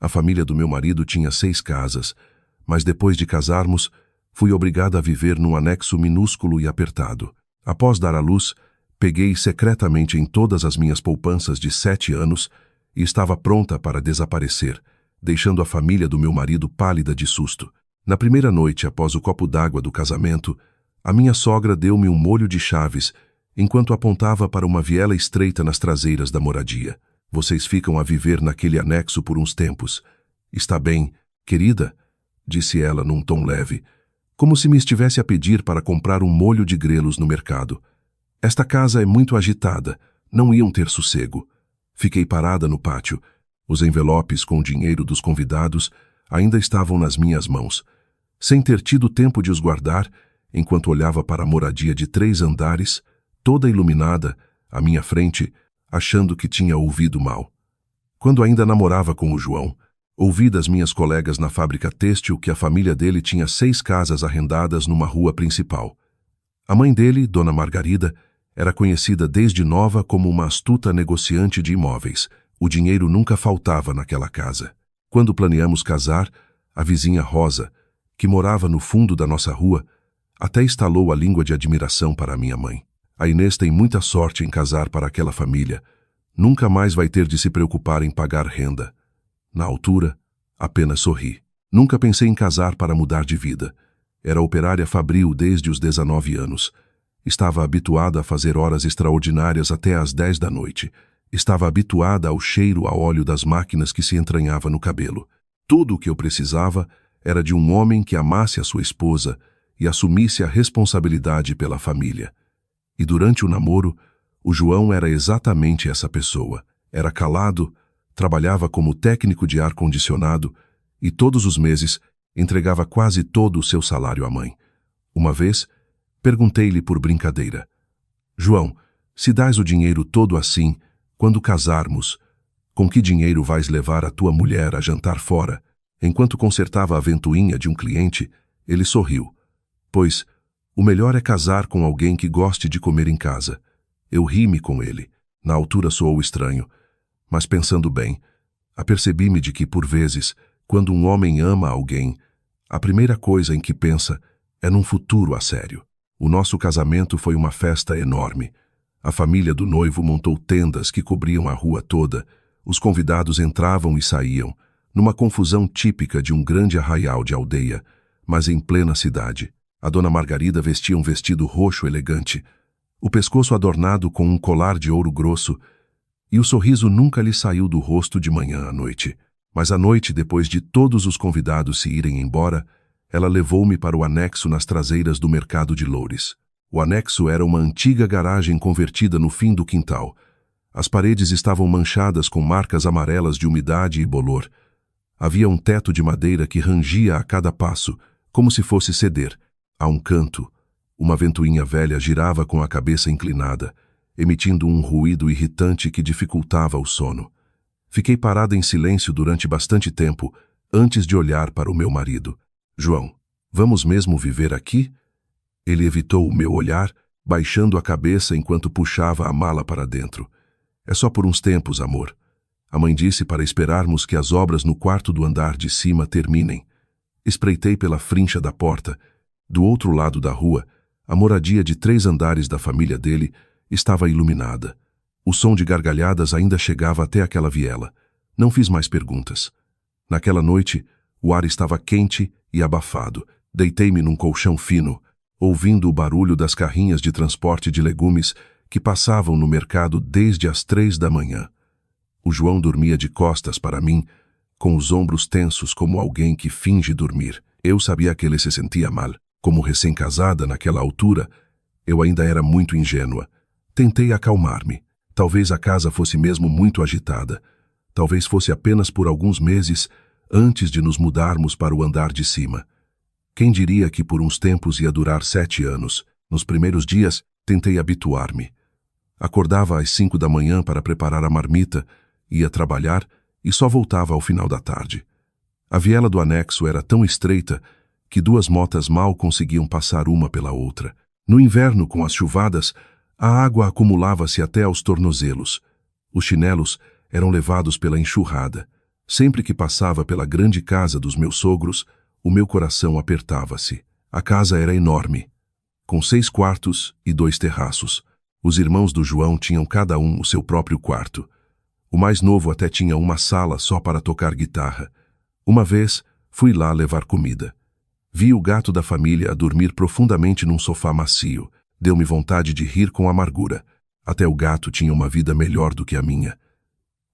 A família do meu marido tinha 6 casas, mas depois de casarmos, fui obrigada a viver num anexo minúsculo e apertado. Após dar à luz, peguei secretamente em todas as minhas poupanças de 7 anos e estava pronta para desaparecer, deixando a família do meu marido pálida de susto. Na primeira noite após o copo d'água do casamento, a minha sogra deu-me um molho de chaves, enquanto apontava para uma viela estreita nas traseiras da moradia. Vocês ficam a viver naquele anexo por uns tempos. Está bem, querida? Disse ela num tom leve, como se me estivesse a pedir para comprar um molho de grelos no mercado. Esta casa é muito agitada, não iam ter sossego. Fiquei parada no pátio. Os envelopes com o dinheiro dos convidados ainda estavam nas minhas mãos, sem ter tido tempo de os guardar, enquanto olhava para a moradia de 3 andares, toda iluminada, à minha frente, achando que tinha ouvido mal. Quando ainda namorava com o João, ouvi das minhas colegas na fábrica têxtil que a família dele tinha 6 casas arrendadas numa rua principal. A mãe dele, Dona Margarida, era conhecida desde nova como uma astuta negociante de imóveis. O dinheiro nunca faltava naquela casa. Quando planeamos casar, a vizinha Rosa, que morava no fundo da nossa rua, até estalou a língua de admiração para a minha mãe. A Inês tem muita sorte em casar para aquela família. Nunca mais vai ter de se preocupar em pagar renda. Na altura, apenas sorri. Nunca pensei em casar para mudar de vida. Era operária fabril desde os 19 anos. Estava habituada a fazer horas extraordinárias até às 10 da noite. Estava habituada ao cheiro a óleo das máquinas que se entranhava no cabelo. Tudo o que eu precisava era de um homem que amasse a sua esposa e assumisse a responsabilidade pela família. E durante o namoro, o João era exatamente essa pessoa. Era calado, trabalhava como técnico de ar-condicionado e todos os meses entregava quase todo o seu salário à mãe. Uma vez, perguntei-lhe por brincadeira: João, se dás o dinheiro todo assim, quando casarmos, com que dinheiro vais levar a tua mulher a jantar fora? Enquanto consertava a ventoinha de um cliente, ele sorriu. Pois, o melhor é casar com alguém que goste de comer em casa. Eu ri-me com ele. Na altura soou estranho. Mas pensando bem, apercebi-me de que, por vezes, quando um homem ama alguém, a primeira coisa em que pensa é num futuro a sério. O nosso casamento foi uma festa enorme. A família do noivo montou tendas que cobriam a rua toda. Os convidados entravam e saíam, numa confusão típica de um grande arraial de aldeia, mas em plena cidade. A Dona Margarida vestia um vestido roxo elegante, o pescoço adornado com um colar de ouro grosso, e o sorriso nunca lhe saiu do rosto de manhã à noite. Mas à noite, depois de todos os convidados se irem embora, ela levou-me para o anexo nas traseiras do mercado de Loures. O anexo era uma antiga garagem convertida no fim do quintal. As paredes estavam manchadas com marcas amarelas de umidade e bolor. Havia um teto de madeira que rangia a cada passo, como se fosse ceder. A um canto, uma ventoinha velha girava com a cabeça inclinada, emitindo um ruído irritante que dificultava o sono. Fiquei parada em silêncio durante bastante tempo, antes de olhar para o meu marido. João, vamos mesmo viver aqui? Ele evitou o meu olhar, baixando a cabeça enquanto puxava a mala para dentro. É só por uns tempos, amor. A mãe disse para esperarmos que as obras no quarto do andar de cima terminem. Espreitei pela frincha da porta. Do outro lado da rua, a moradia de 3 andares da família dele estava iluminada. O som de gargalhadas ainda chegava até aquela viela. Não fiz mais perguntas. Naquela noite, o ar estava quente e abafado. Deitei-me num colchão fino, ouvindo o barulho das carrinhas de transporte de legumes que passavam no mercado desde as 3 da manhã. O João dormia de costas para mim, com os ombros tensos como alguém que finge dormir. Eu sabia que ele se sentia mal. Como recém-casada naquela altura, eu ainda era muito ingênua. Tentei acalmar-me. Talvez a casa fosse mesmo muito agitada. Talvez fosse apenas por alguns meses antes de nos mudarmos para o andar de cima. Quem diria que por uns tempos ia durar 7 anos? Nos primeiros dias, tentei habituar-me. Acordava às 5 da manhã para preparar a marmita, ia trabalhar e só voltava ao final da tarde. A viela do anexo era tão estreita que 2 motas mal conseguiam passar uma pela outra. No inverno, com as chuvadas, a água acumulava-se até aos tornozelos. Os chinelos eram levados pela enxurrada. Sempre que passava pela grande casa dos meus sogros, o meu coração apertava-se. A casa era enorme, com 6 quartos e 2 terraços. Os irmãos do João tinham cada um o seu próprio quarto. O mais novo até tinha uma sala só para tocar guitarra. Uma vez, fui lá levar comida. Vi o gato da família a dormir profundamente num sofá macio. Deu-me vontade de rir com amargura. Até o gato tinha uma vida melhor do que a minha.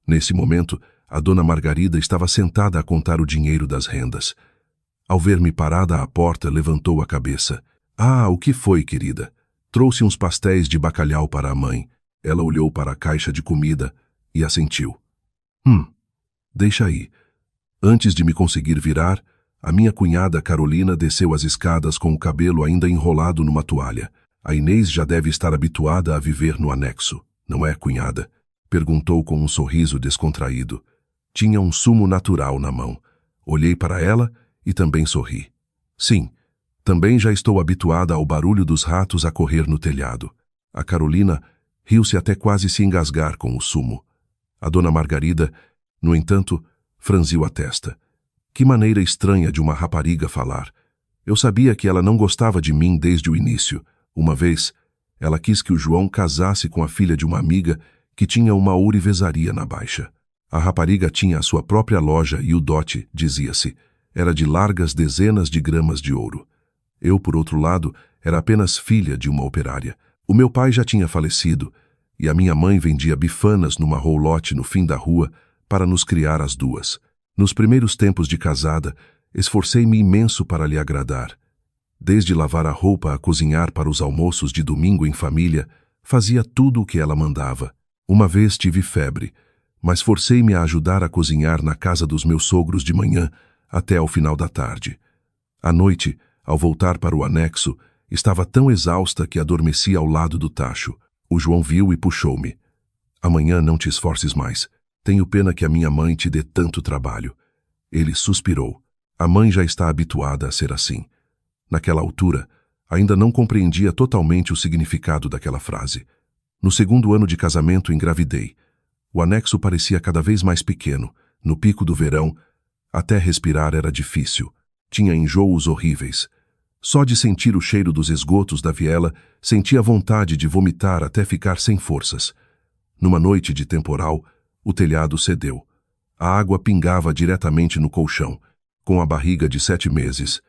Nesse momento, a dona Margarida estava sentada a contar o dinheiro das rendas. Ao ver-me parada à porta, levantou a cabeça. Ah, o que foi, querida? Trouxe uns pastéis de bacalhau para a mãe. Ela olhou para a caixa de comida e assentiu. Deixa aí. Antes de me conseguir virar, a minha cunhada Carolina desceu as escadas com o cabelo ainda enrolado numa toalha. A Inês já deve estar habituada a viver no anexo, não é, cunhada? Perguntou com um sorriso descontraído. Tinha um sumo natural na mão. Olhei para ela e também sorri. Sim, também já estou habituada ao barulho dos ratos a correr no telhado. A Carolina riu-se até quase se engasgar com o sumo. A dona Margarida, no entanto, franziu a testa. Que maneira estranha de uma rapariga falar. Eu sabia que ela não gostava de mim desde o início. Uma vez, ela quis que o João casasse com a filha de uma amiga que tinha uma ourivesaria na Baixa. A rapariga tinha a sua própria loja e o dote, dizia-se, era de largas dezenas de gramas de ouro. Eu, por outro lado, era apenas filha de uma operária. O meu pai já tinha falecido e a minha mãe vendia bifanas numa roulotte no fim da rua para nos criar as duas. Nos primeiros tempos de casada, esforcei-me imenso para lhe agradar. Desde lavar a roupa a cozinhar para os almoços de domingo em família, fazia tudo o que ela mandava. Uma vez tive febre, mas forcei-me a ajudar a cozinhar na casa dos meus sogros de manhã até ao final da tarde. À noite, ao voltar para o anexo, estava tão exausta que adormeci ao lado do tacho. O João viu e puxou-me. Amanhã não te esforces mais. Tenho pena que a minha mãe te dê tanto trabalho. Ele suspirou. A mãe já está habituada a ser assim. Naquela altura, ainda não compreendia totalmente o significado daquela frase. No 2º ano de casamento, engravidei. O anexo parecia cada vez mais pequeno. No pico do verão, até respirar era difícil. Tinha enjoos horríveis. Só de sentir o cheiro dos esgotos da viela, sentia vontade de vomitar até ficar sem forças. Numa noite de temporal, o telhado cedeu. A água pingava diretamente no colchão, com a barriga de 7 meses.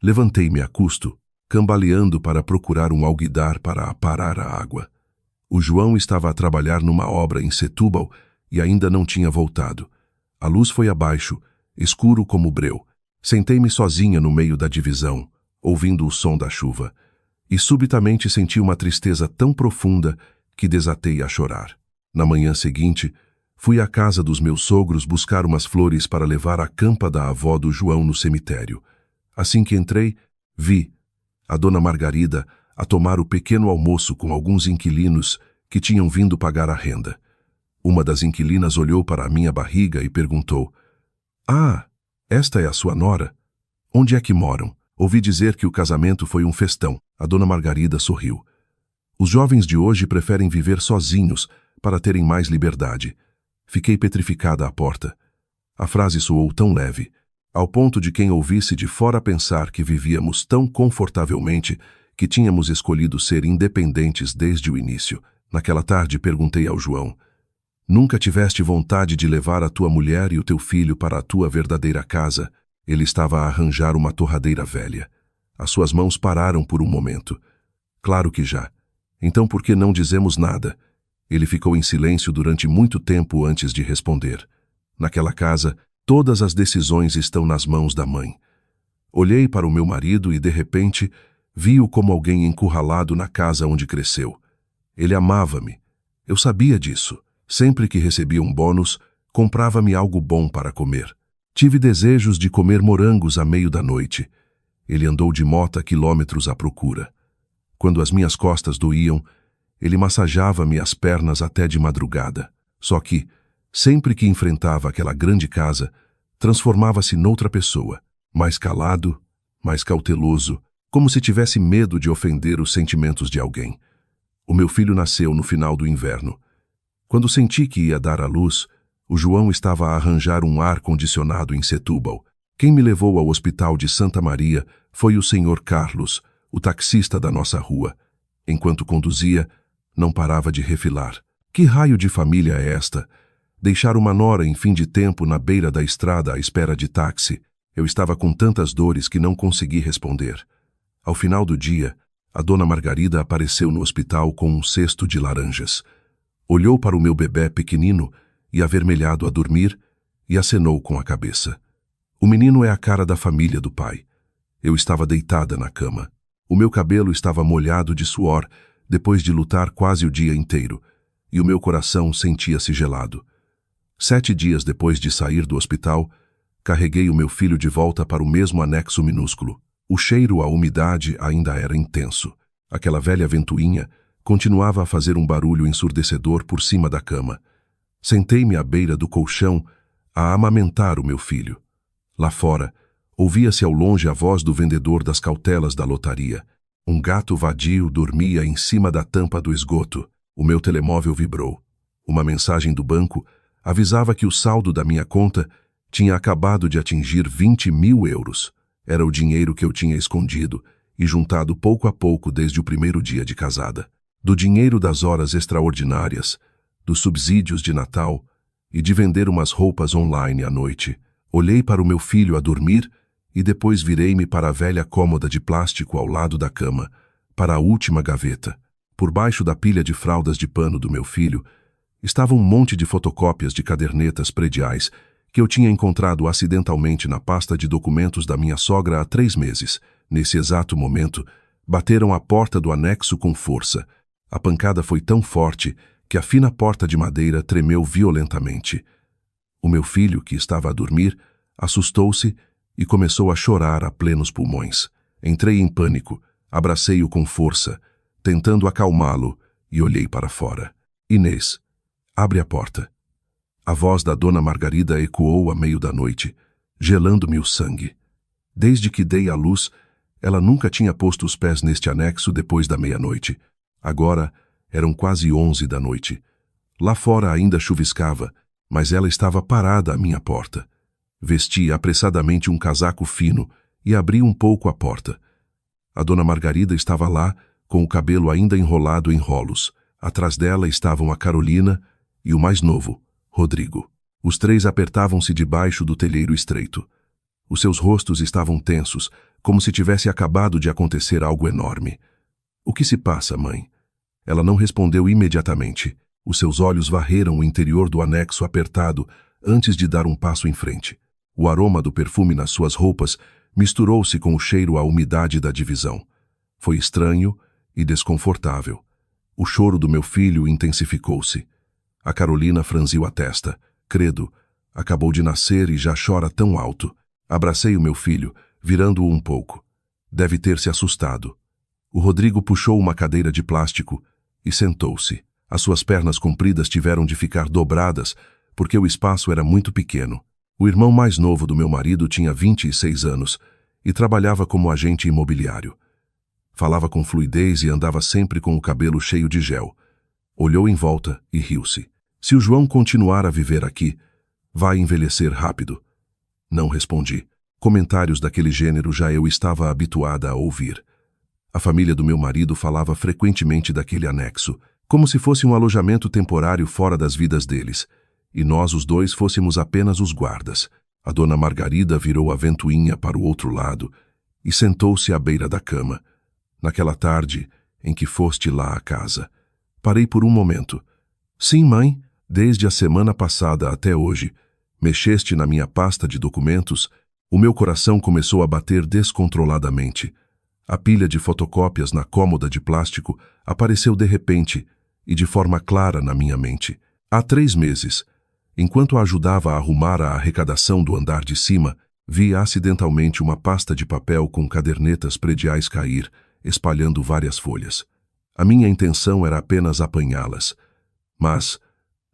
Levantei-me a custo, cambaleando para procurar um alguidar para aparar a água. O João estava a trabalhar numa obra em Setúbal e ainda não tinha voltado. A luz foi abaixo, escuro como breu. Sentei-me sozinha no meio da divisão, ouvindo o som da chuva, e subitamente senti uma tristeza tão profunda que desatei a chorar. Na manhã seguinte, fui à casa dos meus sogros buscar umas flores para levar à campa da avó do João no cemitério. Assim que entrei, vi a dona Margarida a tomar o pequeno almoço com alguns inquilinos que tinham vindo pagar a renda. Uma das inquilinas olhou para a minha barriga e perguntou: "Ah, esta é a sua nora? Onde é que moram?" Ouvi dizer que o casamento foi um festão. A dona Margarida sorriu. Os jovens de hoje preferem viver sozinhos para terem mais liberdade. Fiquei petrificada à porta. A frase soou tão leve, ao ponto de quem ouvisse de fora pensar que vivíamos tão confortavelmente que tínhamos escolhido ser independentes desde o início. Naquela tarde perguntei ao João: "Nunca tiveste vontade de levar a tua mulher e o teu filho para a tua verdadeira casa?" Ele estava a arranjar uma torradeira velha. As suas mãos pararam por um momento. "Claro que já. Então por que não dizemos nada?" Ele ficou em silêncio durante muito tempo antes de responder. Naquela casa, todas as decisões estão nas mãos da mãe. Olhei para o meu marido e, de repente, vi-o como alguém encurralado na casa onde cresceu. Ele amava-me. Eu sabia disso. Sempre que recebia um bônus, comprava-me algo bom para comer. Tive desejos de comer morangos à meio da noite. Ele andou de mota quilômetros à procura. Quando as minhas costas doíam, ele massageava-me as pernas até de madrugada. Só que, sempre que enfrentava aquela grande casa, transformava-se noutra pessoa, mais calado, mais cauteloso, como se tivesse medo de ofender os sentimentos de alguém. O meu filho nasceu no final do inverno. Quando senti que ia dar à luz, O João estava a arranjar um ar-condicionado em Setúbal. Quem me levou ao hospital de Santa Maria foi o senhor Carlos, o taxista da nossa rua. Enquanto conduzia, não parava de refilar. Que raio de família é esta? Deixar uma nora em fim de tempo na beira da estrada à espera de táxi. Eu estava com tantas dores que não consegui responder. Ao final do dia, a dona Margarida apareceu no hospital com um cesto de laranjas. Olhou para o meu bebé pequenino e avermelhado a dormir e acenou com a cabeça. O menino é a cara da família do pai. Eu estava deitada na cama. O meu cabelo estava molhado de suor depois de lutar quase o dia inteiro, e o meu coração sentia-se gelado. 7 dias depois de sair do hospital, carreguei o meu filho de volta para o mesmo anexo minúsculo. O cheiro à umidade ainda era intenso. Aquela velha ventoinha continuava a fazer um barulho ensurdecedor por cima da cama. Sentei-me à beira do colchão a amamentar o meu filho. Lá fora, ouvia-se ao longe a voz do vendedor das cautelas da lotaria. Um gato vadio dormia em cima da tampa do esgoto. O meu telemóvel vibrou. Uma mensagem do banco avisava que o saldo da minha conta tinha acabado de atingir 20.000 euros. Era o dinheiro que eu tinha escondido e juntado pouco a pouco desde o primeiro dia de casada. Do dinheiro das horas extraordinárias, dos subsídios de Natal e de vender umas roupas online à noite. Olhei para o meu filho a dormir e depois virei-me para a velha cômoda de plástico ao lado da cama, para a última gaveta. Por baixo da pilha de fraldas de pano do meu filho, estava um monte de fotocópias de cadernetas prediais que eu tinha encontrado acidentalmente na pasta de documentos da minha sogra há 3 meses. Nesse exato momento, bateram a porta do anexo com força. A pancada foi tão forte que a fina porta de madeira tremeu violentamente. O meu filho, que estava a dormir, assustou-se e começou a chorar a plenos pulmões. Entrei em pânico, abracei-o com força, tentando acalmá-lo, e olhei para fora. Inês, abre a porta. A voz da dona Margarida ecoou a meio da noite, gelando-me o sangue. Desde que dei à luz, ela nunca tinha posto os pés neste anexo depois da meia-noite. Agora eram quase 11 da noite. Lá fora ainda chuviscava, mas ela estava parada à minha porta. Vesti apressadamente um casaco fino e abri um pouco a porta. A dona Margarida estava lá, com o cabelo ainda enrolado em rolos. Atrás dela estavam a Carolina e o mais novo, Rodrigo. Os 3 apertavam-se debaixo do telheiro estreito. Os seus rostos estavam tensos, como se tivesse acabado de acontecer algo enorme. "O que se passa, mãe?" Ela não respondeu imediatamente. Os seus olhos varreram o interior do anexo apertado antes de dar um passo em frente. O aroma do perfume nas suas roupas misturou-se com o cheiro à umidade da divisão. Foi estranho e desconfortável. O choro do meu filho intensificou-se. A Carolina franziu a testa. "Credo, acabou de nascer e já chora tão alto." Abracei o meu filho, virando-o um pouco. Deve ter se assustado. O Rodrigo puxou uma cadeira de plástico e sentou-se. As suas pernas compridas tiveram de ficar dobradas porque o espaço era muito pequeno. O irmão mais novo do meu marido tinha 26 anos e trabalhava como agente imobiliário. Falava com fluidez e andava sempre com o cabelo cheio de gel. Olhou em volta e riu-se. "Se o João continuar a viver aqui, vai envelhecer rápido." Não respondi. Comentários daquele gênero já eu estava habituada a ouvir. A família do meu marido falava frequentemente daquele anexo, como se fosse um alojamento temporário fora das vidas deles, e nós os 2 fôssemos apenas os guardas. A dona Margarida virou a ventoinha para o outro lado e sentou-se à beira da cama. "Naquela tarde em que foste lá à casa." Parei por um momento. "Sim, mãe, desde a semana passada até hoje. Mexeste na minha pasta de documentos." O meu coração começou a bater descontroladamente. A pilha de fotocópias na cômoda de plástico apareceu de repente e de forma clara na minha mente. Há 3 meses, enquanto a ajudava a arrumar a arrecadação do andar de cima, vi acidentalmente uma pasta de papel com cadernetas prediais cair, espalhando várias folhas. A minha intenção era apenas apanhá-las. Mas,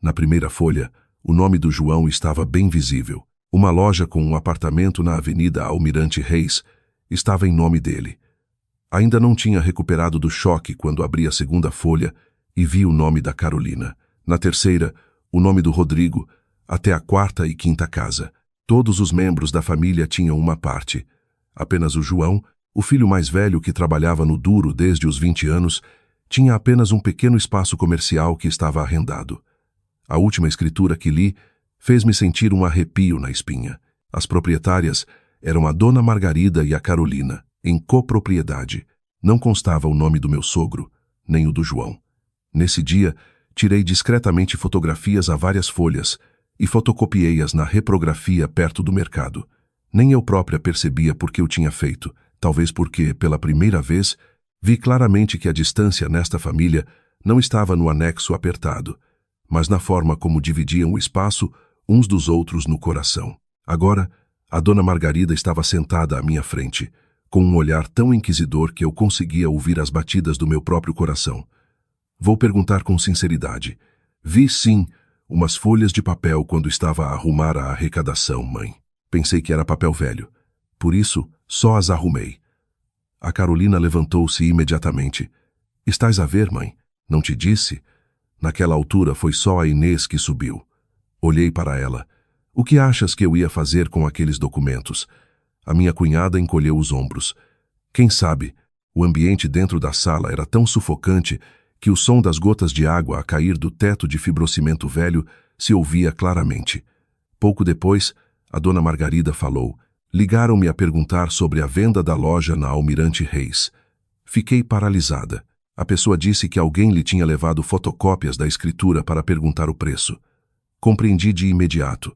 na primeira folha, o nome do João estava bem visível. Uma loja com um apartamento na Avenida Almirante Reis estava em nome dele. Ainda não tinha recuperado do choque quando abri a segunda folha e vi o nome da Carolina. Na terceira, o nome do Rodrigo, até a quarta e quinta casa. Todos os membros da família tinham uma parte. Apenas o João, o filho mais velho que trabalhava no duro desde os 20 anos, tinha apenas um pequeno espaço comercial que estava arrendado. A última escritura que li fez-me sentir um arrepio na espinha. As proprietárias eram a Dona Margarida e a Carolina, em copropriedade. Não constava o nome do meu sogro, nem o do João. Nesse dia, tirei discretamente fotografias a várias folhas e fotocopiei-as na reprografia perto do mercado. Nem eu própria percebia por que eu tinha feito, talvez porque, pela primeira vez, vi claramente que a distância nesta família não estava no anexo apertado, mas na forma como dividiam o espaço uns dos outros no coração. Agora, a Dona Margarida estava sentada à minha frente, com um olhar tão inquisidor que eu conseguia ouvir as batidas do meu próprio coração. Vou perguntar com sinceridade. Vi, sim, umas folhas de papel quando estava a arrumar a arrecadação, mãe. Pensei que era papel velho. Por isso, só as arrumei. A Carolina levantou-se imediatamente. Estás a ver, mãe? Não te disse? Naquela altura foi só a Inês que subiu. Olhei para ela. O que achas que eu ia fazer com aqueles documentos? A minha cunhada encolheu os ombros. Quem sabe, o ambiente dentro da sala era tão sufocante que o som das gotas de água a cair do teto de fibrocimento velho se ouvia claramente. Pouco depois, a Dona Margarida falou. Ligaram-me a perguntar sobre a venda da loja na Almirante Reis. Fiquei paralisada. A pessoa disse que alguém lhe tinha levado fotocópias da escritura para perguntar o preço. Compreendi de imediato.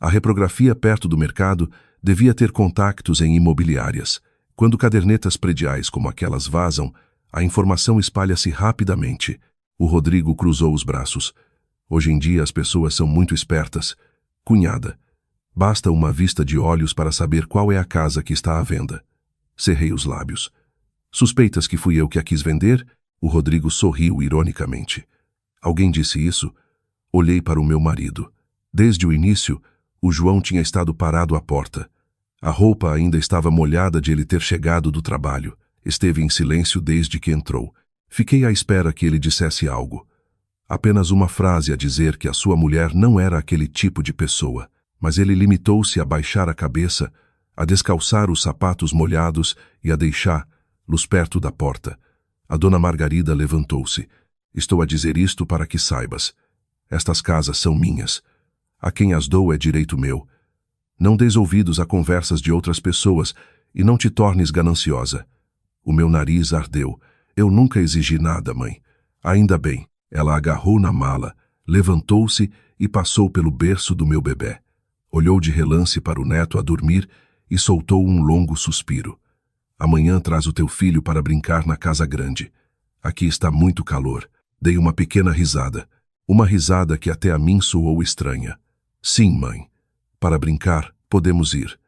A reprografia perto do mercado devia ter contactos em imobiliárias. Quando cadernetas prediais como aquelas vazam, a informação espalha-se rapidamente. O Rodrigo cruzou os braços. Hoje em dia as pessoas são muito espertas. Cunhada, basta uma vista de olhos para saber qual é a casa que está à venda. Cerrei os lábios. Suspeitas que fui eu que a quis vender? O Rodrigo sorriu ironicamente. Alguém disse isso? Olhei para o meu marido. Desde o início, o João tinha estado parado à porta. A roupa ainda estava molhada de ele ter chegado do trabalho. Esteve em silêncio desde que entrou. Fiquei à espera que ele dissesse algo. Apenas uma frase a dizer que a sua mulher não era aquele tipo de pessoa, mas ele limitou-se a baixar a cabeça, a descalçar os sapatos molhados e a deixá-los perto da porta. A Dona Margarida levantou-se. Estou a dizer isto para que saibas. Estas casas são minhas. A quem as dou é direito meu. Não des ouvidos a conversas de outras pessoas e não te tornes gananciosa. O meu nariz ardeu. Eu nunca exigi nada, mãe. Ainda bem. Ela agarrou na mala, levantou-se e passou pelo berço do meu bebê. Olhou de relance para o neto a dormir e soltou um longo suspiro. Amanhã traz o teu filho para brincar na casa grande. Aqui está muito calor. Dei uma pequena risada. Uma risada que até a mim soou estranha. Sim, mãe. Para brincar, podemos ir.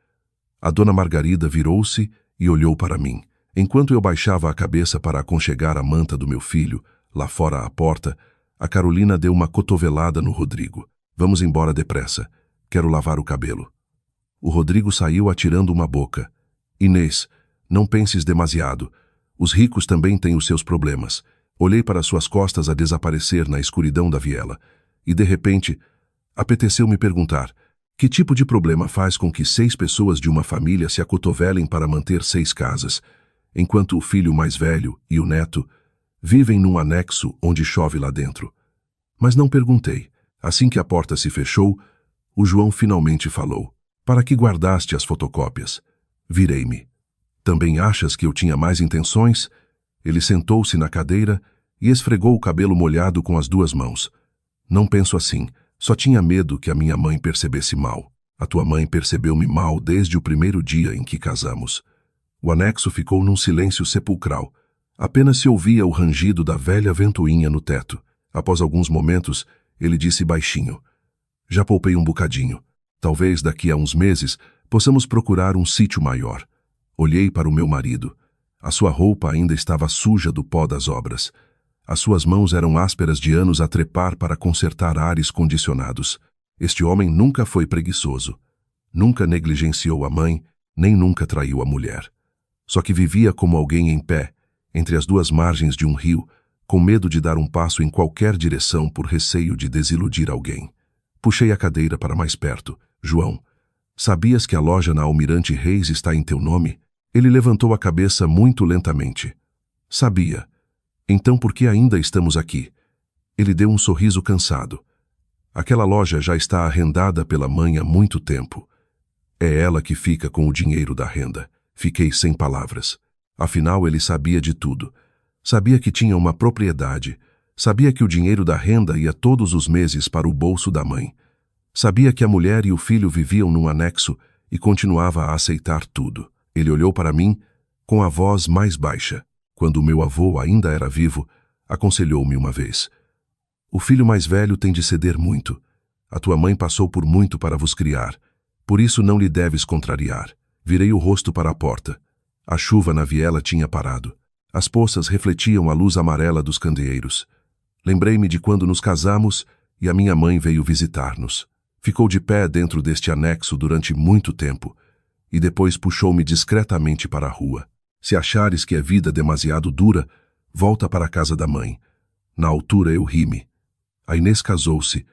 A Dona Margarida virou-se e olhou para mim. Enquanto eu baixava a cabeça para aconchegar a manta do meu filho, lá fora à porta, a Carolina deu uma cotovelada no Rodrigo. Vamos embora depressa. Quero lavar o cabelo. O Rodrigo saiu atirando uma boca. Inês, não penses demasiado. Os ricos também têm os seus problemas. Olhei para suas costas a desaparecer na escuridão da viela. E, de repente, apeteceu-me perguntar: que tipo de problema faz com que 6 pessoas de uma família se acotovelem para manter 6 casas, enquanto o filho mais velho e o neto vivem num anexo onde chove lá dentro? Mas não perguntei. Assim que a porta se fechou, o João finalmente falou. Para que guardaste as fotocópias? Virei-me. Também achas que eu tinha mais intenções? Ele sentou-se na cadeira e esfregou o cabelo molhado com as 2 mãos. Não penso assim. Só tinha medo que a minha mãe percebesse mal. A tua mãe percebeu-me mal desde o primeiro dia em que casamos. O anexo ficou num silêncio sepulcral. Apenas se ouvia o rangido da velha ventoinha no teto. Após alguns momentos, ele disse baixinho: já poupei um bocadinho. Talvez daqui a uns meses possamos procurar um sítio maior. Olhei para o meu marido. A sua roupa ainda estava suja do pó das obras. As suas mãos eram ásperas de anos a trepar para consertar ares condicionados. Este homem nunca foi preguiçoso. Nunca negligenciou a mãe, nem nunca traiu a mulher. Só que vivia como alguém em pé, entre as 2 margens de um rio, com medo de dar um passo em qualquer direção por receio de desiludir alguém. Puxei a cadeira para mais perto. João, sabias que a loja na Almirante Reis está em teu nome? Ele levantou a cabeça muito lentamente. Sabia. Então por que ainda estamos aqui? Ele deu um sorriso cansado. Aquela loja já está arrendada pela mãe há muito tempo. É ela que fica com o dinheiro da renda. Fiquei sem palavras. Afinal, ele sabia de tudo. Sabia que tinha uma propriedade. Sabia que o dinheiro da renda ia todos os meses para o bolso da mãe. Sabia que a mulher e o filho viviam num anexo e continuava a aceitar tudo. Ele olhou para mim com a voz mais baixa. Quando meu avô ainda era vivo, aconselhou-me uma vez. O filho mais velho tem de ceder muito. A tua mãe passou por muito para vos criar. Por isso não lhe deves contrariar. Virei o rosto para a porta. A chuva na viela tinha parado. As poças refletiam a luz amarela dos candeeiros. Lembrei-me de quando nos casamos e a minha mãe veio visitar-nos. Ficou de pé dentro deste anexo durante muito tempo e depois puxou-me discretamente para a rua. Se achares que é vida demasiado dura, volta para a casa da mãe. Na altura eu ri-me. A Inês casou-se.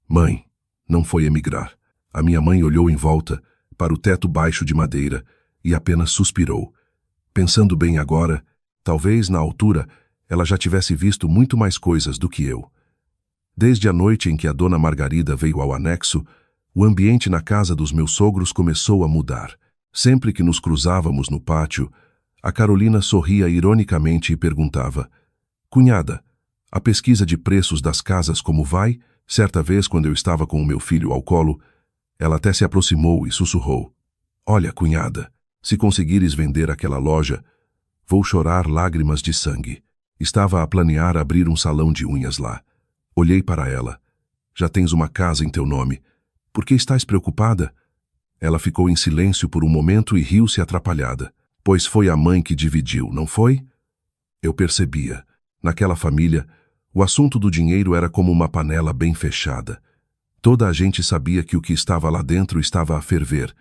Mãe, não foi emigrar. A minha mãe olhou em volta, para o teto baixo de madeira, e apenas suspirou. Pensando bem agora, talvez na altura ela já tivesse visto muito mais coisas do que eu. Desde a noite em que a dona Margarida veio ao anexo, o ambiente na casa dos meus sogros começou a mudar. Sempre que nos cruzávamos no pátio, a Carolina sorria ironicamente e perguntava: Cunhada, a pesquisa de preços das casas como vai? Certa vez, quando eu estava com o meu filho ao colo, ela até se aproximou e sussurrou: Olha, cunhada, se conseguires vender aquela loja, vou chorar lágrimas de sangue. Estava a planear abrir um salão de unhas lá. Olhei para ela. Já tens uma casa em teu nome. Por que estás preocupada? Ela ficou em silêncio por um momento e riu-se atrapalhada. Pois foi a mãe que dividiu, não foi? Eu percebia. Naquela família, o assunto do dinheiro era como uma panela bem fechada. Toda a gente sabia que o que estava lá dentro estava a ferver,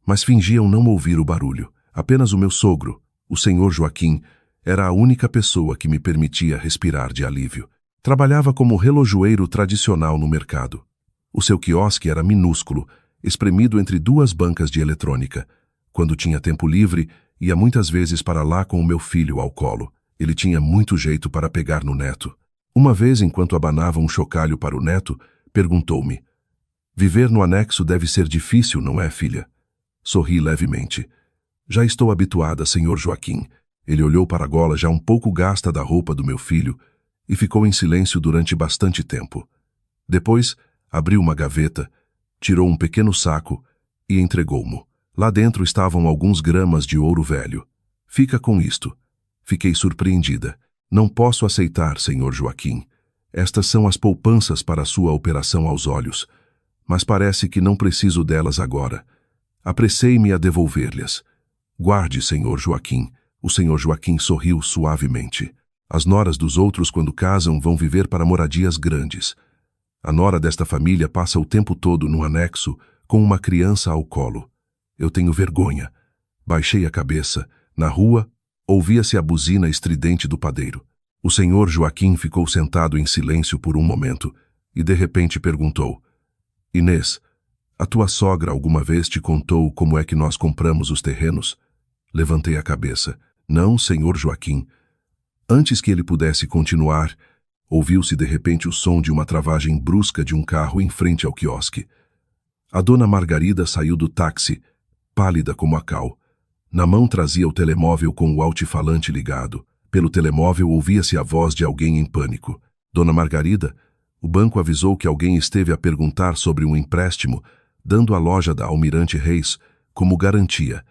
mas fingiam não ouvir o barulho. Apenas o meu sogro, o senhor Joaquim, era a única pessoa que me permitia respirar de alívio. Trabalhava como relojoeiro tradicional no mercado. O seu quiosque era minúsculo, espremido entre duas bancas de eletrônica. Quando tinha tempo livre, ia muitas vezes para lá com o meu filho ao colo. Ele tinha muito jeito para pegar no neto. Uma vez, enquanto abanava um chocalho para o neto, perguntou-me: Viver no anexo deve ser difícil, não é, filha? Sorri levemente. Já estou habituada, senhor Joaquim. Ele olhou para a gola já um pouco gasta da roupa do meu filho e ficou em silêncio durante bastante tempo. Depois, abriu uma gaveta, tirou um pequeno saco e entregou-mo. Lá dentro estavam alguns gramas de ouro velho. Fica com isto. Fiquei surpreendida. Não posso aceitar, senhor Joaquim. Estas são as poupanças para a sua operação aos olhos. Mas parece que não preciso delas agora. Apressei-me a devolver-lhes. Guarde, senhor Joaquim. O senhor Joaquim sorriu suavemente. As noras dos outros, quando casam, vão viver para moradias grandes. A nora desta família passa o tempo todo no anexo com uma criança ao colo. Eu tenho vergonha. Baixei a cabeça. Na rua, ouvia-se a buzina estridente do padeiro. O senhor Joaquim ficou sentado em silêncio por um momento e de repente perguntou: Inês, a tua sogra alguma vez te contou como é que nós compramos os terrenos? Levantei a cabeça. Não, senhor Joaquim. Antes que ele pudesse continuar, ouviu-se de repente o som de uma travagem brusca de um carro em frente ao quiosque. A dona Margarida saiu do táxi, pálida como a cal. Na mão trazia o telemóvel com o altifalante ligado. Pelo telemóvel ouvia-se a voz de alguém em pânico. Dona Margarida, o banco avisou que alguém esteve a perguntar sobre um empréstimo, dando a loja da Almirante Reis como garantia.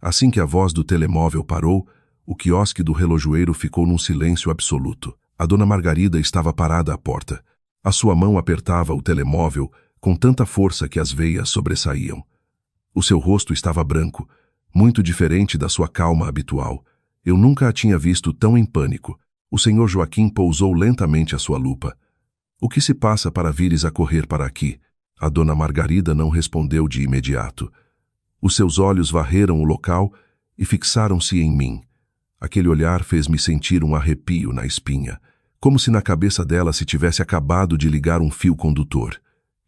Assim que a voz do telemóvel parou, o quiosque do relojoeiro ficou num silêncio absoluto. A dona Margarida estava parada à porta. A sua mão apertava o telemóvel com tanta força que as veias sobressaíam. O seu rosto estava branco, muito diferente da sua calma habitual. Eu nunca a tinha visto tão em pânico. O senhor Joaquim pousou lentamente a sua lupa. O que se passa para vires a correr para aqui? A dona Margarida não respondeu de imediato. Os seus olhos varreram o local e fixaram-se em mim. Aquele olhar fez-me sentir um arrepio na espinha, como se na cabeça dela se tivesse acabado de ligar um fio condutor.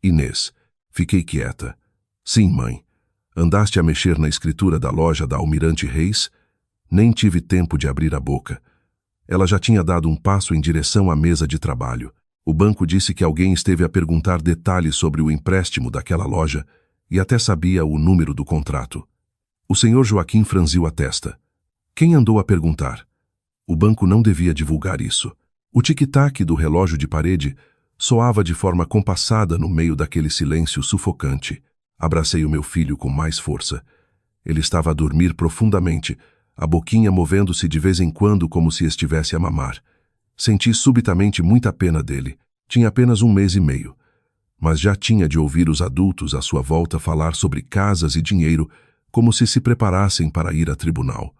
Inês. Fiquei quieta. Sim, mãe. Andaste a mexer na escritura da loja da Almirante Reis? Nem tive tempo de abrir a boca. Ela já tinha dado um passo em direção à mesa de trabalho. O banco disse que alguém esteve a perguntar detalhes sobre o empréstimo daquela loja e até sabia o número do contrato. O senhor Joaquim franziu a testa. Quem andou a perguntar? O banco não devia divulgar isso. O tic-tac do relógio de parede soava de forma compassada no meio daquele silêncio sufocante. Abracei o meu filho com mais força. Ele estava a dormir profundamente, a boquinha movendo-se de vez em quando como se estivesse a mamar. Senti subitamente muita pena dele. Tinha apenas 1 mês e meio. Mas já tinha de ouvir os adultos à sua volta falar sobre casas e dinheiro como se preparassem para ir a tribunal.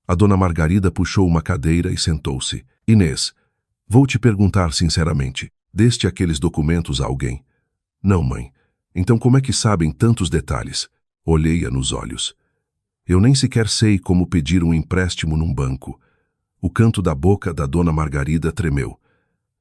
A dona Margarida puxou uma cadeira e sentou-se. Inês, vou te perguntar sinceramente. Deste aqueles documentos a alguém? Não, mãe. Então como é que sabem tantos detalhes? Olhei-a nos olhos. Eu nem sequer sei como pedir um empréstimo num banco. O canto da boca da dona Margarida tremeu.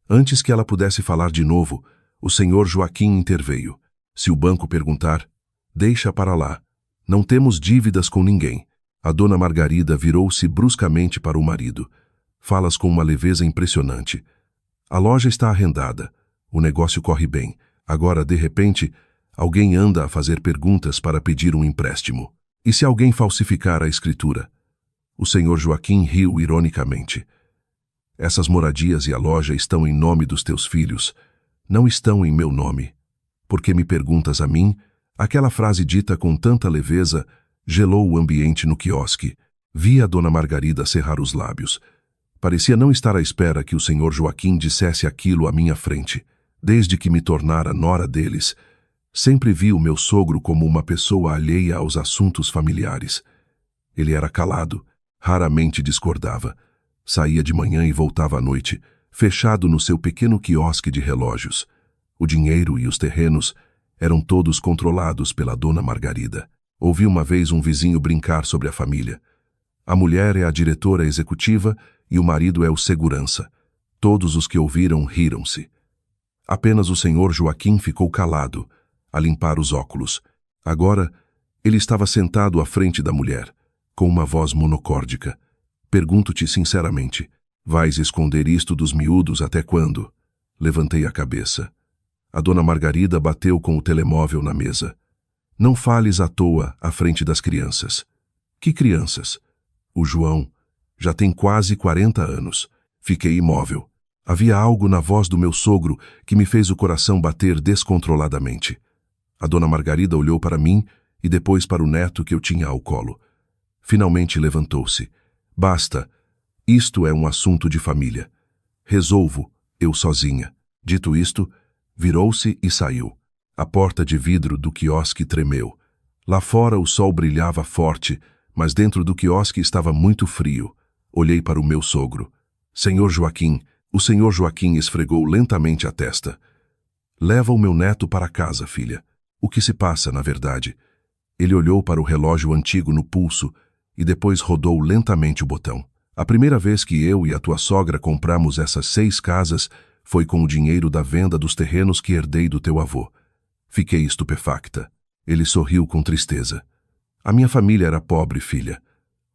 Antes que ela pudesse falar de novo, o senhor Joaquim interveio. Se o banco perguntar, deixa para lá. Não temos dívidas com ninguém. A dona Margarida virou-se bruscamente para o marido. Falas com uma leveza impressionante. A loja está arrendada. O negócio corre bem. Agora, de repente, alguém anda a fazer perguntas para pedir um empréstimo. E se alguém falsificar a escritura? O senhor Joaquim riu ironicamente. Essas moradias e a loja estão em nome dos teus filhos. Não estão em meu nome. Por que me perguntas a mim? Aquela frase dita com tanta leveza gelou o ambiente no quiosque. Vi a dona Margarida cerrar os lábios. Parecia não estar à espera que o senhor Joaquim dissesse aquilo à minha frente. Desde que me tornara nora deles, sempre vi o meu sogro como uma pessoa alheia aos assuntos familiares. Ele era calado, raramente discordava. Saía de manhã e voltava à noite, fechado no seu pequeno quiosque de relógios. O dinheiro e os terrenos eram todos controlados pela dona Margarida. Ouvi uma vez um vizinho brincar sobre a família. A mulher é a diretora executiva e o marido é o segurança. Todos os que ouviram riram-se. Apenas o senhor Joaquim ficou calado, a limpar os óculos. Agora, ele estava sentado à frente da mulher, com uma voz monocórdica. Pergunto-te sinceramente, vais esconder isto dos miúdos até quando? Levantei a cabeça. A dona Margarida bateu com o telemóvel na mesa. Não fales à toa à frente das crianças. Que crianças? O João já tem quase 40 anos. Fiquei imóvel. Havia algo na voz do meu sogro que me fez o coração bater descontroladamente. A dona Margarida olhou para mim e depois para o neto que eu tinha ao colo. Finalmente levantou-se. Basta. Isto é um assunto de família. Resolvo, eu sozinha. Dito isto, virou-se e saiu. A porta de vidro do quiosque tremeu. Lá fora o sol brilhava forte, mas dentro do quiosque estava muito frio. Olhei para o meu sogro. Senhor Joaquim, o senhor Joaquim esfregou lentamente a testa. Leva o meu neto para casa, filha. O que se passa, na verdade? Ele olhou para o relógio antigo no pulso e depois rodou lentamente o botão. A primeira vez que eu e a tua sogra compramos essas 6 casas foi com o dinheiro da venda dos terrenos que herdei do teu avô. Fiquei estupefacta. Ele sorriu com tristeza. A minha família era pobre, filha.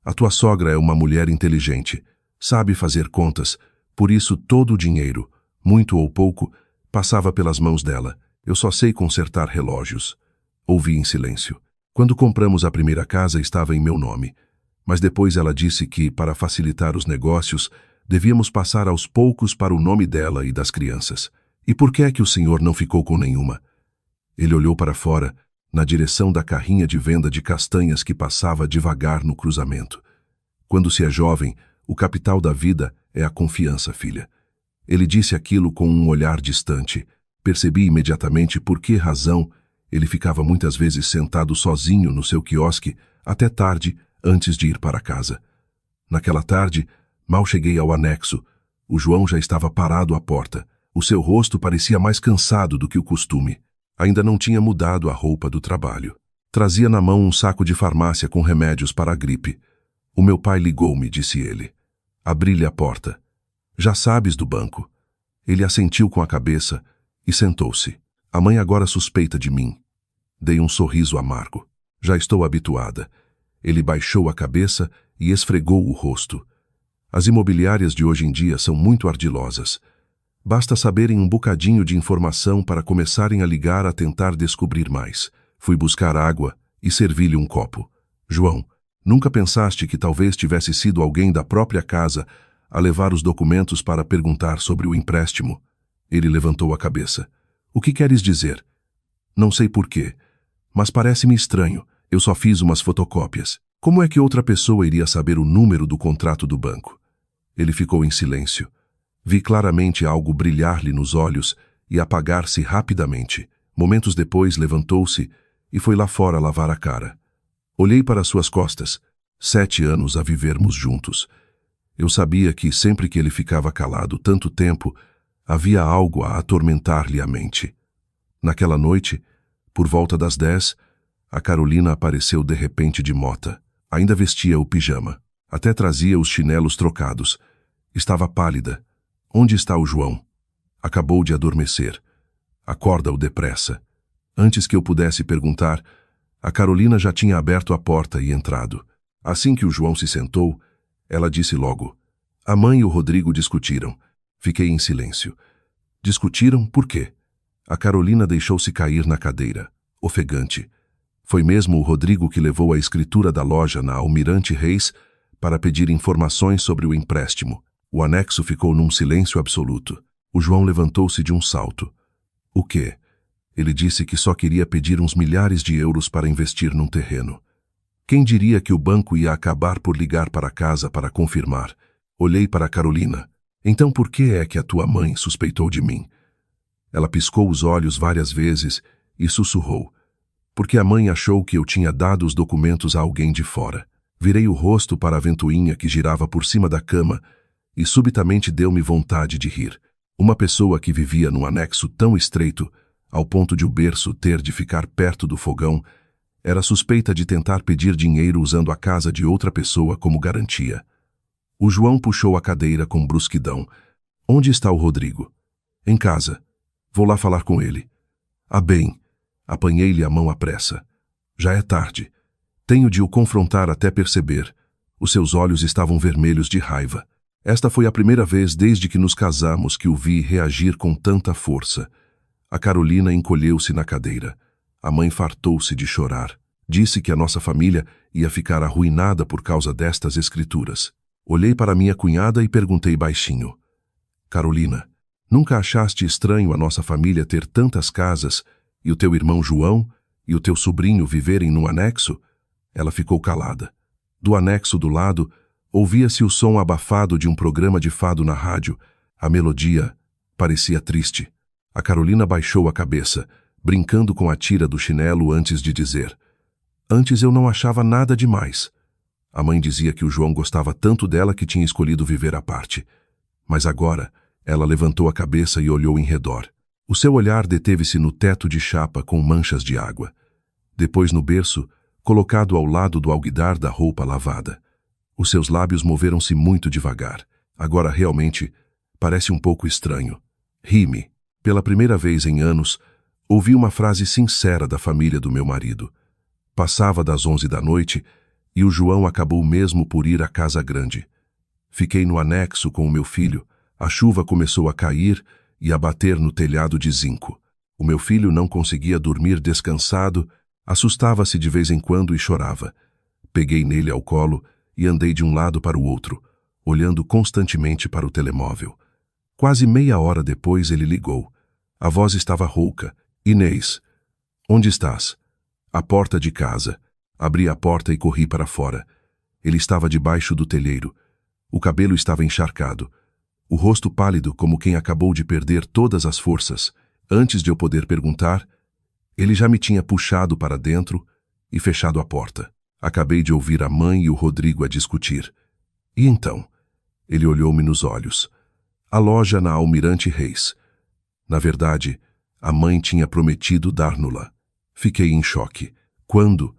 A tua sogra é uma mulher inteligente, sabe fazer contas, por isso todo o dinheiro, muito ou pouco, passava pelas mãos dela. Eu só sei consertar relógios. Ouvi em silêncio. Quando compramos a primeira casa estava em meu nome, mas depois ela disse que, para facilitar os negócios, devíamos passar aos poucos para o nome dela e das crianças. E por que é que o senhor não ficou com nenhuma? Ele olhou para fora, na direção da carrinha de venda de castanhas que passava devagar no cruzamento. Quando se é jovem, o capital da vida é a confiança, filha. Ele disse aquilo com um olhar distante. Percebi imediatamente por que razão ele ficava muitas vezes sentado sozinho no seu quiosque até tarde antes de ir para casa. Naquela tarde, mal cheguei ao anexo. O João já estava parado à porta. O seu rosto parecia mais cansado do que o costume. Ainda não tinha mudado a roupa do trabalho. Trazia na mão um saco de farmácia com remédios para a gripe. O meu pai ligou-me, disse ele. Abri-lhe a porta. Já sabes do banco. Ele assentiu com a cabeça e sentou-se. A mãe agora suspeita de mim. Dei um sorriso amargo. Já estou habituada. Ele baixou a cabeça e esfregou o rosto. As imobiliárias de hoje em dia são muito ardilosas. Basta saberem um bocadinho de informação para começarem a ligar a tentar descobrir mais. Fui buscar água e servi-lhe um copo. João, nunca pensaste que talvez tivesse sido alguém da própria casa a levar os documentos para perguntar sobre o empréstimo? Ele levantou a cabeça. O que queres dizer? Não sei porquê, mas parece-me estranho. Eu só fiz umas fotocópias. Como é que outra pessoa iria saber o número do contrato do banco? Ele ficou em silêncio. Vi claramente algo brilhar-lhe nos olhos e apagar-se rapidamente. Momentos depois, levantou-se e foi lá fora lavar a cara. Olhei para suas costas. 7 anos a vivermos juntos. Eu sabia que, sempre que ele ficava calado tanto tempo, havia algo a atormentar-lhe a mente. Naquela noite, por volta das 10, a Carolina apareceu de repente de mota. Ainda vestia o pijama. Até trazia os chinelos trocados. Estava pálida. Onde está o João? Acabou de adormecer. Acorda-o depressa. Antes que eu pudesse perguntar, a Carolina já tinha aberto a porta e entrado. Assim que o João se sentou, ela disse logo: a mãe e o Rodrigo discutiram. Fiquei em silêncio. Discutiram por quê? A Carolina deixou-se cair na cadeira, ofegante. Foi mesmo o Rodrigo que levou a escritura da loja na Almirante Reis para pedir informações sobre o empréstimo. O anexo ficou num silêncio absoluto. O João levantou-se de um salto. O quê? Ele disse que só queria pedir uns milhares de euros para investir num terreno. Quem diria que o banco ia acabar por ligar para casa para confirmar? Olhei para a Carolina. Então por que é que a tua mãe suspeitou de mim? Ela piscou os olhos várias vezes e sussurrou. Porque a mãe achou que eu tinha dado os documentos a alguém de fora. Virei o rosto para a ventoinha que girava por cima da cama e subitamente deu-me vontade de rir. Uma pessoa que vivia num anexo tão estreito, ao ponto de o berço ter de ficar perto do fogão, era suspeita de tentar pedir dinheiro usando a casa de outra pessoa como garantia. O João puxou a cadeira com brusquidão. Onde está o Rodrigo? Em casa. Vou lá falar com ele. Ah, bem. Apanhei-lhe a mão à pressa. Já é tarde. Tenho de o confrontar até perceber. Os seus olhos estavam vermelhos de raiva. Esta foi a primeira vez desde que nos casamos que o vi reagir com tanta força. A Carolina encolheu-se na cadeira. A mãe fartou-se de chorar. Disse que a nossa família ia ficar arruinada por causa destas escrituras. Olhei para minha cunhada e perguntei baixinho. Carolina, nunca achaste estranho a nossa família ter tantas casas e o teu irmão João e o teu sobrinho viverem num anexo? Ela ficou calada. Do anexo do lado, ouvia-se o som abafado de um programa de fado na rádio. A melodia parecia triste. A Carolina baixou a cabeça, brincando com a tira do chinelo antes de dizer: antes eu não achava nada demais. A mãe dizia que o João gostava tanto dela que tinha escolhido viver à parte. Mas agora, ela levantou a cabeça e olhou em redor. O seu olhar deteve-se no teto de chapa com manchas de água. Depois no berço, colocado ao lado do alguidar da roupa lavada. Os seus lábios moveram-se muito devagar. Agora realmente parece um pouco estranho. Ri-me. Pela primeira vez em anos, ouvi uma frase sincera da família do meu marido. Passava das 11 da noite e o João acabou mesmo por ir à casa grande. Fiquei no anexo com o meu filho. A chuva começou a cair e a bater no telhado de zinco. O meu filho não conseguia dormir descansado, assustava-se de vez em quando e chorava. Peguei nele ao colo e andei de um lado para o outro, olhando constantemente para o telemóvel. Quase meia hora depois ele ligou. A voz estava rouca. Inês, onde estás? À porta de casa. Abri a porta e corri para fora. Ele estava debaixo do telheiro. O cabelo estava encharcado. O rosto pálido como quem acabou de perder todas as forças. Antes de eu poder perguntar, ele já me tinha puxado para dentro e fechado a porta. Acabei de ouvir a mãe e o Rodrigo a discutir. E então? Ele olhou-me nos olhos. A loja na Almirante Reis. Na verdade, a mãe tinha prometido dar-no-la. Fiquei em choque. Quando?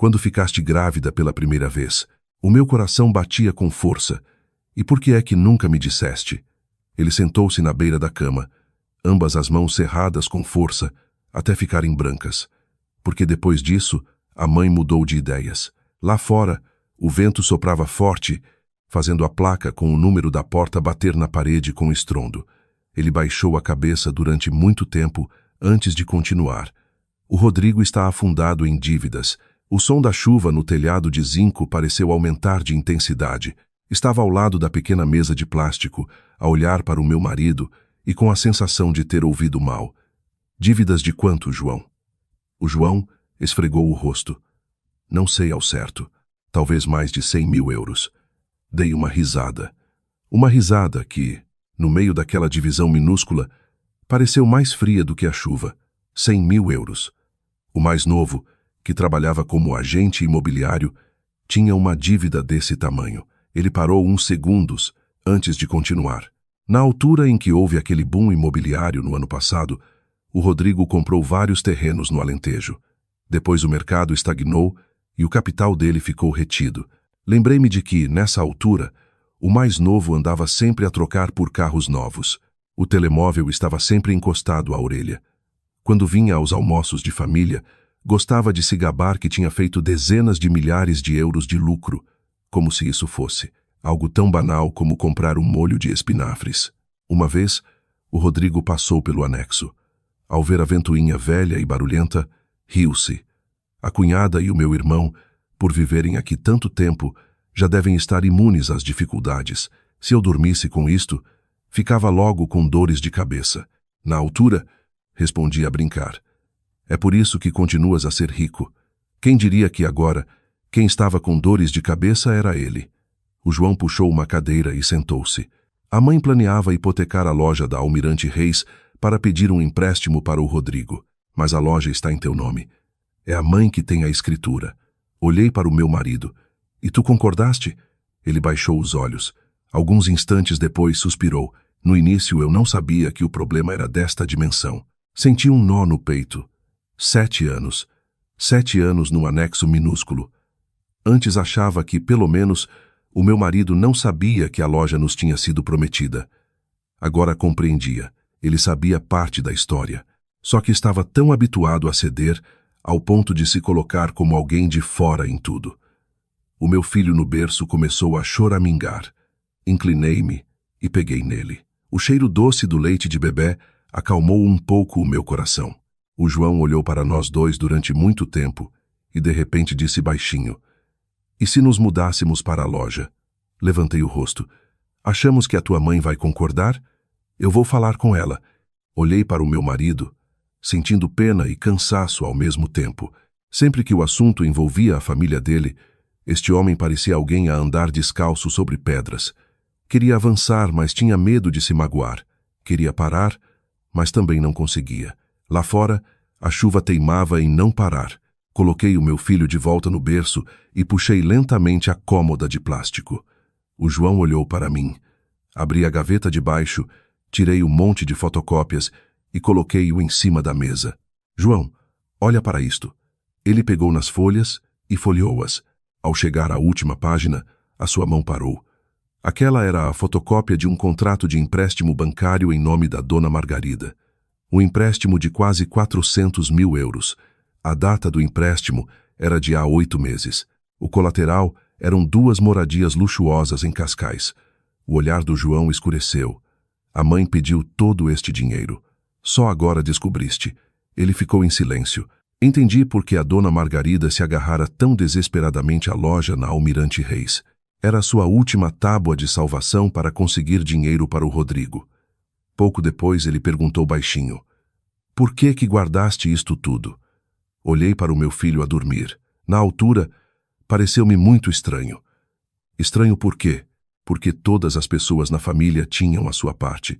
Quando ficaste grávida pela primeira vez, o meu coração batia com força. E por que é que nunca me disseste? Ele sentou-se na beira da cama, ambas as mãos cerradas com força, até ficarem brancas. Porque depois disso, a mãe mudou de ideias. Lá fora, o vento soprava forte, fazendo a placa com o número da porta bater na parede com estrondo. Ele baixou a cabeça durante muito tempo antes de continuar. O Rodrigo está afundado em dívidas. O som da chuva no telhado de zinco pareceu aumentar de intensidade. Estava ao lado da pequena mesa de plástico, a olhar para o meu marido e com a sensação de ter ouvido mal. Dívidas de quanto, João? O João esfregou o rosto. Não sei ao certo. Talvez mais de 100 mil euros. Dei uma risada. Uma risada que, no meio daquela divisão minúscula, pareceu mais fria do que a chuva. 100 mil euros. O mais novo, que trabalhava como agente imobiliário, tinha uma dívida desse tamanho. Ele parou uns segundos antes de continuar. Na altura em que houve aquele boom imobiliário no ano passado, o Rodrigo comprou vários terrenos no Alentejo. Depois o mercado estagnou e o capital dele ficou retido. Lembrei-me de que, nessa altura, o mais novo andava sempre a trocar por carros novos. O telemóvel estava sempre encostado à orelha. Quando vinha aos almoços de família, gostava de se gabar que tinha feito dezenas de milhares de euros de lucro, como se isso fosse algo tão banal como comprar um molho de espinafres. Uma vez, o Rodrigo passou pelo anexo. Ao ver a ventoinha velha e barulhenta, riu-se. A cunhada e o meu irmão, por viverem aqui tanto tempo, já devem estar imunes às dificuldades. Se eu dormisse com isto, ficava logo com dores de cabeça. Na altura, respondi a brincar. É por isso que continuas a ser rico. Quem diria que agora, quem estava com dores de cabeça era ele. O João puxou uma cadeira e sentou-se. A mãe planeava hipotecar a loja da Almirante Reis para pedir um empréstimo para o Rodrigo. Mas a loja está em teu nome. É a mãe que tem a escritura. Olhei para o meu marido. E tu concordaste? Ele baixou os olhos. Alguns instantes depois suspirou. No início eu não sabia que o problema era desta dimensão. Senti um nó no peito. 7 anos. 7 anos num anexo minúsculo. Antes achava que, pelo menos, o meu marido não sabia que a loja nos tinha sido prometida. Agora compreendia. Ele sabia parte da história. Só que estava tão habituado a ceder, ao ponto de se colocar como alguém de fora em tudo. O meu filho no berço começou a choramingar. Inclinei-me e peguei nele. O cheiro doce do leite de bebê acalmou um pouco o meu coração. O João olhou para nós dois durante muito tempo e de repente disse baixinho: "E se nos mudássemos para a loja?" Levantei o rosto. "Achamos que a tua mãe vai concordar? Eu vou falar com ela." Olhei para o meu marido, sentindo pena e cansaço ao mesmo tempo. Sempre que o assunto envolvia a família dele, este homem parecia alguém a andar descalço sobre pedras. Queria avançar, mas tinha medo de se magoar. Queria parar, mas também não conseguia. Lá fora, a chuva teimava em não parar. Coloquei o meu filho de volta no berço e puxei lentamente a cômoda de plástico. O João olhou para mim. Abri a gaveta de baixo, tirei um monte de fotocópias e coloquei-o em cima da mesa. "João, olha para isto." Ele pegou nas folhas e folheou-as. Ao chegar à última página, a sua mão parou. Aquela era a fotocópia de um contrato de empréstimo bancário em nome da dona Margarida. Um empréstimo de quase 400 mil euros. A data do empréstimo era de há 8 meses. O colateral eram 2 moradias luxuosas em Cascais. O olhar do João escureceu. A mãe pediu todo este dinheiro. Só agora descobriste. Ele ficou em silêncio. Entendi por que a dona Margarida se agarrara tão desesperadamente à loja na Almirante Reis. Era a sua última tábua de salvação para conseguir dinheiro para o Rodrigo. Pouco depois ele perguntou baixinho: "Por que guardaste isto tudo?" Olhei para o meu filho a dormir. Na altura, pareceu-me muito estranho. Estranho por quê? Porque todas as pessoas na família tinham a sua parte.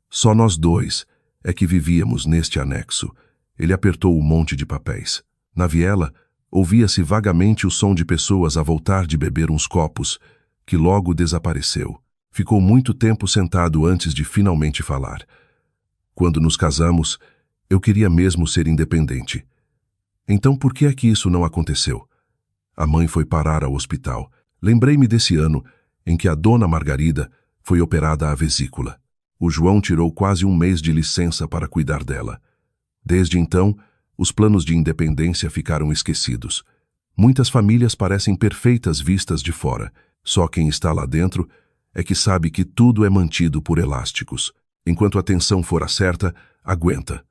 Só nós dois é que vivíamos neste anexo. Ele apertou o monte de papéis. Na viela, ouvia-se vagamente o som de pessoas a voltar de beber uns copos, que logo desapareceu. Ficou muito tempo sentado antes de finalmente falar. "Quando nos casamos, eu queria mesmo ser independente." "Então por que é que isso não aconteceu?" A mãe foi parar ao hospital. Lembrei-me desse ano em que a dona Margarida foi operada à vesícula. O João tirou quase um mês de licença para cuidar dela. Desde então, os planos de independência ficaram esquecidos. Muitas famílias parecem perfeitas vistas de fora. Só quem está lá dentro é que sabe que tudo é mantido por elásticos. Enquanto a tensão for a certa, aguenta.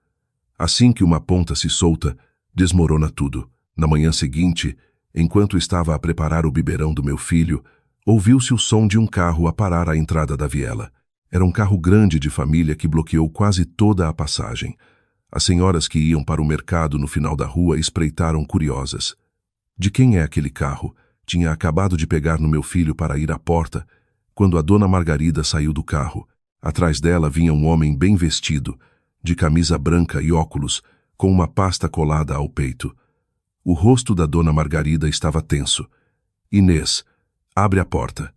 Assim que uma ponta se solta, desmorona tudo. Na manhã seguinte, enquanto estava a preparar o biberão do meu filho, ouviu-se o som de um carro a parar à entrada da viela. Era um carro grande de família que bloqueou quase toda a passagem. As senhoras que iam para o mercado no final da rua espreitaram curiosas. De quem é aquele carro? Tinha acabado de pegar no meu filho para ir à porta, quando a dona Margarida saiu do carro. Atrás dela vinha um homem bem vestido, de camisa branca e óculos, com uma pasta colada ao peito. O rosto da dona Margarida estava tenso. Inês, abre a porta.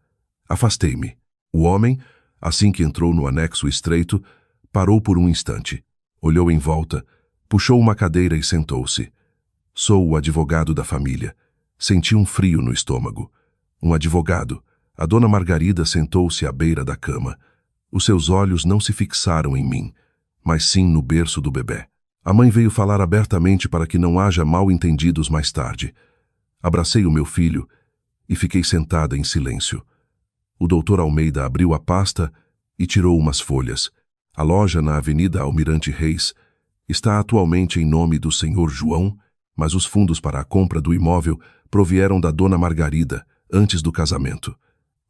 Afastei-me. O homem, assim que entrou no anexo estreito, parou por um instante. Olhou em volta, puxou uma cadeira e sentou-se. Sou o advogado da família. Senti um frio no estômago. Um advogado. A dona Margarida sentou-se à beira da cama. Os seus olhos não se fixaram em mim, mas sim no berço do bebê. A mãe veio falar abertamente para que não haja mal-entendidos mais tarde. Abracei o meu filho e fiquei sentada em silêncio. O doutor Almeida abriu a pasta e tirou umas folhas. A loja na Avenida Almirante Reis está atualmente em nome do senhor João, mas os fundos para a compra do imóvel provieram da dona Margarida, antes do casamento.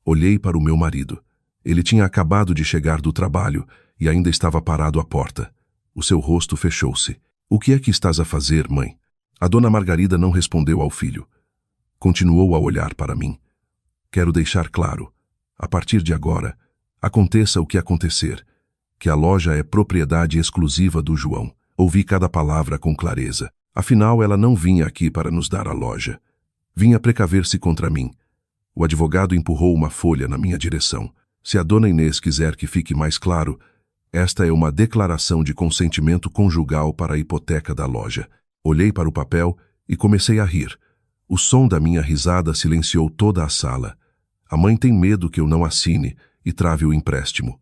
Olhei para o meu marido. Ele tinha acabado de chegar do trabalho e ainda estava parado à porta. O seu rosto fechou-se. O que é que estás a fazer, mãe? A dona Margarida não respondeu ao filho. Continuou a olhar para mim. Quero deixar claro, a partir de agora, aconteça o que acontecer, que a loja é propriedade exclusiva do João. Ouvi cada palavra com clareza. Afinal, ela não vinha aqui para nos dar a loja. Vinha precaver-se contra mim. O advogado empurrou uma folha na minha direção. Se a dona Inês quiser que fique mais claro, esta é uma declaração de consentimento conjugal para a hipoteca da loja. Olhei para o papel e comecei a rir. O som da minha risada silenciou toda a sala. A mãe tem medo que eu não assine e trave o empréstimo.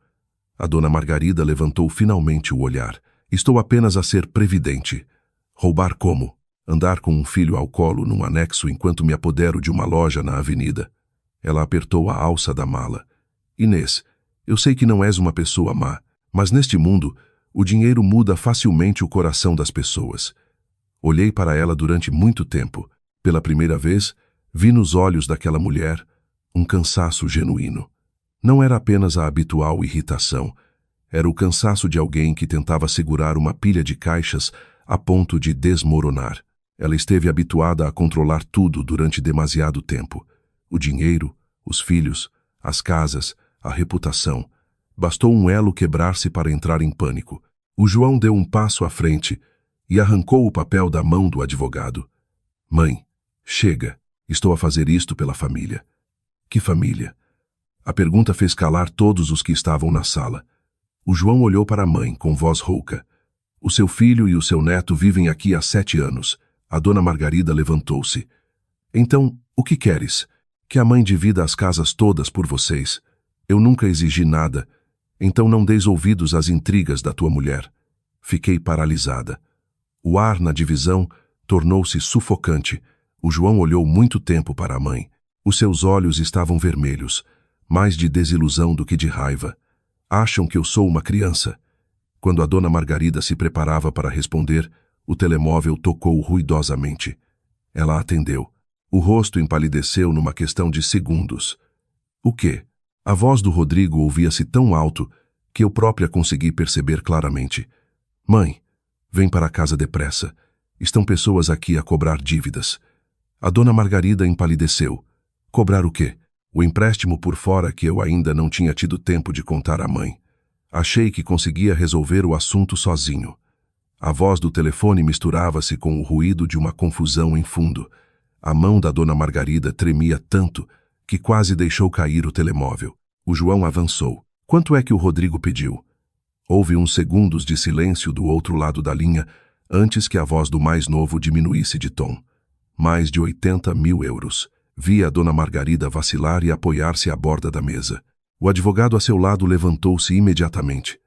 A dona Margarida levantou finalmente o olhar. Estou apenas a ser previdente. Roubar como? Andar com um filho ao colo num anexo enquanto me apodero de uma loja na avenida. Ela apertou a alça da mala. Inês, eu sei que não és uma pessoa má, mas neste mundo, o dinheiro muda facilmente o coração das pessoas. Olhei para ela durante muito tempo. Pela primeira vez, vi nos olhos daquela mulher um cansaço genuíno. Não era apenas a habitual irritação. Era o cansaço de alguém que tentava segurar uma pilha de caixas a ponto de desmoronar. Ela esteve habituada a controlar tudo durante demasiado tempo. O dinheiro, os filhos, as casas, a reputação. Bastou um elo quebrar-se para entrar em pânico. O João deu um passo à frente e arrancou o papel da mão do advogado. Mãe, chega. Estou a fazer isto pela família. Que família? A pergunta fez calar todos os que estavam na sala. O João olhou para a mãe com voz rouca. O seu filho e o seu neto vivem aqui há 7 anos. A dona Margarida levantou-se. Então, o que queres? Que a mãe divida as casas todas por vocês. Eu nunca exigi nada. Então não deis ouvidos às intrigas da tua mulher. Fiquei paralisada. O ar na divisão tornou-se sufocante. O João olhou muito tempo para a mãe. Os seus olhos estavam vermelhos, mais de desilusão do que de raiva. Acham que eu sou uma criança? Quando a dona Margarida se preparava para responder, o telemóvel tocou ruidosamente. Ela atendeu. O rosto empalideceu numa questão de segundos. O quê? A voz do Rodrigo ouvia-se tão alto que eu própria consegui perceber claramente. Mãe, vem para casa depressa. Estão pessoas aqui a cobrar dívidas. A dona Margarida empalideceu. Cobrar o quê? O empréstimo por fora que eu ainda não tinha tido tempo de contar à mãe. Achei que conseguia resolver o assunto sozinho. A voz do telefone misturava-se com o ruído de uma confusão em fundo. A mão da dona Margarida tremia tanto que quase deixou cair o telemóvel. O João avançou. Quanto é que o Rodrigo pediu? Houve uns segundos de silêncio do outro lado da linha antes que a voz do mais novo diminuísse de tom. Mais de 80 mil euros. Vi a dona Margarida vacilar e apoiar-se à borda da mesa. O advogado a seu lado levantou-se imediatamente.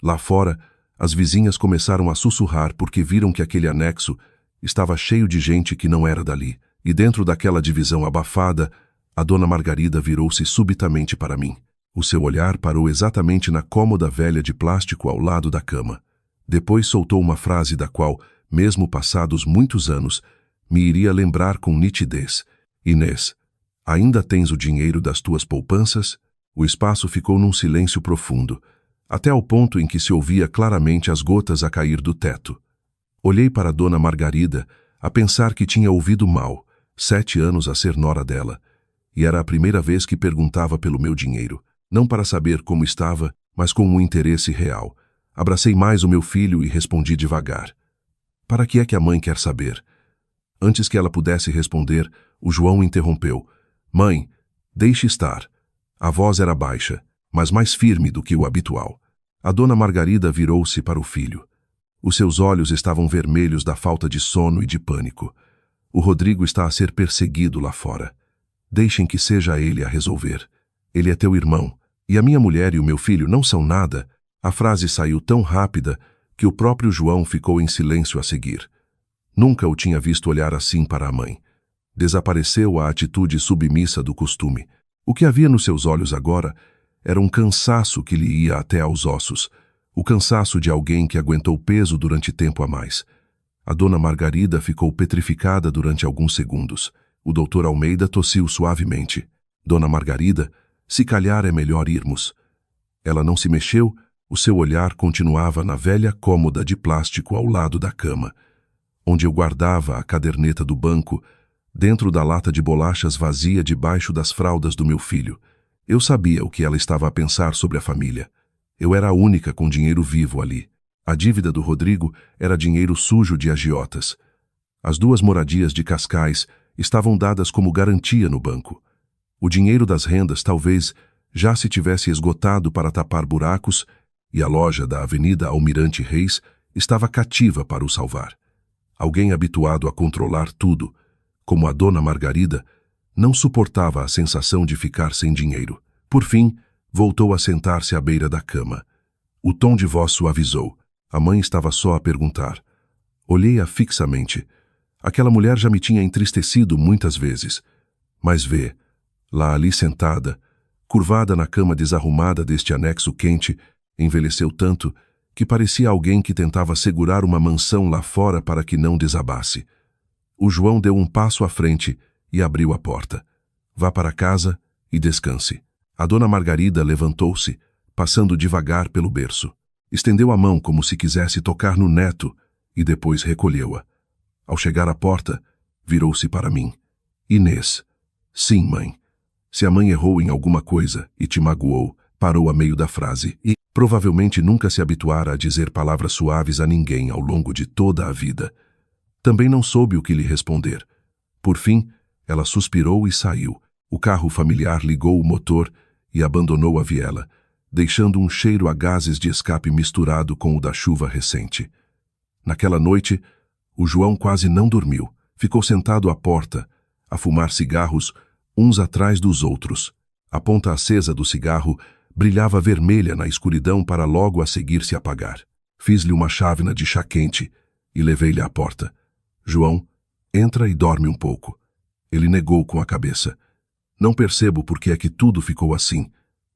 Lá fora, As vizinhas começaram a sussurrar porque viram que aquele anexo estava cheio de gente que não era dali. E dentro daquela divisão abafada, a dona Margarida virou-se subitamente para mim. O seu olhar parou exatamente na cômoda velha de plástico ao lado da cama. Depois soltou uma frase da qual, mesmo passados muitos anos, me iria lembrar com nitidez. Inês, ainda tens o dinheiro das tuas poupanças? O espaço ficou num silêncio profundo, até ao ponto em que se ouvia claramente as gotas a cair do teto. Olhei para a dona Margarida, a pensar que tinha ouvido mal, 7 anos a ser nora dela, e era a primeira vez que perguntava pelo meu dinheiro, não para saber como estava, mas com um interesse real. Abracei mais o meu filho e respondi devagar. Para que é que a mãe quer saber? Antes que ela pudesse responder, o João interrompeu. Mãe, deixe estar. A voz era baixa, mas mais firme do que o habitual. A dona Margarida virou-se para o filho. Os seus olhos estavam vermelhos da falta de sono e de pânico. O Rodrigo está a ser perseguido lá fora. Deixem que seja ele a resolver. Ele é teu irmão, e a minha mulher e o meu filho não são nada. A frase saiu tão rápida que o próprio João ficou em silêncio a seguir. Nunca o tinha visto olhar assim para a mãe. Desapareceu a atitude submissa do costume. O que havia nos seus olhos agora era um cansaço que lhe ia até aos ossos, o cansaço de alguém que aguentou peso durante tempo a mais. A dona Margarida ficou petrificada durante alguns segundos. O doutor Almeida tossiu suavemente. Dona Margarida, se calhar é melhor irmos. Ela não se mexeu, o seu olhar continuava na velha cômoda de plástico ao lado da cama, onde eu guardava a caderneta do banco, dentro da lata de bolachas vazia debaixo das fraldas do meu filho. Eu sabia o que ela estava a pensar sobre a família. Eu era a única com dinheiro vivo ali. A dívida do Rodrigo era dinheiro sujo de agiotas. As 2 moradias de Cascais estavam dadas como garantia no banco. O dinheiro das rendas talvez já se tivesse esgotado para tapar buracos e a loja da Avenida Almirante Reis estava cativa para o salvar. Alguém habituado a controlar tudo, como a dona Margarida, não suportava a sensação de ficar sem dinheiro. Por fim, voltou a sentar-se à beira da cama. O tom de voz suavizou. A mãe estava só a perguntar. Olhei-a fixamente. Aquela mulher já me tinha entristecido muitas vezes. Mas vê, lá ali sentada, curvada na cama desarrumada deste anexo quente, envelheceu tanto que parecia alguém que tentava segurar uma mansão lá fora para que não desabasse. O João deu um passo à frente e abriu a porta. Vá para casa e descanse. A dona Margarida levantou-se, passando devagar pelo berço. Estendeu a mão como se quisesse tocar no neto e depois recolheu-a. Ao chegar à porta, virou-se para mim. Inês. Sim, mãe. Se a mãe errou em alguma coisa e te magoou, parou a meio da frase e provavelmente nunca se habituara a dizer palavras suaves a ninguém ao longo de toda a vida. Também não soube o que lhe responder. Por fim, ela suspirou e saiu. O carro familiar ligou o motor e abandonou a viela, deixando um cheiro a gases de escape misturado com o da chuva recente. Naquela noite, o João quase não dormiu. Ficou sentado à porta, a fumar cigarros, uns atrás dos outros. A ponta acesa do cigarro brilhava vermelha na escuridão para logo a seguir se apagar. Fiz-lhe uma chávena de chá quente e levei-lhe à porta. João, entra e dorme um pouco. Ele negou com a cabeça. Não percebo por que é que tudo ficou assim.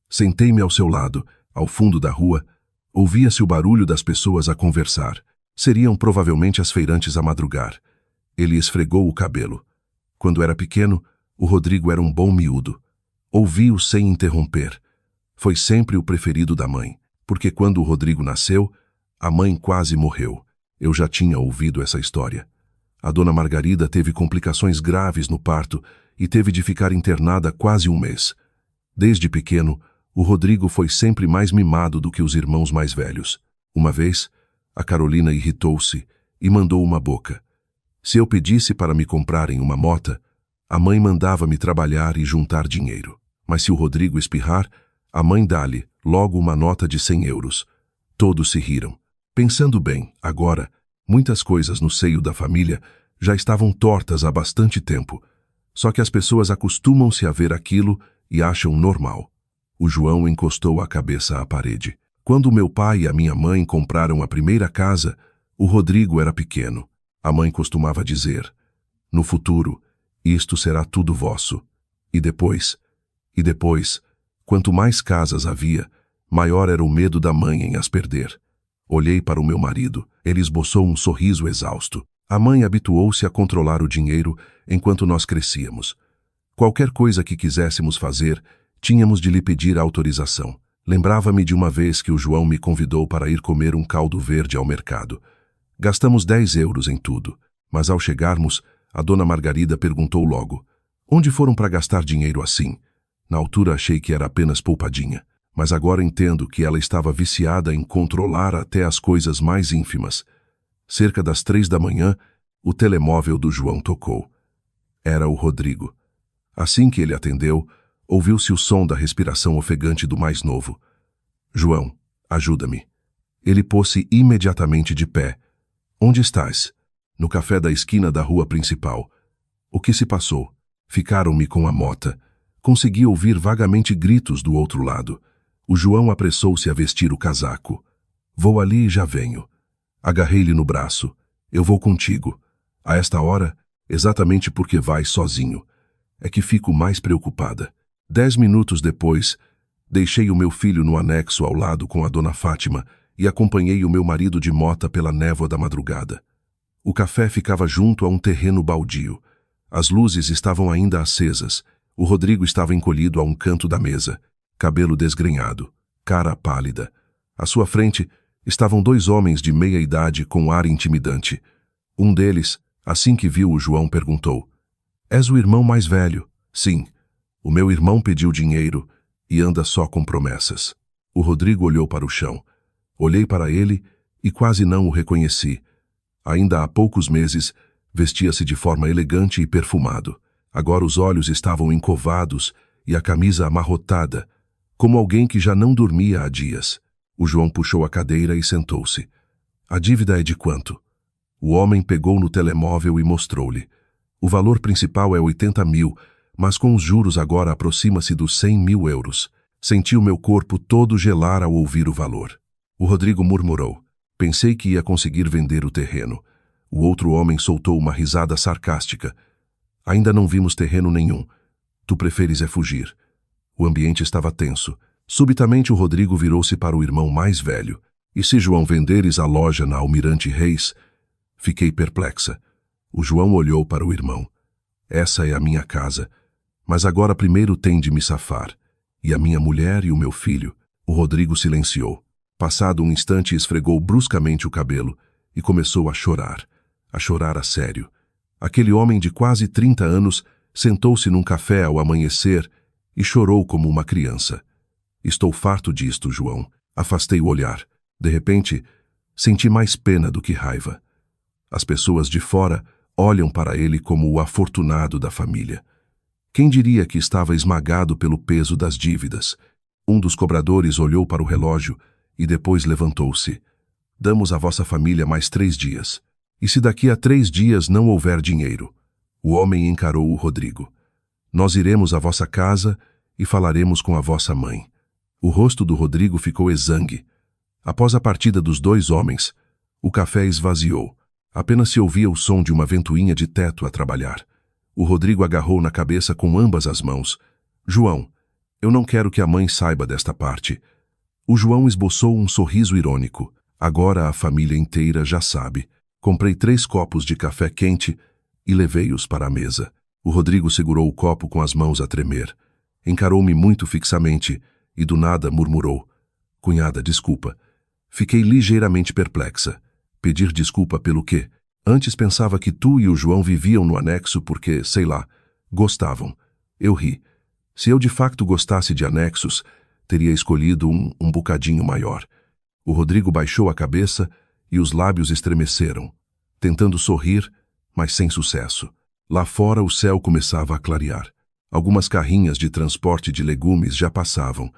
Sentei-me ao seu lado, ao fundo da rua. Ouvia-se o barulho das pessoas a conversar. Seriam provavelmente as feirantes a madrugar. Ele esfregou o cabelo. Quando era pequeno, o Rodrigo era um bom miúdo. Ouvi-o sem interromper. Foi sempre o preferido da mãe, porque quando o Rodrigo nasceu, a mãe quase morreu. Eu já tinha ouvido essa história. A dona Margarida teve complicações graves no parto e teve de ficar internada quase um mês. Desde pequeno, o Rodrigo foi sempre mais mimado do que os irmãos mais velhos. Uma vez, a Carolina irritou-se e mandou uma boca. Se eu pedisse para me comprarem uma mota, a mãe mandava-me trabalhar e juntar dinheiro. Mas se o Rodrigo espirrar, a mãe dá-lhe logo uma nota de 100 euros. Todos se riram. Pensando bem, agora, muitas coisas no seio da família já estavam tortas há bastante tempo. Só que as pessoas acostumam-se a ver aquilo e acham normal. O João encostou a cabeça à parede. Quando meu pai e a minha mãe compraram a primeira casa, o Rodrigo era pequeno. A mãe costumava dizer: "No futuro, isto será tudo vosso." E depois, quanto mais casas havia, maior era o medo da mãe em as perder. Olhei para o meu marido. Ele esboçou um sorriso exausto. A mãe habituou-se a controlar o dinheiro enquanto nós crescíamos. Qualquer coisa que quiséssemos fazer, tínhamos de lhe pedir autorização. Lembrava-me de uma vez que o João me convidou para ir comer um caldo verde ao mercado. Gastamos 10 euros em tudo, mas ao chegarmos, a dona Margarida perguntou logo: "Onde foram para gastar dinheiro assim?" Na altura achei que era apenas poupadinha, mas agora entendo que ela estava viciada em controlar até as coisas mais ínfimas. Cerca das 3 da manhã, o telemóvel do João tocou. Era o Rodrigo. Assim que ele atendeu, ouviu-se o som da respiração ofegante do mais novo. "João, ajuda-me." Ele pôs-se imediatamente de pé. "Onde estás?" "No café da esquina da rua principal." "O que se passou?" "Ficaram-me com a mota." Consegui ouvir vagamente gritos do outro lado. O João apressou-se a vestir o casaco. "Vou ali e já venho." Agarrei-lhe no braço. "Eu vou contigo." "A esta hora?" "Exatamente porque vais sozinho. É que fico mais preocupada." 10 minutos depois, deixei o meu filho no anexo ao lado com a dona Fátima e acompanhei o meu marido de mota pela névoa da madrugada. O café ficava junto a um terreno baldio. As luzes estavam ainda acesas. O Rodrigo estava encolhido a um canto da mesa, cabelo desgrenhado, cara pálida. À sua frente estavam 2 homens de meia idade com ar intimidante. Um deles, assim que viu o João, perguntou: "És o irmão mais velho?" "Sim. O meu irmão pediu dinheiro e anda só com promessas." O Rodrigo olhou para o chão. Olhei para ele e quase não o reconheci. Ainda há poucos meses, vestia-se de forma elegante e perfumado. Agora os olhos estavam encovados e a camisa amarrotada, como alguém que já não dormia há dias. O João puxou a cadeira e sentou-se. "A dívida é de quanto?" O homem pegou no telemóvel e mostrou-lhe. "O valor principal é 80 mil, mas com os juros agora aproxima-se dos 100 mil euros. Senti o meu corpo todo gelar ao ouvir o valor. O Rodrigo murmurou: "Pensei que ia conseguir vender o terreno." O outro homem soltou uma risada sarcástica. "Ainda não vimos terreno nenhum. Tu preferes é fugir." O ambiente estava tenso. Subitamente o Rodrigo virou-se para o irmão mais velho. "E se João venderes a loja na Almirante Reis?" Fiquei perplexa. O João olhou para o irmão. "Essa é a minha casa. Mas agora primeiro tem de me safar. E a minha mulher e o meu filho." O Rodrigo silenciou. Passado um instante, esfregou bruscamente o cabelo e começou a chorar a sério. Aquele homem de quase 30 anos sentou-se num café ao amanhecer e chorou como uma criança. "Estou farto disto, João." Afastei o olhar. De repente, senti mais pena do que raiva. As pessoas de fora olham para ele como o afortunado da família. Quem diria que estava esmagado pelo peso das dívidas? Um dos cobradores olhou para o relógio e depois levantou-se. "Damos à vossa família mais 3 dias. E se daqui a 3 dias não houver dinheiro?" O homem encarou o Rodrigo. "Nós iremos à vossa casa e falaremos com a vossa mãe." O rosto do Rodrigo ficou exangue. Após a partida dos 2 homens, o café esvaziou. Apenas se ouvia o som de uma ventoinha de teto a trabalhar. O Rodrigo agarrou na cabeça com ambas as mãos. "João, eu não quero que a mãe saiba desta parte." O João esboçou um sorriso irônico. "Agora a família inteira já sabe." Comprei 3 copos de café quente e levei-os para a mesa. O Rodrigo segurou o copo com as mãos a tremer. Encarou-me muito fixamente e do nada murmurou: "Cunhada, desculpa." Fiquei ligeiramente perplexa. Pedir desculpa pelo quê? Antes pensava que tu e o João viviam no anexo porque, sei lá, gostavam. Eu ri. Se eu de facto gostasse de anexos, teria escolhido um bocadinho maior. O Rodrigo baixou a cabeça e os lábios estremeceram, tentando sorrir, mas sem sucesso. Lá fora o céu começava a clarear. Algumas carrinhas de transporte de legumes já passavam.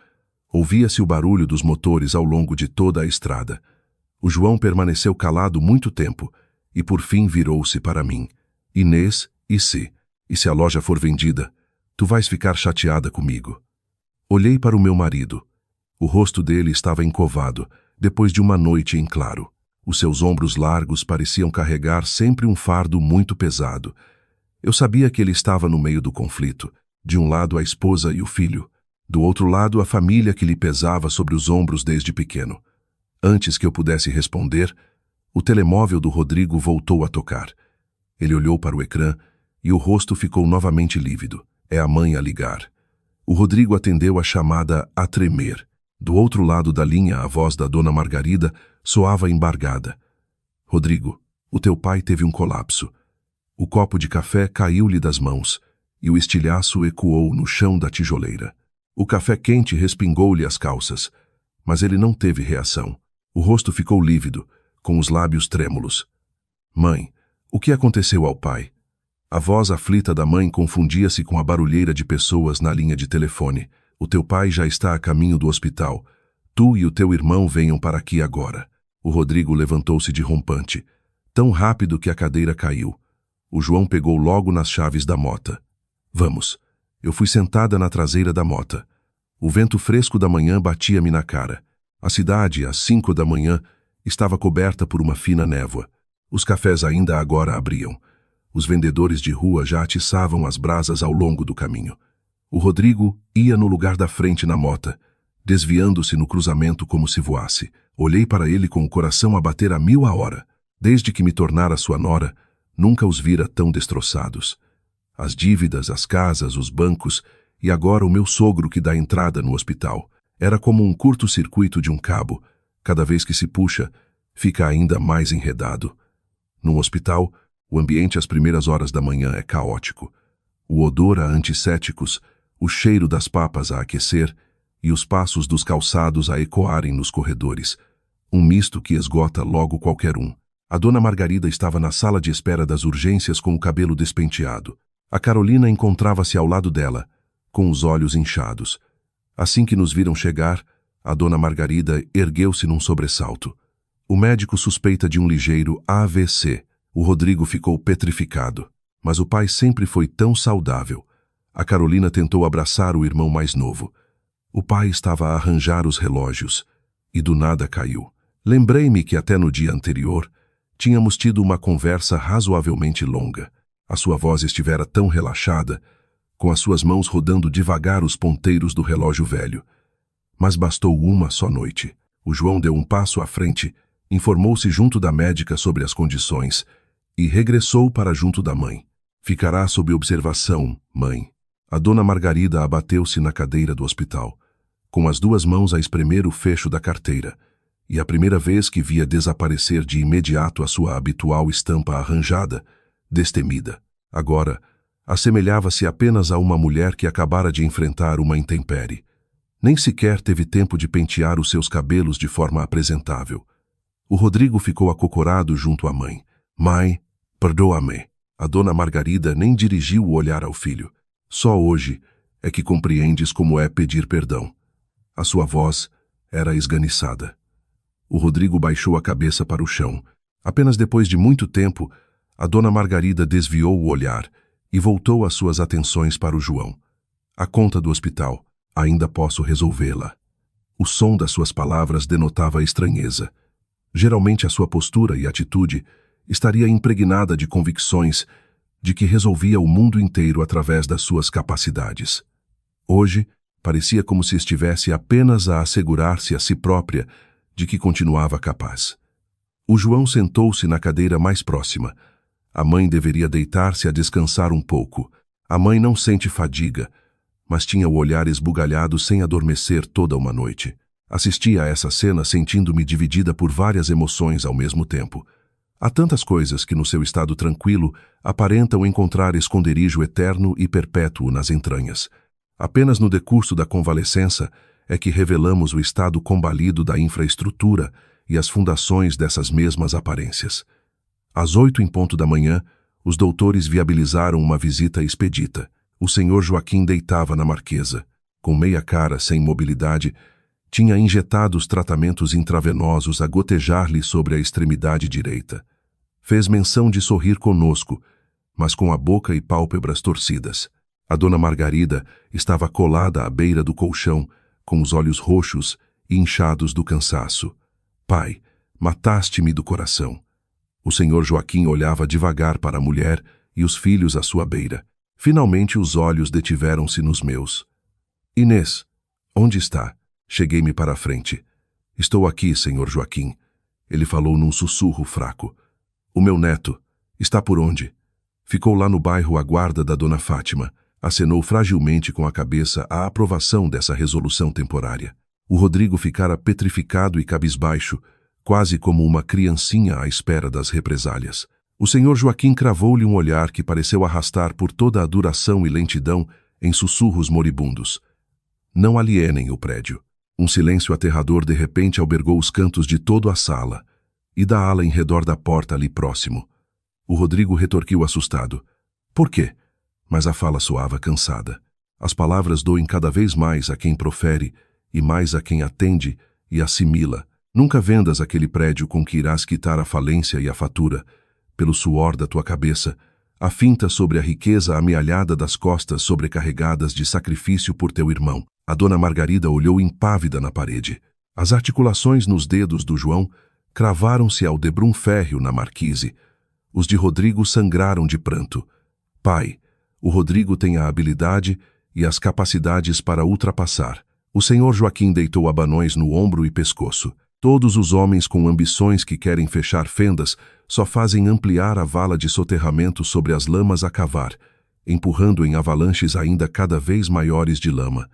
Ouvia-se o barulho dos motores ao longo de toda a estrada. O João permaneceu calado muito tempo e por fim virou-se para mim. "Inês, e se a loja for vendida, tu vais ficar chateada comigo." Olhei para o meu marido. O rosto dele estava encovado, depois de uma noite em claro. Os seus ombros largos pareciam carregar sempre um fardo muito pesado. Eu sabia que ele estava no meio do conflito. De um lado a esposa e o filho. Do outro lado a família que lhe pesava sobre os ombros desde pequeno. Antes que eu pudesse responder, o telemóvel do Rodrigo voltou a tocar. Ele olhou para o ecrã e o rosto ficou novamente lívido. É a mãe a ligar. O Rodrigo atendeu a chamada a tremer. Do outro lado da linha, a voz da dona Margarida soava embargada. Rodrigo, o teu pai teve um colapso. O copo de café caiu-lhe das mãos e o estilhaço ecoou no chão da tijoleira. O café quente respingou-lhe as calças, mas ele não teve reação. O rosto ficou lívido, com os lábios trêmulos. Mãe, o que aconteceu ao pai? A voz aflita da mãe confundia-se com a barulheira de pessoas na linha de telefone. O teu pai já está a caminho do hospital. Tu e o teu irmão venham para aqui agora. O Rodrigo levantou-se de rompante, tão rápido que a cadeira caiu. O João pegou logo nas chaves da mota. Vamos. Eu fui sentada na traseira da mota. O vento fresco da manhã batia-me na cara. A cidade, às 5 da manhã, estava coberta por uma fina névoa. Os cafés ainda agora abriam. Os vendedores de rua já atiçavam as brasas ao longo do caminho. O Rodrigo ia no lugar da frente na mota, desviando-se no cruzamento como se voasse. Olhei para ele com o coração a bater a 1000 a hora. Desde que me tornara sua nora, nunca os vira tão destroçados. As dívidas, as casas, os bancos e agora o meu sogro que dá entrada no hospital. Era como um curto-circuito de um cabo. Cada vez que se puxa, fica ainda mais enredado. No hospital, o ambiente às primeiras horas da manhã é caótico. O odor a antissépticos, o cheiro das papas a aquecer e os passos dos calçados a ecoarem nos corredores. Um misto que esgota logo qualquer um. A dona Margarida estava na sala de espera das urgências com o cabelo despenteado. A Carolina encontrava-se ao lado dela, com os olhos inchados. Assim que nos viram chegar, a dona Margarida ergueu-se num sobressalto. O médico suspeita de um ligeiro AVC. O Rodrigo ficou petrificado. Mas o pai sempre foi tão saudável. A Carolina tentou abraçar o irmão mais novo. O pai estava a arranjar os relógios e do nada caiu. Lembrei-me que até no dia anterior tínhamos tido uma conversa razoavelmente longa. A sua voz estivera tão relaxada, com as suas mãos rodando devagar os ponteiros do relógio velho. Mas bastou uma só noite. O João deu um passo à frente, informou-se junto da médica sobre as condições e regressou para junto da mãe. Ficará sob observação, mãe. A dona Margarida abateu-se na cadeira do hospital, com as duas mãos a espremer o fecho da carteira, e a primeira vez que via desaparecer de imediato a sua habitual estampa arranjada, destemida. Agora, assemelhava-se apenas a uma mulher que acabara de enfrentar uma intempérie. Nem sequer teve tempo de pentear os seus cabelos de forma apresentável. O Rodrigo ficou acocorado junto à mãe. Mãe, perdoa-me. A dona Margarida nem dirigiu o olhar ao filho. Só hoje é que compreendes como é pedir perdão. A sua voz era esganiçada. O Rodrigo baixou a cabeça para o chão. Apenas depois de muito tempo, a dona Margarida desviou o olhar e voltou as suas atenções para o João. A conta do hospital, ainda posso resolvê-la. O som das suas palavras denotava estranheza. Geralmente a sua postura e atitude estaria impregnada de convicções de que resolvia o mundo inteiro através das suas capacidades. Hoje, parecia como se estivesse apenas a assegurar-se a si própria de que continuava capaz. O João sentou-se na cadeira mais próxima. A mãe deveria deitar-se a descansar um pouco. A mãe não sente fadiga, mas tinha o olhar esbugalhado sem adormecer toda uma noite. Assisti a essa cena sentindo-me dividida por várias emoções ao mesmo tempo. Há tantas coisas que no seu estado tranquilo aparentam encontrar esconderijo eterno e perpétuo nas entranhas. Apenas no decurso da convalescença é que revelamos o estado combalido da infraestrutura e as fundações dessas mesmas aparências. Às 8 em ponto da manhã, os doutores viabilizaram uma visita expedita. O senhor Joaquim deitava na marquesa. Com meia cara, sem mobilidade, tinha injetado os tratamentos intravenosos a gotejar-lhe sobre a extremidade direita. Fez menção de sorrir conosco, mas com a boca e pálpebras torcidas. A dona Margarida estava colada à beira do colchão, com os olhos roxos e inchados do cansaço. Pai, mataste-me do coração. O senhor Joaquim olhava devagar para a mulher e os filhos à sua beira. Finalmente os olhos detiveram-se nos meus. Inês, onde está? Cheguei-me para a frente. Estou aqui, senhor Joaquim. Ele falou num sussurro fraco. O meu neto está por onde? Ficou lá no bairro à guarda da dona Fátima. Acenou fragilmente com a cabeça a aprovação dessa resolução temporária. O Rodrigo ficara petrificado e cabisbaixo, quase como uma criancinha à espera das represálias. O senhor Joaquim cravou-lhe um olhar que pareceu arrastar por toda a duração e lentidão em sussurros moribundos. Não alienem o prédio. Um silêncio aterrador de repente albergou os cantos de toda a sala e da ala em redor da porta ali próximo. O Rodrigo retorquiu assustado. Por quê? Mas a fala soava cansada. As palavras doem cada vez mais a quem profere e mais a quem atende e assimila. Nunca vendas aquele prédio com que irás quitar a falência e a fatura, pelo suor da tua cabeça, a finta sobre a riqueza amealhada das costas sobrecarregadas de sacrifício por teu irmão. A dona Margarida olhou impávida na parede. As articulações nos dedos do João cravaram-se ao debrum férreo na marquise. Os de Rodrigo sangraram de pranto. Pai, o Rodrigo tem a habilidade e as capacidades para ultrapassar. O senhor Joaquim deitou abanões no ombro e pescoço. Todos os homens com ambições que querem fechar fendas só fazem ampliar a vala de soterramento sobre as lamas a cavar, empurrando em avalanches ainda cada vez maiores de lama.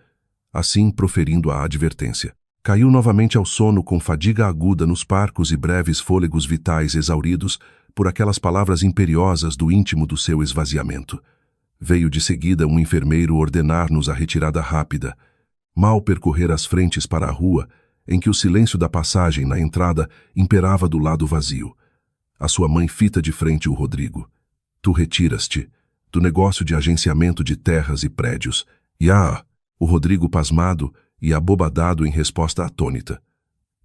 Assim, proferindo a advertência. Caiu novamente ao sono com fadiga aguda nos parcos e breves fôlegos vitais exauridos por aquelas palavras imperiosas do íntimo do seu esvaziamento. Veio de seguida um enfermeiro ordenar-nos a retirada rápida. Mal percorrer as frentes para a rua, em que o silêncio da passagem na entrada imperava do lado vazio. A sua mãe fita de frente o Rodrigo. Tu retiras-te do negócio de agenciamento de terras e prédios. O Rodrigo pasmado e abobadado em resposta atônita.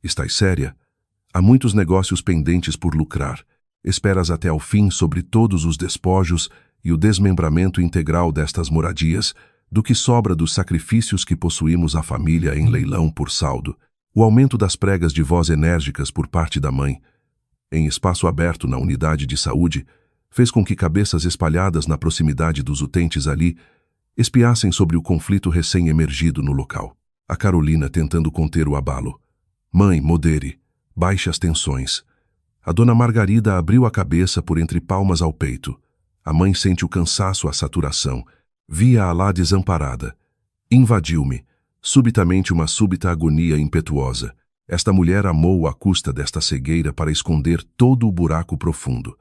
Estás séria? Há muitos negócios pendentes por lucrar. Esperas até ao fim sobre todos os despojos e o desmembramento integral destas moradias, do que sobra dos sacrifícios que possuímos a família em leilão por saldo. O aumento das pregas de voz enérgicas por parte da mãe, em espaço aberto na unidade de saúde, fez com que cabeças espalhadas na proximidade dos utentes ali espiassem sobre o conflito recém-emergido no local. A Carolina tentando conter o abalo. Mãe, modere, baixe as tensões. A dona Margarida abriu a cabeça por entre palmas ao peito. A mãe sente o cansaço à saturação. Via-a lá desamparada. Invadiu-me. Subitamente uma súbita agonia impetuosa. Esta mulher amou à custa desta cegueira para esconder todo o buraco profundo.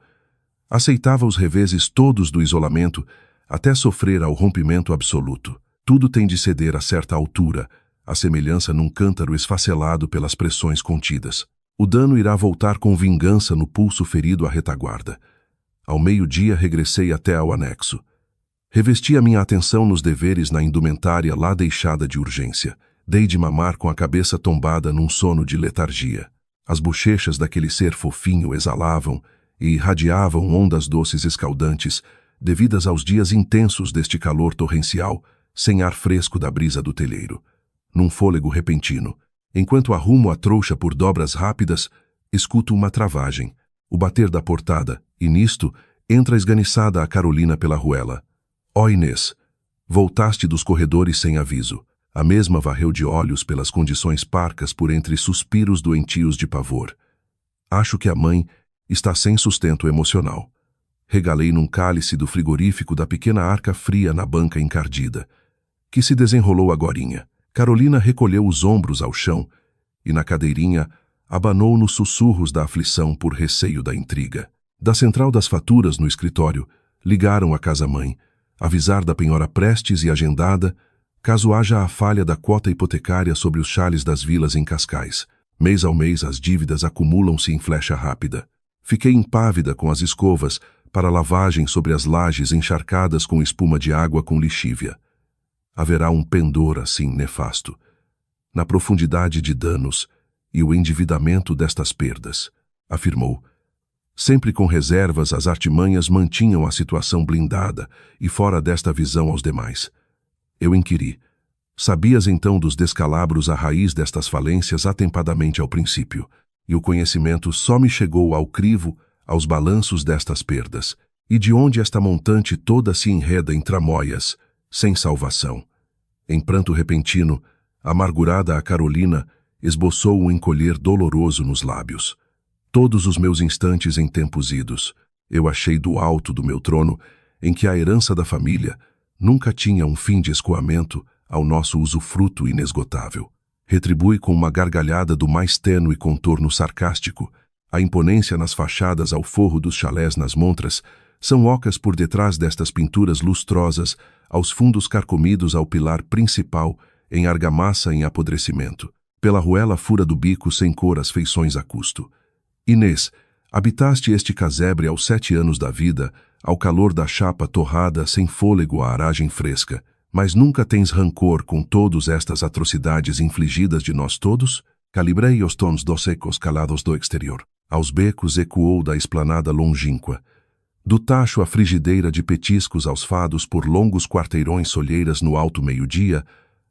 Aceitava os reveses todos do isolamento, até sofrer ao rompimento absoluto. Tudo tem de ceder a certa altura, a semelhança num cântaro esfacelado pelas pressões contidas. O dano irá voltar com vingança no pulso ferido à retaguarda. Ao meio-dia regressei até ao anexo. Revesti a minha atenção nos deveres na indumentária lá deixada de urgência. Dei de mamar com a cabeça tombada num sono de letargia. As bochechas daquele ser fofinho exalavam e irradiavam ondas doces escaldantes, devidas aos dias intensos deste calor torrencial, sem ar fresco da brisa do telheiro. Num fôlego repentino, enquanto arrumo a trouxa por dobras rápidas, escuto uma travagem, o bater da portada, e nisto entra esganiçada a Carolina pela ruela. Ó Inês, voltaste dos corredores sem aviso. A mesma varreu de olhos pelas condições parcas por entre suspiros doentios de pavor. Acho que a mãe está sem sustento emocional. Regalei num cálice do frigorífico da pequena arca fria na banca encardida, que se desenrolou agorinha. Carolina recolheu os ombros ao chão e, na cadeirinha, abanou nos sussurros da aflição por receio da intriga. Da central das faturas no escritório, ligaram à casa-mãe, avisar da penhora prestes e agendada, caso haja a falha da quota hipotecária sobre os chales das vilas em Cascais. Mês ao mês as dívidas acumulam-se em flecha rápida. Fiquei impávida com as escovas para lavagem sobre as lajes encharcadas com espuma de água com lixívia. Haverá um pendor assim nefasto, na profundidade de danos e o endividamento destas perdas, afirmou. Sempre com reservas, as artimanhas mantinham a situação blindada e fora desta visão aos demais. Eu inquiri. Sabias então dos descalabros à raiz destas falências atempadamente ao princípio, e o conhecimento só me chegou ao crivo, aos balanços destas perdas, e de onde esta montante toda se enreda em tramóias, sem salvação. Em pranto repentino, amargurada a Carolina, esboçou um encolher doloroso nos lábios. Todos os meus instantes em tempos idos, eu achei do alto do meu trono, em que a herança da família nunca tinha um fim de escoamento ao nosso usufruto inesgotável. Retribui com uma gargalhada do mais tênue contorno sarcástico, a imponência nas fachadas ao forro dos chalés nas montras, são ocas por detrás destas pinturas lustrosas, aos fundos carcomidos ao pilar principal, em argamassa em apodrecimento. Pela ruela fura do bico sem cor as feições a custo. Inês, habitaste este casebre aos 7 anos da vida, ao calor da chapa torrada sem fôlego à aragem fresca, mas nunca tens rancor com todas estas atrocidades infligidas de nós todos? Calibrei os tons dos ecos calados do exterior. Aos becos ecoou da esplanada longínqua. Do tacho a frigideira de petiscos aos fados por longos quarteirões solheiras no alto meio-dia,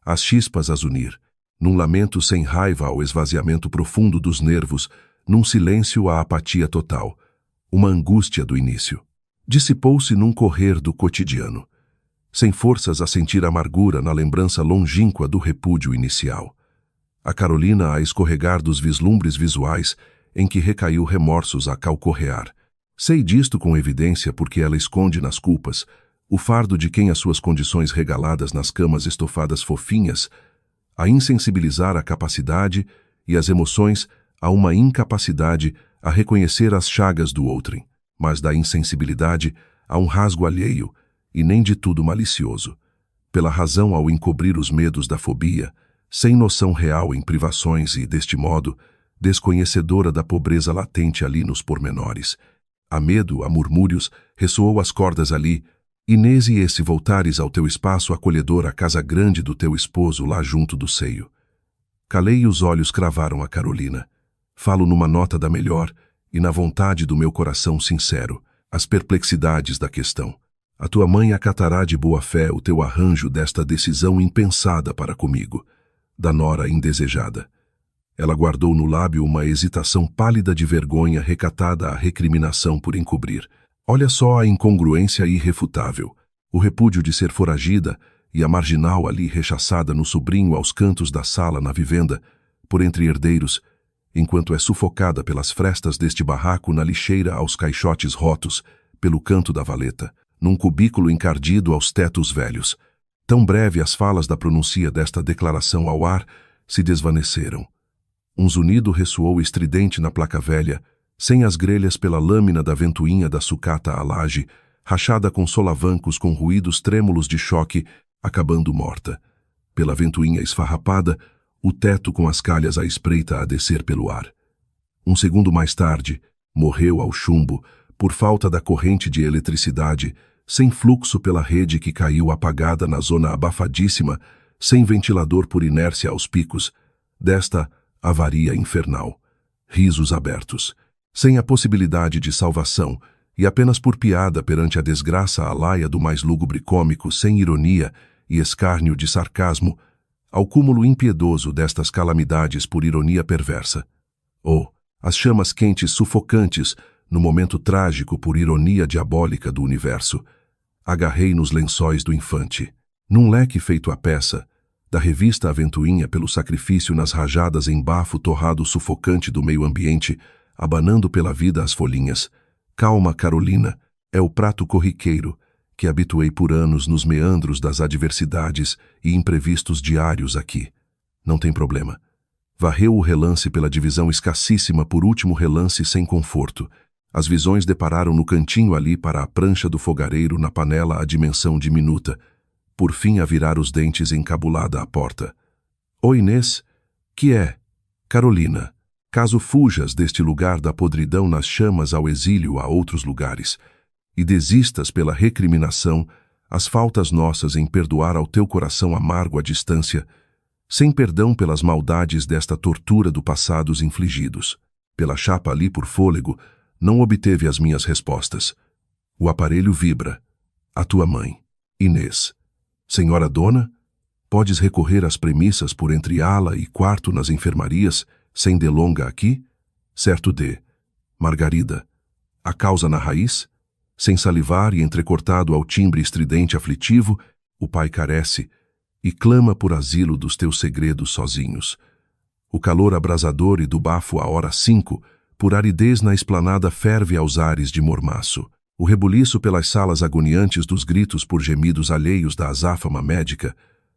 as chispas a zunir, num lamento sem raiva ao esvaziamento profundo dos nervos, num silêncio à apatia total, uma angústia do início. Dissipou-se num correr do cotidiano, sem forças a sentir amargura na lembrança longínqua do repúdio inicial. A Carolina a escorregar dos vislumbres visuais em que recaiu remorsos a calcorrear. Sei disto com evidência porque ela esconde nas culpas o fardo de quem as suas condições regaladas nas camas estofadas fofinhas, a insensibilizar a capacidade e as emoções a uma incapacidade a reconhecer as chagas do outrem, mas da insensibilidade a um rasgo alheio e nem de tudo malicioso, pela razão ao encobrir os medos da fobia, sem noção real em privações e, deste modo, desconhecedora da pobreza latente ali nos pormenores. A medo, a murmúrios, ressoou as cordas ali. Inês, e esse voltares ao teu espaço acolhedor, a casa grande do teu esposo lá junto do seio. Calei e os olhos cravaram a Carolina. Falo numa nota da melhor e na vontade do meu coração sincero, as perplexidades da questão. A tua mãe acatará de boa fé o teu arranjo desta decisão impensada para comigo, da nora indesejada. Ela guardou no lábio uma hesitação pálida de vergonha recatada à recriminação por encobrir. Olha só a incongruência irrefutável, o repúdio de ser foragida e a marginal ali rechaçada no sobrinho aos cantos da sala na vivenda, por entre herdeiros, enquanto é sufocada pelas frestas deste barraco na lixeira aos caixotes rotos, pelo canto da valeta, num cubículo encardido aos tetos velhos. Tão breve as falas da pronuncia desta declaração ao ar se desvaneceram. Um zunido ressoou estridente na placa velha, sem as grelhas pela lâmina da ventoinha da sucata à laje, rachada com solavancos com ruídos trêmulos de choque, acabando morta. Pela ventoinha esfarrapada, o teto com as calhas à espreita a descer pelo ar. Um segundo mais tarde, morreu ao chumbo, por falta da corrente de eletricidade, sem fluxo pela rede que caiu apagada na zona abafadíssima, sem ventilador por inércia aos picos, desta avaria infernal. Risos abertos, sem a possibilidade de salvação, e apenas por piada perante a desgraça alaia do mais lúgubre cômico, sem ironia e escárnio de sarcasmo, ao cúmulo impiedoso destas calamidades por ironia perversa. Ou, as chamas quentes sufocantes, no momento trágico por ironia diabólica do universo, agarrei nos lençóis do infante. Num leque feito à peça, da revista à ventoinha pelo sacrifício nas rajadas em bafo torrado sufocante do meio ambiente, abanando pela vida as folhinhas. Calma, Carolina, é o prato corriqueiro, que habituei por anos nos meandros das adversidades e imprevistos diários aqui. Não tem problema. Varreu o relance pela divisão escassíssima por último relance sem conforto. As visões depararam no cantinho ali para a prancha do fogareiro na panela a dimensão diminuta, por fim a virar os dentes encabulada à porta. Ô Inês, que é? Carolina, caso fujas deste lugar da podridão nas chamas ao exílio a outros lugares, e desistas pela recriminação, as faltas nossas em perdoar ao teu coração amargo a distância, sem perdão pelas maldades desta tortura do passados infligidos. Pela chapa ali por fôlego, não obteve as minhas respostas. O aparelho vibra. A tua mãe, Inês. Senhora dona? Podes recorrer às premissas por entre ala e quarto nas enfermarias, sem delonga aqui? Certo de Margarida. A causa na raiz? Sem salivar e entrecortado ao timbre estridente aflitivo, o pai carece e clama por asilo dos teus segredos sozinhos. O calor abrasador e do bafo à hora 5, por aridez na esplanada ferve aos ares de mormaço. O rebuliço pelas salas agoniantes dos gritos por gemidos alheios da azáfama médica,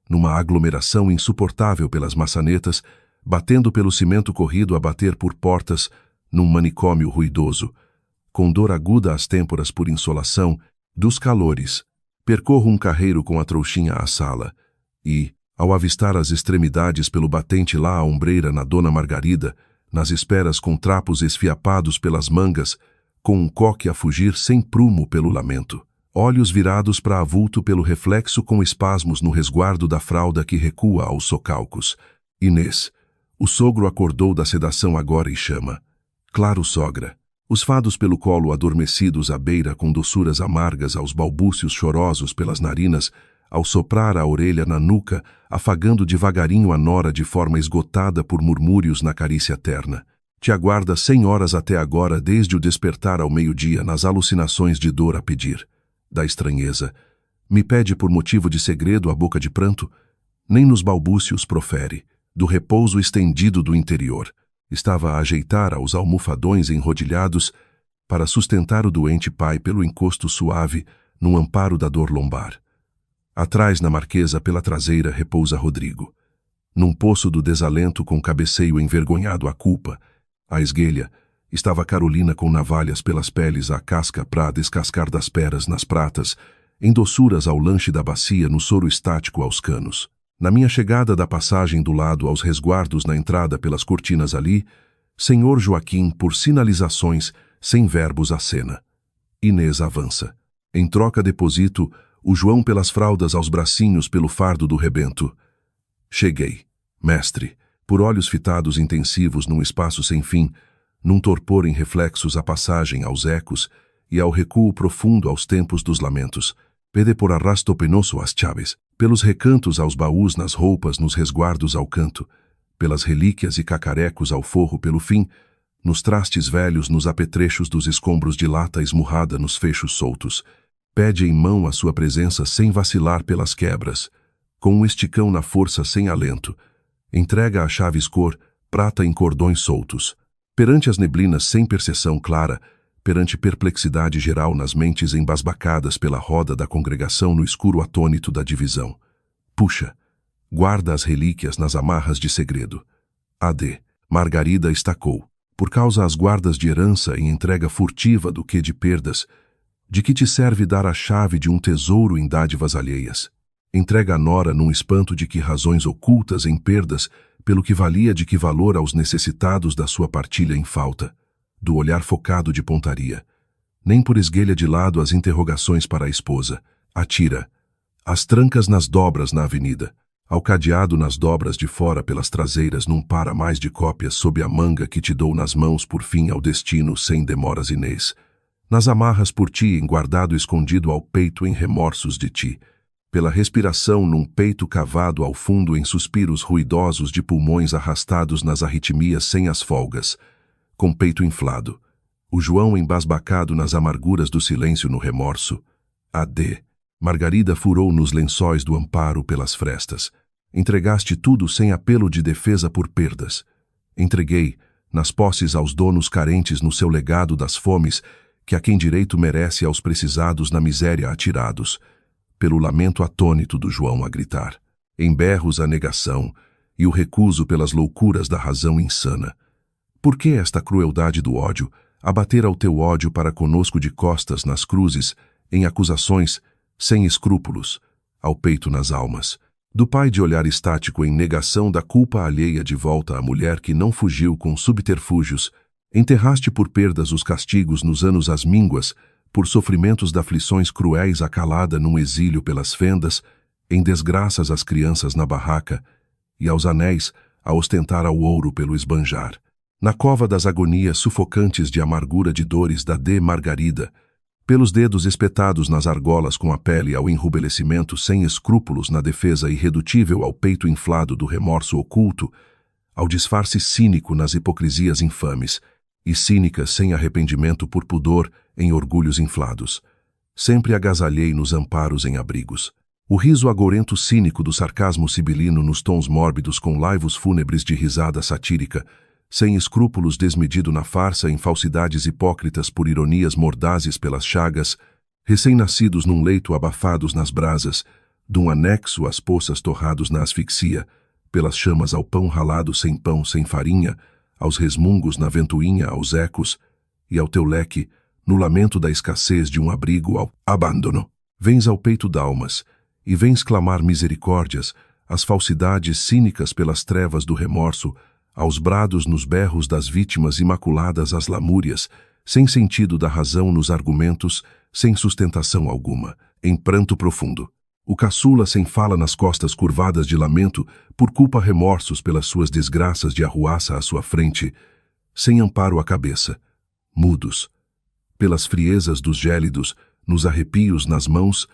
numa aglomeração insuportável pelas maçanetas, batendo pelo cimento corrido a bater por portas, num manicômio ruidoso, com dor aguda às têmporas por insolação, dos calores. Percorro um carreiro com a trouxinha à sala, e, ao avistar as extremidades pelo batente lá à ombreira na Dona Margarida, nas esperas com trapos esfiapados pelas mangas, com um coque a fugir sem prumo pelo lamento. Olhos virados para avulto pelo reflexo com espasmos no resguardo da fralda que recua aos socalcos. Inês. O sogro acordou da sedação agora e chama. Claro, sogra. Os fados pelo colo adormecidos à beira com doçuras amargas aos balbúcios chorosos pelas narinas, ao soprar a orelha na nuca, afagando devagarinho a nora de forma esgotada por murmúrios na carícia terna. Te aguarda 100 horas até agora desde o despertar ao meio-dia nas alucinações de dor a pedir. Da estranheza. Me pede por motivo de segredo a boca de pranto? Nem nos balbúcios profere, do repouso estendido do interior. Estava a ajeitar aos almofadões enrodilhados para sustentar o doente pai pelo encosto suave num amparo da dor lombar. Atrás, na marquesa, pela traseira, repousa Rodrigo. Num poço do desalento com cabeceio envergonhado à culpa, à esguelha, estava Carolina com navalhas pelas peles à casca para descascar das peras nas pratas, em doçuras ao lanche da bacia no soro estático aos canos. Na minha chegada da passagem do lado aos resguardos na entrada pelas cortinas ali, Senhor Joaquim, por sinalizações, sem verbos acena. Inês avança. Em troca deposito, o João pelas fraldas aos bracinhos pelo fardo do rebento. Cheguei, mestre, por olhos fitados intensivos num espaço sem fim, num torpor em reflexos à passagem aos ecos e ao recuo profundo aos tempos dos lamentos. Pede por arrasto penoso às chaves, pelos recantos aos baús nas roupas nos resguardos ao canto, pelas relíquias e cacarecos ao forro pelo fim, nos trastes velhos nos apetrechos dos escombros de lata esmurrada nos fechos soltos. Pede em mão a sua presença sem vacilar pelas quebras, com um esticão na força sem alento. Entrega a chaves cor, prata em cordões soltos. Perante as neblinas sem percepção clara, perante perplexidade geral nas mentes embasbacadas pela roda da congregação no escuro atônito da divisão. Puxa, guarda as relíquias nas amarras de segredo. A.D. Margarida estacou. Por causa as guardas de herança em entrega furtiva do que de perdas, de que te serve dar a chave de um tesouro em dádivas alheias? Entrega a nora num espanto de que razões ocultas em perdas, pelo que valia de que valor aos necessitados da sua partilha em falta, do olhar focado de pontaria. Nem por esguelha de lado as interrogações para a esposa. Atira. As trancas nas dobras na avenida, ao cadeado nas dobras de fora pelas traseiras num para mais de cópias sob a manga que te dou nas mãos por fim ao destino sem demoras Inês. Nas amarras por ti enguardado escondido ao peito em remorsos de ti, pela respiração num peito cavado ao fundo em suspiros ruidosos de pulmões arrastados nas arritmias sem as folgas, com peito inflado, o João embasbacado nas amarguras do silêncio no remorso. A.D. Margarida furou nos lençóis do amparo pelas frestas. Entregaste tudo sem apelo de defesa por perdas. Entreguei, nas posses aos donos carentes no seu legado das fomes, que a quem direito merece aos precisados na miséria atirados, pelo lamento atônito do João a gritar, em berros a negação e o recuso pelas loucuras da razão insana. Por que esta crueldade do ódio, abater ao teu ódio para conosco de costas nas cruzes, em acusações, sem escrúpulos, ao peito nas almas, do pai de olhar estático em negação da culpa alheia de volta à mulher que não fugiu com subterfúgios, enterraste por perdas os castigos nos anos as mínguas, por sofrimentos de aflições cruéis acalada num exílio pelas fendas, em desgraças às crianças na barraca, e aos anéis a ostentar ao ouro pelo esbanjar. Na cova das agonias sufocantes de amargura de dores da D. Margarida, pelos dedos espetados nas argolas com a pele ao enrubescimento sem escrúpulos na defesa irredutível ao peito inflado do remorso oculto, ao disfarce cínico nas hipocrisias infames, e cínicas sem arrependimento por pudor em orgulhos inflados. Sempre agasalhei nos amparos em abrigos. O riso agourento cínico do sarcasmo sibilino nos tons mórbidos com laivos fúnebres de risada satírica, sem escrúpulos desmedido na farsa em falsidades hipócritas por ironias mordazes pelas chagas, recém-nascidos num leito abafados nas brasas, dum anexo às poças torrados na asfixia, pelas chamas ao pão ralado sem pão, sem farinha, aos resmungos na ventoinha, aos ecos, e ao teu leque, no lamento da escassez de um abrigo ao abandono. Vens ao peito d'almas, e vens clamar misericórdias, as falsidades cínicas pelas trevas do remorso, aos brados nos berros das vítimas imaculadas às lamúrias, sem sentido da razão nos argumentos, sem sustentação alguma, em pranto profundo. O caçula sem fala nas costas curvadas de lamento, por culpa remorsos pelas suas desgraças de arruaça à sua frente, sem amparo à cabeça, mudos, pelas friezas dos gélidos, nos arrepios nas mãos,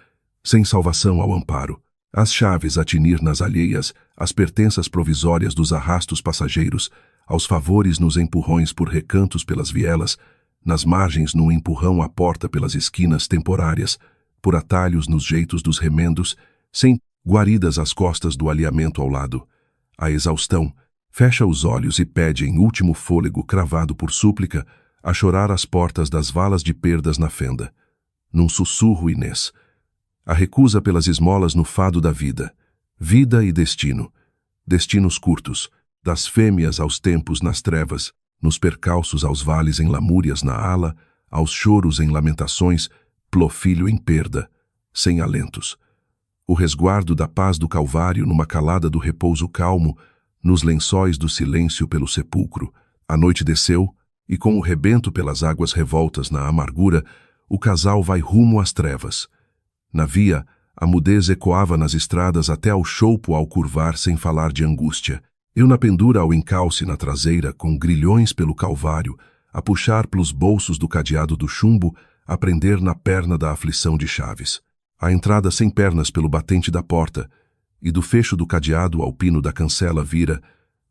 sem salvação ao amparo. As chaves a tinir nas alheias, as pertenças provisórias dos arrastos passageiros, aos favores nos empurrões por recantos pelas vielas, nas margens no empurrão à porta pelas esquinas temporárias, por atalhos nos jeitos dos remendos, sem guaridas às costas do alinhamento ao lado. A exaustão fecha os olhos e pede em último fôlego cravado por súplica a chorar às portas das valas de perdas na fenda. Num sussurro inês, a recusa pelas esmolas no fado da vida, vida e destino, destinos curtos, das fêmeas aos tempos nas trevas, nos percalços aos vales em lamúrias na ala, aos choros em lamentações, plofilho em perda, sem alentos. O resguardo da paz do Calvário numa calada do repouso calmo, nos lençóis do silêncio pelo sepulcro. A noite desceu, e com o rebento pelas águas revoltas na amargura, o casal vai rumo às trevas. Na via, a mudez ecoava nas estradas até ao choupo ao curvar sem falar de angústia. Eu na pendura ao encalce na traseira, com grilhões pelo calvário, a puxar pelos bolsos do cadeado do chumbo, a prender na perna da aflição de chaves. A entrada sem pernas pelo batente da porta, e do fecho do cadeado ao pino da cancela vira,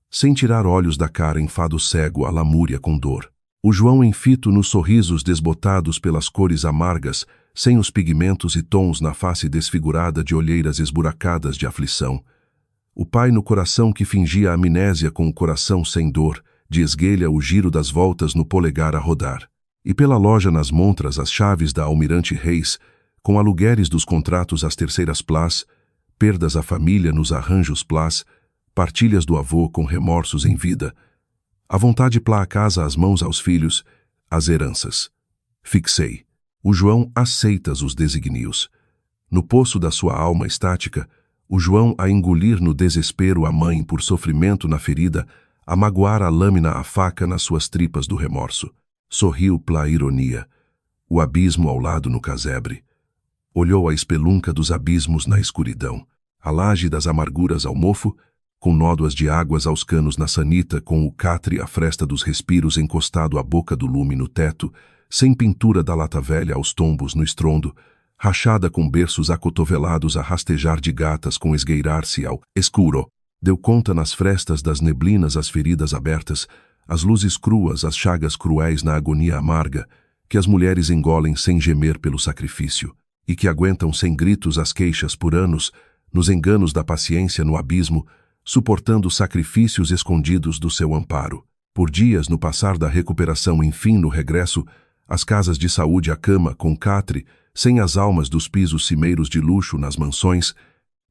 sem tirar olhos da cara em fado cego a lamúria com dor. O João enfito nos sorrisos desbotados pelas cores amargas, sem os pigmentos e tons na face desfigurada de olheiras esburacadas de aflição. O pai no coração que fingia amnésia com o coração sem dor, de esguelha o giro das voltas no polegar a rodar. E pela loja nas montras as chaves da Almirante Reis, com alugueres dos contratos às terceiras plás, perdas à família nos arranjos plás, partilhas do avô com remorsos em vida. A vontade plá a casa as mãos aos filhos, as heranças. Fixei. O João aceitas os designios. No poço da sua alma estática, o João a engolir no desespero a mãe por sofrimento na ferida, a magoar a lâmina a faca nas suas tripas do remorso. Sorriu pela ironia. O abismo ao lado no casebre. Olhou a espelunca dos abismos na escuridão. A laje das amarguras ao mofo, com nódoas de águas aos canos na sanita, com o catre à fresta dos respiros encostado à boca do lume no teto, sem pintura da lata velha aos tombos no estrondo, rachada com berços acotovelados a rastejar de gatas com esgueirar-se ao escuro. Deu conta nas frestas das neblinas as feridas abertas, as luzes cruas, as chagas cruéis na agonia amarga, que as mulheres engolem sem gemer pelo sacrifício, e que aguentam sem gritos as queixas por anos, nos enganos da paciência no abismo, suportando sacrifícios escondidos do seu amparo. Por dias, no passar da recuperação, enfim, no regresso, as casas de saúde à cama, com catre, sem as almas dos pisos cimeiros de luxo nas mansões,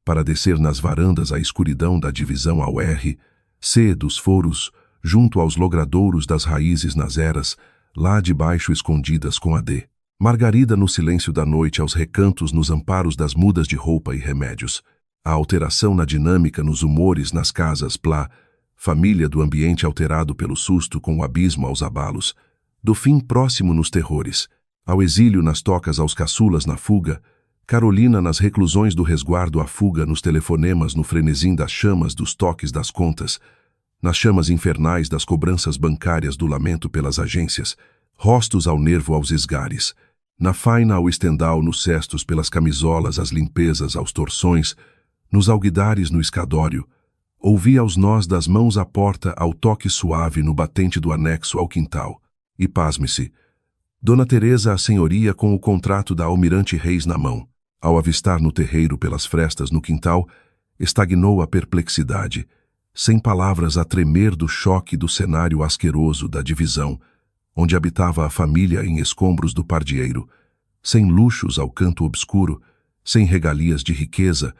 para descer nas varandas a escuridão da divisão ao R, C dos foros, junto aos logradouros das raízes nas eras, lá debaixo escondidas com a D. Margarida no silêncio da noite aos recantos nos amparos das mudas de roupa e remédios. A alteração na dinâmica nos humores nas casas plá, família do ambiente alterado pelo susto com o abismo aos abalos, do fim próximo nos terrores, ao exílio nas tocas aos caçulas na fuga, Carolina nas reclusões do resguardo à fuga nos telefonemas no frenesim das chamas dos toques das contas, nas chamas infernais das cobranças bancárias do lamento pelas agências, rostos ao nervo aos esgares, Na faina ao estendal, nos cestos, pelas camisolas, as limpezas, aos torções, nos alguidares, no escadório, ouvia aos nós das mãos à porta, ao toque suave no batente do anexo ao quintal. E pasme-se, Dona Teresa a senhoria com o contrato da Almirante Reis na mão. Ao avistar no terreiro pelas frestas no quintal, estagnou a perplexidade, sem palavras a tremer do choque do cenário asqueroso da divisão, onde habitava a família em escombros do pardieiro, sem luxos ao canto obscuro, sem regalias de riqueza,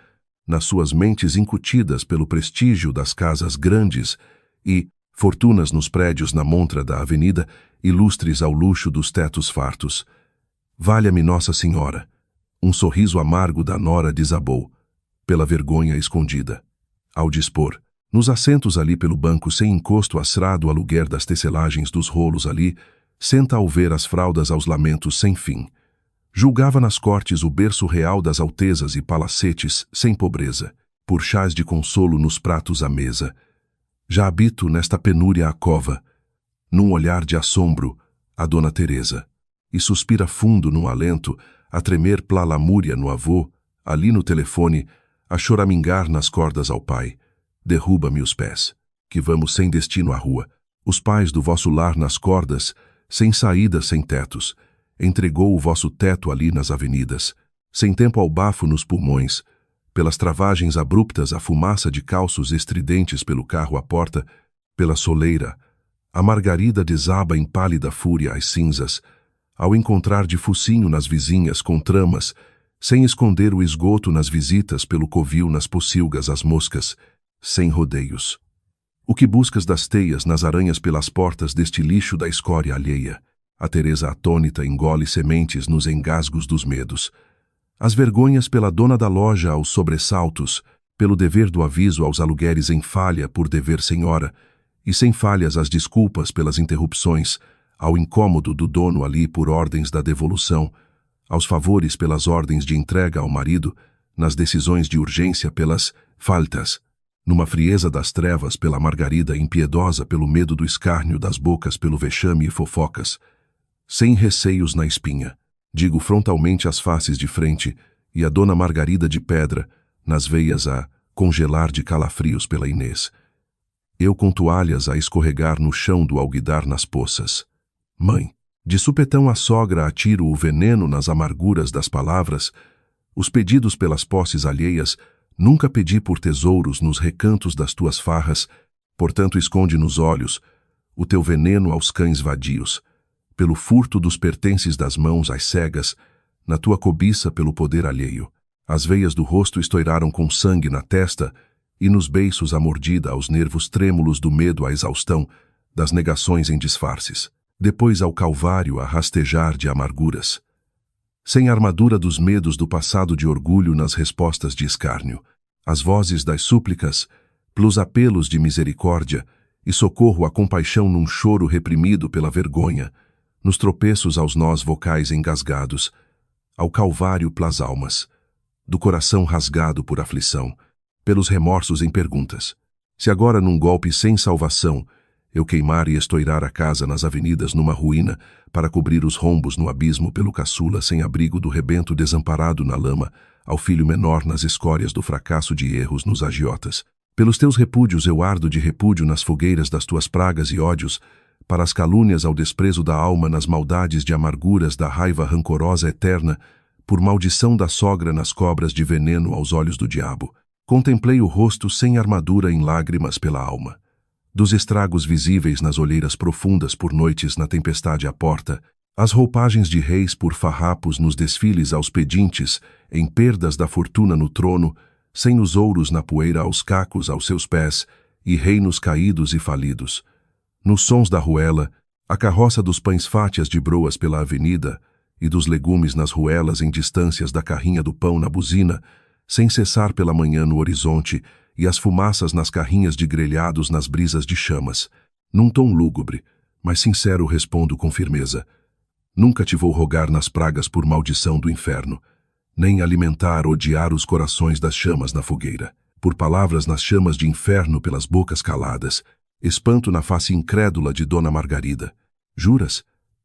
nas suas mentes incutidas pelo prestígio das casas grandes e fortunas nos prédios na montra da avenida, ilustres ao luxo dos tetos fartos. Valha-me Nossa Senhora! Um sorriso amargo da nora desabou, pela vergonha escondida. Ao dispor, nos assentos ali pelo banco sem encosto asrado aluguer das tecelagens dos rolos ali, senta ao ver as fraldas aos lamentos sem fim. Julgava nas cortes o berço real das altezas e palacetes sem pobreza, por chás de consolo nos pratos à mesa. Já habito nesta penúria a cova, num olhar de assombro, a Dona Teresa, e suspira fundo num alento, a tremer plalamúria no avô, ali no telefone, a choramingar nas cordas ao pai. Derruba-me os pés, que vamos sem destino à rua. Os pais do vosso lar nas cordas, sem saída, sem tetos. Entregou o vosso teto ali nas avenidas, sem tempo ao bafo nos pulmões, pelas travagens abruptas a fumaça de calços estridentes pelo carro à porta, pela soleira, a margarida desaba em pálida fúria às cinzas, ao encontrar de focinho nas vizinhas com tramas, sem esconder o esgoto nas visitas pelo covil nas pocilgas as moscas, sem rodeios. O que buscas das teias nas aranhas pelas portas deste lixo da escória alheia? A Teresa atônita engole sementes nos engasgos dos medos. As vergonhas pela dona da loja aos sobressaltos, pelo dever do aviso aos alugueres em falha por dever senhora, e sem falhas as desculpas pelas interrupções, ao incômodo do dono ali por ordens da devolução, aos favores pelas ordens de entrega ao marido, nas decisões de urgência pelas faltas, numa frieza das trevas pela margarida impiedosa pelo medo do escárnio das bocas pelo vexame e fofocas, sem receios na espinha, digo frontalmente as faces de frente, e a dona Margarida de pedra, nas veias a congelar de calafrios pela Inês. Eu com toalhas a escorregar no chão do alguidar nas poças. Mãe, de supetão a sogra atiro o veneno nas amarguras das palavras, os pedidos pelas posses alheias, nunca pedi por tesouros nos recantos das tuas farras, portanto esconde nos olhos o teu veneno aos cães vadios, pelo furto dos pertences das mãos às cegas, na tua cobiça pelo poder alheio. As veias do rosto estouraram com sangue na testa, e nos beiços a mordida aos nervos trêmulos do medo à exaustão, das negações em disfarces. Depois ao calvário a rastejar de amarguras. Sem armadura dos medos do passado de orgulho nas respostas de escárnio. As vozes das súplicas, plus apelos de misericórdia, e socorro à compaixão num choro reprimido pela vergonha, nos tropeços aos nós vocais engasgados, ao calvário plas almas, do coração rasgado por aflição, pelos remorsos em perguntas. Se agora num golpe sem salvação, eu queimar e estoirar a casa nas avenidas numa ruína, para cobrir os rombos no abismo pelo caçula sem abrigo do rebento desamparado na lama, ao filho menor nas escórias do fracasso de erros nos agiotas. Pelos teus repúdios eu ardo de repúdio nas fogueiras das tuas pragas e ódios, para as calúnias ao desprezo da alma nas maldades de amarguras da raiva rancorosa eterna, por maldição da sogra nas cobras de veneno aos olhos do diabo. Contemplei o rosto sem armadura em lágrimas pela alma. Dos estragos visíveis nas olheiras profundas por noites na tempestade à porta, as roupagens de reis por farrapos nos desfiles aos pedintes, em perdas da fortuna no trono, sem os ouros na poeira aos cacos aos seus pés, e reinos caídos e falidos. Nos sons da ruela, a carroça dos pães fátias de broas pela avenida, e dos legumes nas ruelas em distâncias da carrinha do pão na buzina, sem cessar pela manhã no horizonte, e as fumaças nas carrinhas de grelhados nas brisas de chamas. Num tom lúgubre, mas sincero respondo com firmeza. Nunca te vou rogar nas pragas por maldição do inferno, nem alimentar odiar os corações das chamas na fogueira. Por palavras nas chamas de inferno pelas bocas caladas, espanto na face incrédula de Dona Margarida. Juras?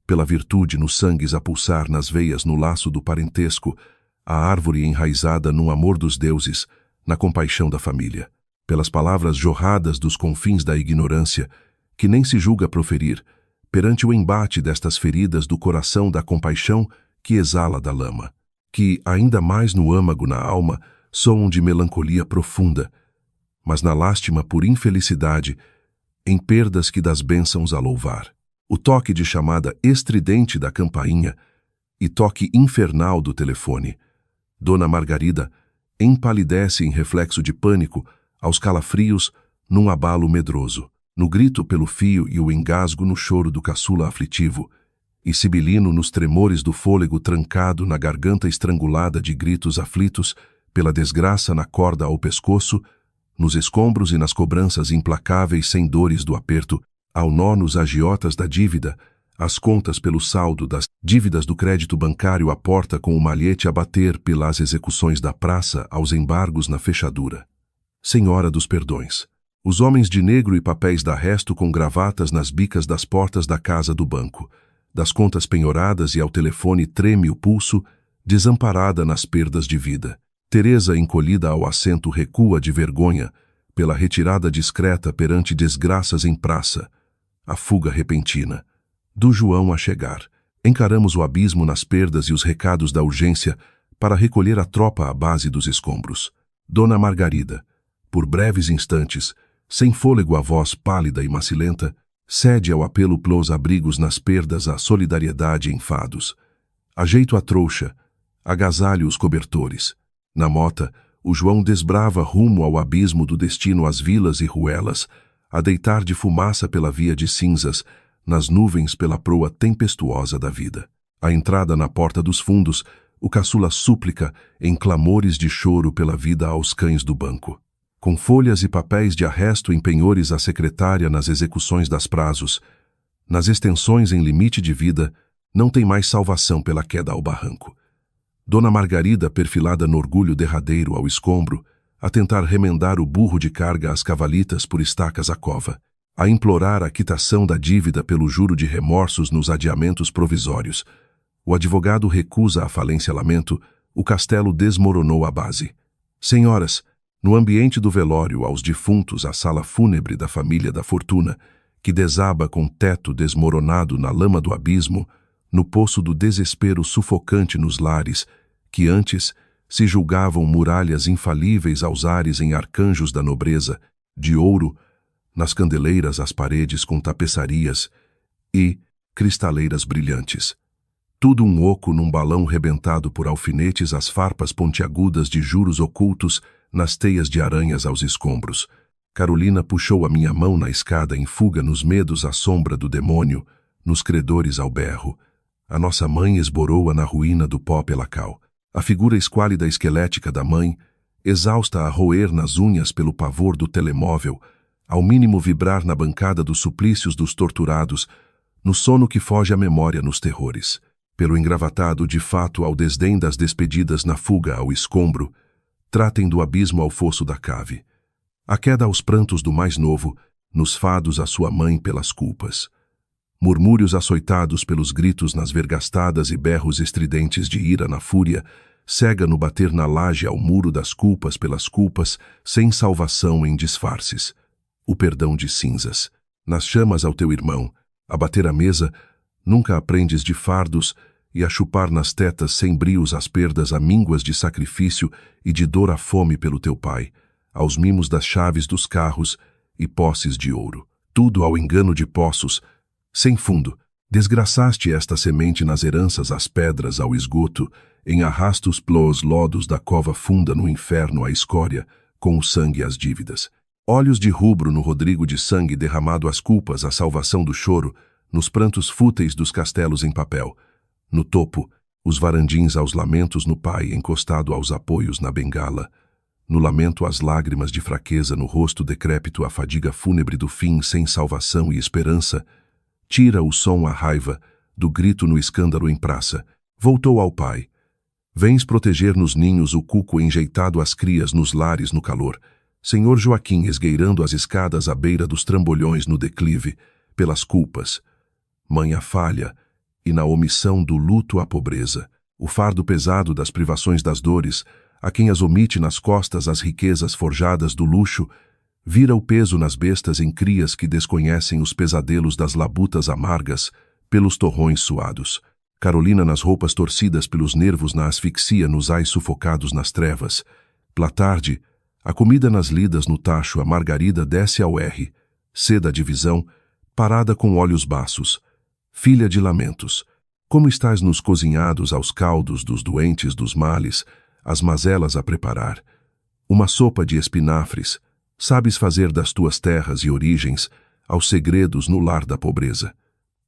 pela virtude nos sangues a pulsar nas veias no laço do parentesco, a árvore enraizada no amor dos deuses, na compaixão da família, pelas palavras jorradas dos confins da ignorância, que nem se julga proferir, perante o embate destas feridas do coração da compaixão que exala da lama, que, ainda mais no âmago na alma, soam de melancolia profunda, mas na lástima por infelicidade, em perdas que das bênçãos a louvar. O toque de chamada estridente da campainha e toque infernal do telefone. Dona Margarida empalidece em reflexo de pânico, aos calafrios, num abalo medroso, no grito pelo fio e o engasgo no choro do caçula aflitivo, e Sibilino nos tremores do fôlego trancado na garganta estrangulada de gritos aflitos, pela desgraça na corda ao pescoço, nos escombros e nas cobranças implacáveis sem dores do aperto, ao nó nos agiotas da dívida, as contas pelo saldo das dívidas do crédito bancário à porta com o malhete a bater pelas execuções da praça aos embargos na fechadura. Senhora dos perdões. Os homens de negro e papéis d'arresto com gravatas nas bicas das portas da casa do banco, das contas penhoradas e ao telefone treme o pulso, desamparada nas perdas de vida. Teresa, encolhida ao assento, recua de vergonha, pela retirada discreta perante desgraças em praça, a fuga repentina. Do João a chegar, encaramos o abismo nas perdas e os recados da urgência para recolher a tropa à base dos escombros. Dona Margarida, por breves instantes, sem fôlego a voz pálida e macilenta, cede ao apelo plos abrigos nas perdas a solidariedade em fados. Ajeito a trouxa, agasalho os cobertores. Na mota, o João desbrava rumo ao abismo do destino às vilas e ruelas, a deitar de fumaça pela via de cinzas, nas nuvens pela proa tempestuosa da vida. À entrada na porta dos fundos, o caçula súplica em clamores de choro pela vida aos cães do banco. Com folhas e papéis de arresto em penhores à secretária nas execuções das prazos, nas extensões em limite de vida, não tem mais salvação pela queda ao barranco. Dona Margarida, perfilada no orgulho derradeiro ao escombro, a tentar remendar o burro de carga às cavalitas por estacas à cova, a implorar a quitação da dívida pelo juro de remorsos nos adiamentos provisórios. O advogado recusa a falência-lamento, o castelo desmoronou à base. Senhoras, no ambiente do velório aos defuntos, a sala fúnebre da família da fortuna, que desaba com teto desmoronado na lama do abismo, no poço do desespero sufocante nos lares, que antes se julgavam muralhas infalíveis aos ares em arcanjos da nobreza, de ouro, nas candeleiras as paredes com tapeçarias e cristaleiras brilhantes. Tudo um oco num balão rebentado por alfinetes, as farpas pontiagudas de juros ocultos nas teias de aranhas aos escombros. Carolina puxou a minha mão na escada em fuga nos medos à sombra do demônio, nos credores ao berro. A nossa mãe esborou-a na ruína do pó pela cal. A figura esquálida esquelética da mãe, exausta a roer nas unhas pelo pavor do telemóvel, ao mínimo vibrar na bancada dos suplícios dos torturados, no sono que foge à memória nos terrores. Pelo engravatado de fato ao desdém das despedidas na fuga ao escombro, tratem do abismo ao fosso da cave. A queda aos prantos do mais novo, nos fados à sua mãe pelas culpas. Murmúrios açoitados pelos gritos nas vergastadas e berros estridentes de ira na fúria, cega no bater na laje ao muro das culpas pelas culpas, sem salvação em disfarces. O perdão de cinzas. Nas chamas ao teu irmão, a bater a mesa, nunca aprendes de fardos, e a chupar nas tetas sem brios as perdas a mínguas de sacrifício e de dor à fome pelo teu pai, aos mimos das chaves dos carros e posses de ouro. Tudo ao engano de poços, sem fundo. Desgraçaste esta semente nas heranças às pedras, ao esgoto, em arrastos plos lodos da cova funda no inferno a escória, com o sangue as dívidas. Olhos de rubro no Rodrigo de sangue derramado às culpas, a salvação do choro, nos prantos fúteis dos castelos em papel. No topo, os varandins aos lamentos no pai encostado aos apoios na bengala. No lamento as lágrimas de fraqueza no rosto decrépito, a fadiga fúnebre do fim sem salvação e esperança. Tira o som a raiva, do grito no escândalo em praça. Voltou ao pai. Vens proteger nos ninhos o cuco enjeitado às crias nos lares no calor. Senhor Joaquim esgueirando as escadas à beira dos trambolhões no declive, pelas culpas. Mãe a falha, e na omissão do luto à pobreza. O fardo pesado das privações das dores, a quem as omite nas costas as riquezas forjadas do luxo, vira o peso nas bestas em crias que desconhecem os pesadelos das labutas amargas pelos torrões suados. Carolina nas roupas torcidas pelos nervos na asfixia nos ais sufocados nas trevas. Pela tarde, a comida nas lidas no tacho, a Margarida desce ao R, C da divisão, parada com olhos baços. Filha de lamentos, como estás nos cozinhados aos caldos dos doentes dos males, as mazelas a preparar? Uma sopa de espinafres, sabes fazer das tuas terras e origens aos segredos no lar da pobreza.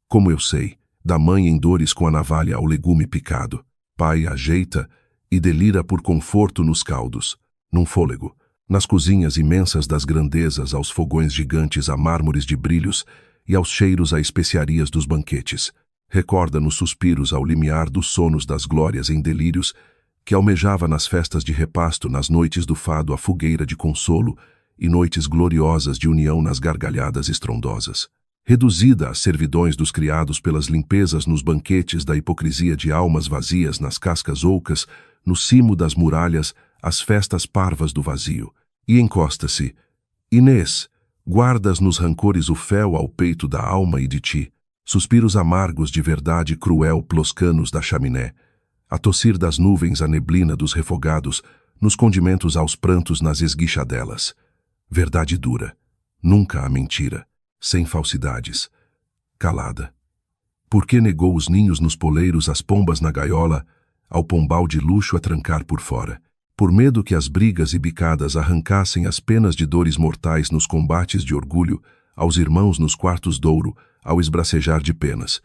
Como eu sei, da mãe em dores com a navalha ao legume picado, pai ajeita e delira por conforto nos caldos, num fôlego, nas cozinhas imensas das grandezas, aos fogões gigantes a mármores de brilhos e aos cheiros a especiarias dos banquetes. Recorda nos suspiros ao limiar dos sonos das glórias em delírios, que almejava nas festas de repasto, nas noites do fado a fogueira de consolo e noites gloriosas de união nas gargalhadas estrondosas. Reduzida às servidões dos criados pelas limpezas nos banquetes da hipocrisia de almas vazias nas cascas ocas, no cimo das muralhas, as festas parvas do vazio. E encosta-se. Inês, guardas nos rancores o fel ao peito da alma e de ti, suspiros amargos de verdade cruel plos canos da chaminé, a tossir das nuvens a neblina dos refogados, nos condimentos aos prantos nas esguichadelas. Verdade dura, nunca a mentira, sem falsidades, calada. Por que negou os ninhos nos poleiros, as pombas na gaiola, ao pombal de luxo a trancar por fora? Por medo que as brigas e bicadas arrancassem as penas de dores mortais nos combates de orgulho, aos irmãos nos quartos d'ouro, ao esbracejar de penas,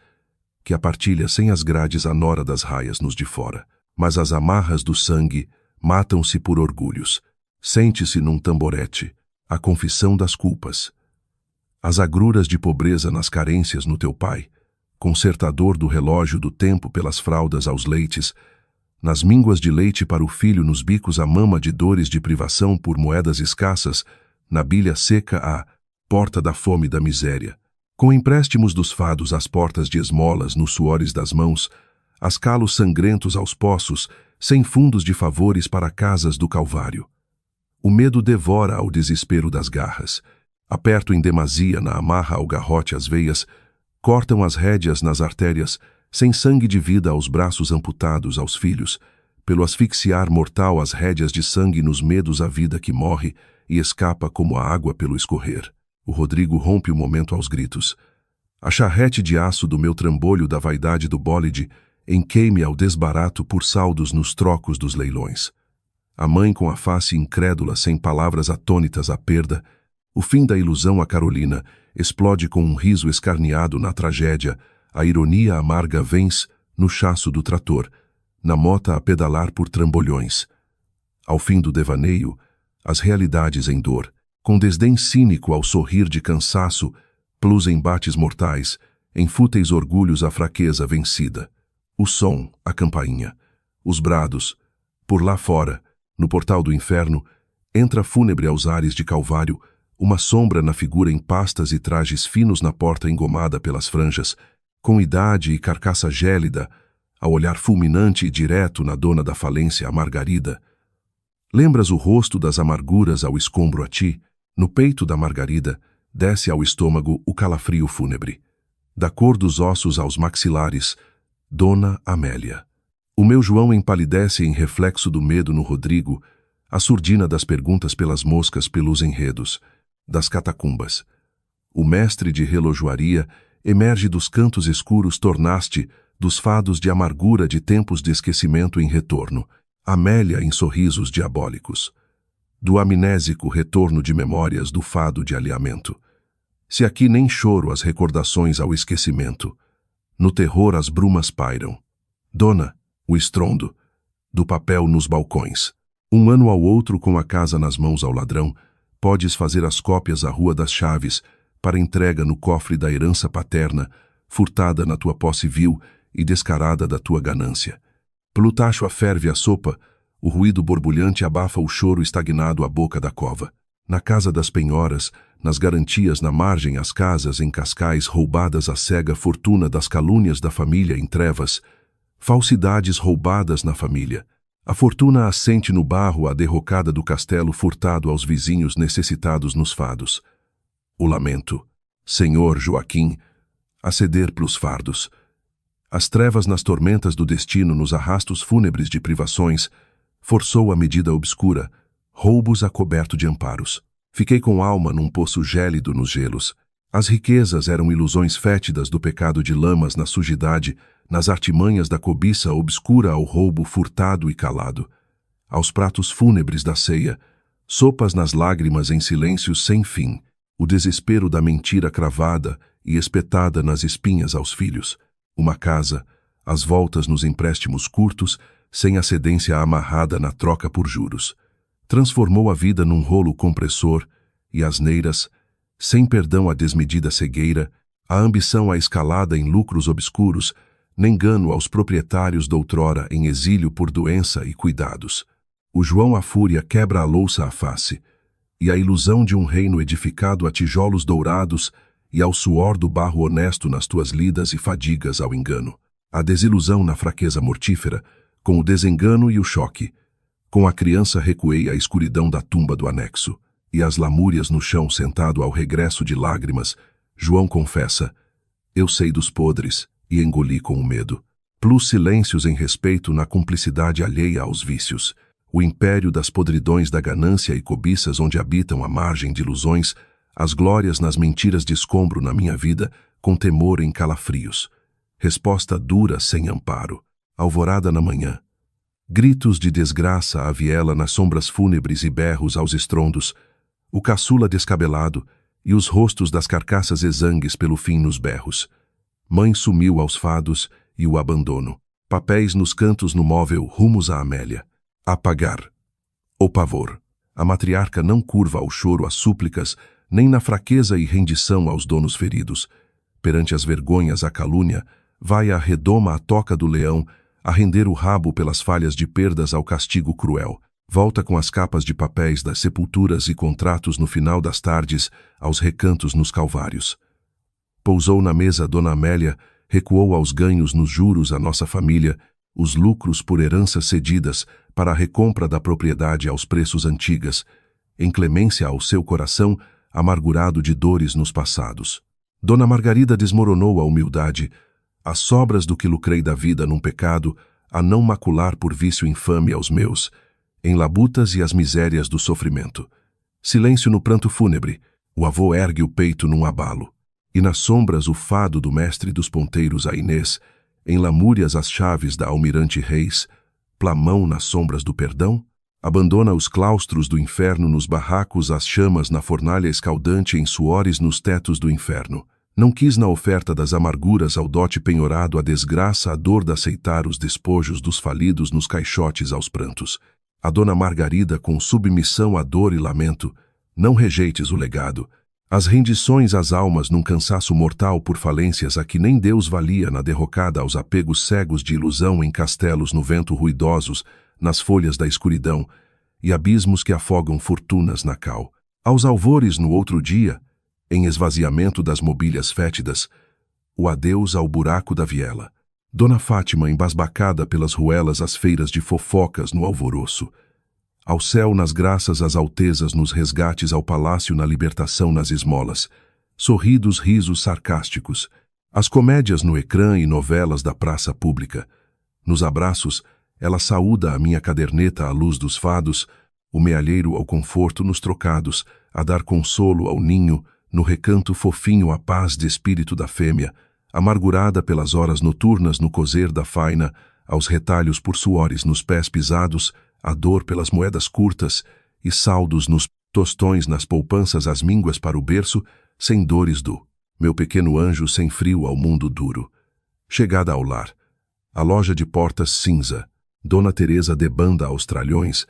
que a partilha sem as grades a nora das raias nos de fora. Mas as amarras do sangue matam-se por orgulhos. Sente-se num tamborete a confissão das culpas. As agruras de pobreza nas carências no teu pai, consertador do relógio do tempo pelas fraldas aos leites, nas mínguas de leite para o filho, nos bicos a mama de dores de privação por moedas escassas, na bilha seca a porta da fome e da miséria, com empréstimos dos fados às portas de esmolas nos suores das mãos, as calos sangrentos aos poços, sem fundos de favores para casas do Calvário. O medo devora ao desespero das garras, aperto em demasia na amarra ao garrote as veias, cortam as rédeas nas artérias, sem sangue de vida aos braços amputados aos filhos, pelo asfixiar mortal as rédeas de sangue nos medos a vida que morre e escapa como a água pelo escorrer. O Rodrigo rompe o momento aos gritos. A charrete de aço do meu trambolho da vaidade do bólide enqueime ao desbarato por saldos nos trocos dos leilões. A mãe com a face incrédula, sem palavras atônitas à perda, o fim da ilusão a Carolina, explode com um riso escarneado na tragédia, a ironia amarga vence no chaço do trator, na mota a pedalar por trambolhões. Ao fim do devaneio, as realidades em dor, com desdém cínico ao sorrir de cansaço, plus embates mortais, em fúteis orgulhos a fraqueza vencida. O som, a campainha, os brados, por lá fora, no portal do inferno, entra fúnebre aos ares de Calvário, uma sombra na figura em pastas e trajes finos na porta engomada pelas franjas, com idade e carcaça gélida, a olhar fulminante e direto na dona da falência, a Margarida. Lembras o rosto das amarguras ao escombro a ti? No peito da Margarida, desce ao estômago o calafrio fúnebre. Da cor dos ossos aos maxilares, Dona Amélia. O meu João empalidece em reflexo do medo no Rodrigo, a surdina das perguntas pelas moscas pelos enredos, das catacumbas. O mestre de relojoaria emerge dos cantos escuros, tornaste, dos fados de amargura de tempos de esquecimento em retorno, Amélia em sorrisos diabólicos. Do amnésico retorno de memórias do fado de alheamento. Se aqui nem choro as recordações ao esquecimento, no terror as brumas pairam. Dona, o estrondo, do papel nos balcões. Um ano ao outro com a casa nas mãos ao ladrão, podes fazer as cópias à Rua das Chaves, para entrega no cofre da herança paterna, furtada na tua posse vil e descarada da tua ganância. Pelo tacho aferve a sopa, o ruído borbulhante abafa o choro estagnado à boca da cova. Na casa das penhoras, nas garantias na margem as casas em Cascais roubadas a cega fortuna das calúnias da família em trevas, falsidades roubadas na família. A fortuna assente no barro a derrocada do castelo furtado aos vizinhos necessitados nos fados. O lamento, Senhor Joaquim, a ceder pros fardos. As trevas nas tormentas do destino nos arrastos fúnebres de privações, forçou a medida obscura, roubos a coberto de amparos. Fiquei com alma num poço gélido nos gelos. As riquezas eram ilusões fétidas do pecado de lamas na sujidade, nas artimanhas da cobiça obscura ao roubo furtado e calado. Aos pratos fúnebres da ceia, sopas nas lágrimas em silêncio sem fim, o desespero da mentira cravada e espetada nas espinhas aos filhos. Uma casa, as voltas nos empréstimos curtos, sem a cedência amarrada na troca por juros. Transformou a vida num rolo compressor e asneiras, sem perdão a desmedida cegueira, a ambição à escalada em lucros obscuros, nem engano aos proprietários doutrora em exílio por doença e cuidados. O João à fúria quebra a louça à face, e a ilusão de um reino edificado a tijolos dourados e ao suor do barro honesto nas tuas lidas e fadigas ao engano. A desilusão na fraqueza mortífera, com o desengano e o choque. Com a criança recuei à escuridão da tumba do anexo, e as lamúrias no chão sentado ao regresso de lágrimas, João confessa, eu sei dos podres, e engoli com o medo. Plus silêncios em respeito na cumplicidade alheia aos vícios, o império das podridões da ganância e cobiças onde habitam à margem de ilusões, as glórias nas mentiras de escombro na minha vida, com temor em calafrios. Resposta dura sem amparo, alvorada na manhã. Gritos de desgraça à viela nas sombras fúnebres e berros aos estrondos, o caçula descabelado e os rostos das carcaças exangues pelo fim nos berros. Mãe sumiu aos fados e o abandono. Papéis nos cantos no móvel rumos a Amélia. Apagar. O pavor. A matriarca não curva ao choro as súplicas, nem na fraqueza e rendição aos donos feridos. Perante as vergonhas a calúnia, vai a redoma à toca do leão, a render o rabo pelas falhas de perdas ao castigo cruel. Volta com as capas de papéis das sepulturas e contratos no final das tardes, aos recantos nos calvários. Pousou na mesa Dona Amélia, recuou aos ganhos nos juros a nossa família, os lucros por heranças cedidas para a recompra da propriedade aos preços antigas, em clemência ao seu coração, amargurado de dores nos passados. Dona Margarida desmoronou a humildade, as sobras do que lucrei da vida num pecado, a não macular por vício infame aos meus, em labutas e as misérias do sofrimento. Silêncio no pranto fúnebre, o avô ergue o peito num abalo. E nas sombras o fado do mestre dos ponteiros a Inês, em lamúrias as chaves da almirante Reis, plamão nas sombras do perdão, abandona os claustros do inferno nos barracos as chamas na fornalha escaldante em suores nos tetos do inferno. Não quis na oferta das amarguras ao dote penhorado a desgraça, a dor de aceitar os despojos dos falidos nos caixotes aos prantos. A Dona Margarida com submissão à dor e lamento, não rejeites o legado, as rendições às almas num cansaço mortal por falências a que nem Deus valia na derrocada aos apegos cegos de ilusão em castelos no vento ruidosos, nas folhas da escuridão, e abismos que afogam fortunas na cal. Aos alvores no outro dia, em esvaziamento das mobílias fétidas, o adeus ao buraco da viela. Dona Fátima embasbacada pelas ruelas às feiras de fofocas no alvoroço. Ao céu nas graças às altezas nos resgates ao palácio na libertação nas esmolas. Sorridos risos sarcásticos. As comédias no ecrã e novelas da praça pública. Nos abraços, ela saúda a minha caderneta à luz dos fados, o mealheiro ao conforto nos trocados, a dar consolo ao ninho, no recanto fofinho a paz de espírito da fêmea, amargurada pelas horas noturnas no cozer da faina, aos retalhos por suores nos pés pisados, a dor pelas moedas curtas e saldos nos tostões nas poupanças as mínguas para o berço, sem dores do meu pequeno anjo sem frio ao mundo duro. Chegada ao lar, a loja de portas cinza, Dona Teresa debanda aos tralhões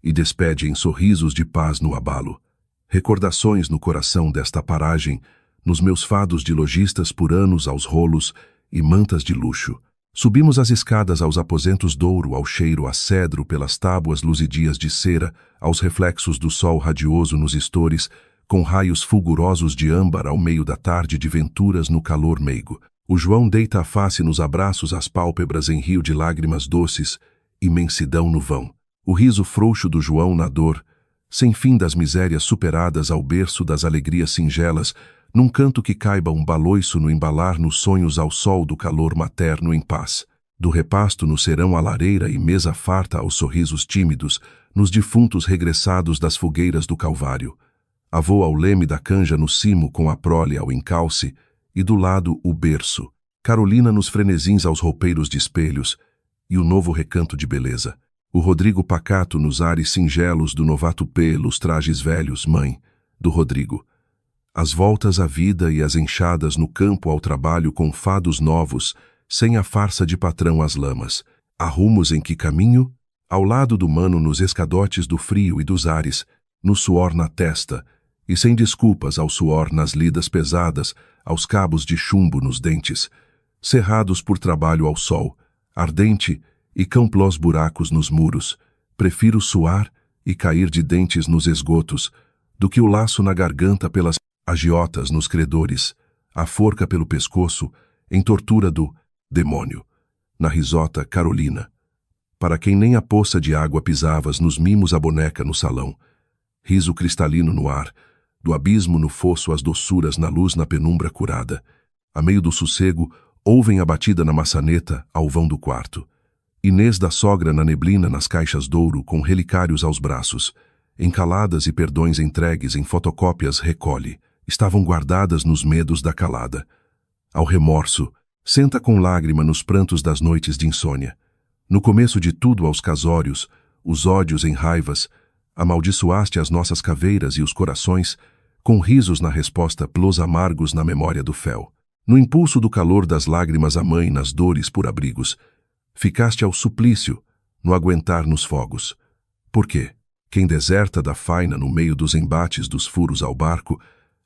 e despede em sorrisos de paz no abalo. Recordações no coração desta paragem, nos meus fados de lojistas por anos aos rolos e mantas de luxo. Subimos as escadas aos aposentos douro, ao cheiro a cedro pelas tábuas luzidias de cera, aos reflexos do sol radioso nos estores, com raios fulgurosos de âmbar ao meio da tarde de venturas no calor meigo. O João deita a face nos abraços, as pálpebras em rio de lágrimas doces, imensidão no vão. O riso frouxo do João na dor, sem fim das misérias superadas ao berço das alegrias singelas, num canto que caiba um baloiço no embalar nos sonhos ao sol do calor materno em paz. Do repasto no serão a lareira e mesa farta aos sorrisos tímidos, nos defuntos regressados das fogueiras do Calvário. Avô ao leme da canja no cimo com a prole ao encalce, e do lado o berço. Carolina nos frenezins aos roupeiros de espelhos, e o novo recanto de beleza. O Rodrigo pacato nos ares singelos do novato pelos trajes velhos, mãe, do Rodrigo. As voltas à vida e as enxadas no campo ao trabalho com fados novos, sem a farsa de patrão às lamas. Há rumos em que caminho? Ao lado do mano nos escadotes do frio e dos ares, no suor na testa, e sem desculpas ao suor nas lidas pesadas, aos cabos de chumbo nos dentes, cerrados por trabalho ao sol, ardente e camplós buracos nos muros. Prefiro suar e cair de dentes nos esgotos, do que o laço na garganta pelas agiotas nos credores, a forca pelo pescoço, em tortura do demônio. Na risota, Carolina. Para quem nem a poça de água pisavas, nos mimos a boneca no salão. Riso cristalino no ar, do abismo no fosso as doçuras na luz na penumbra curada. A meio do sossego, ouvem a batida na maçaneta ao vão do quarto. Inês da sogra na neblina nas caixas d'ouro com relicários aos braços. Encaladas e perdões entregues em fotocópias recolhe. Estavam guardadas nos medos da calada. Ao remorso, senta com lágrima nos prantos das noites de insônia. No começo de tudo aos casórios, os ódios em raivas, amaldiçoaste as nossas caveiras e os corações, com risos na resposta plos amargos na memória do fel. No impulso do calor das lágrimas a mãe nas dores por abrigos, ficaste ao suplício, no aguentar nos fogos. Por quê? Quem deserta da faina no meio dos embates dos furos ao barco,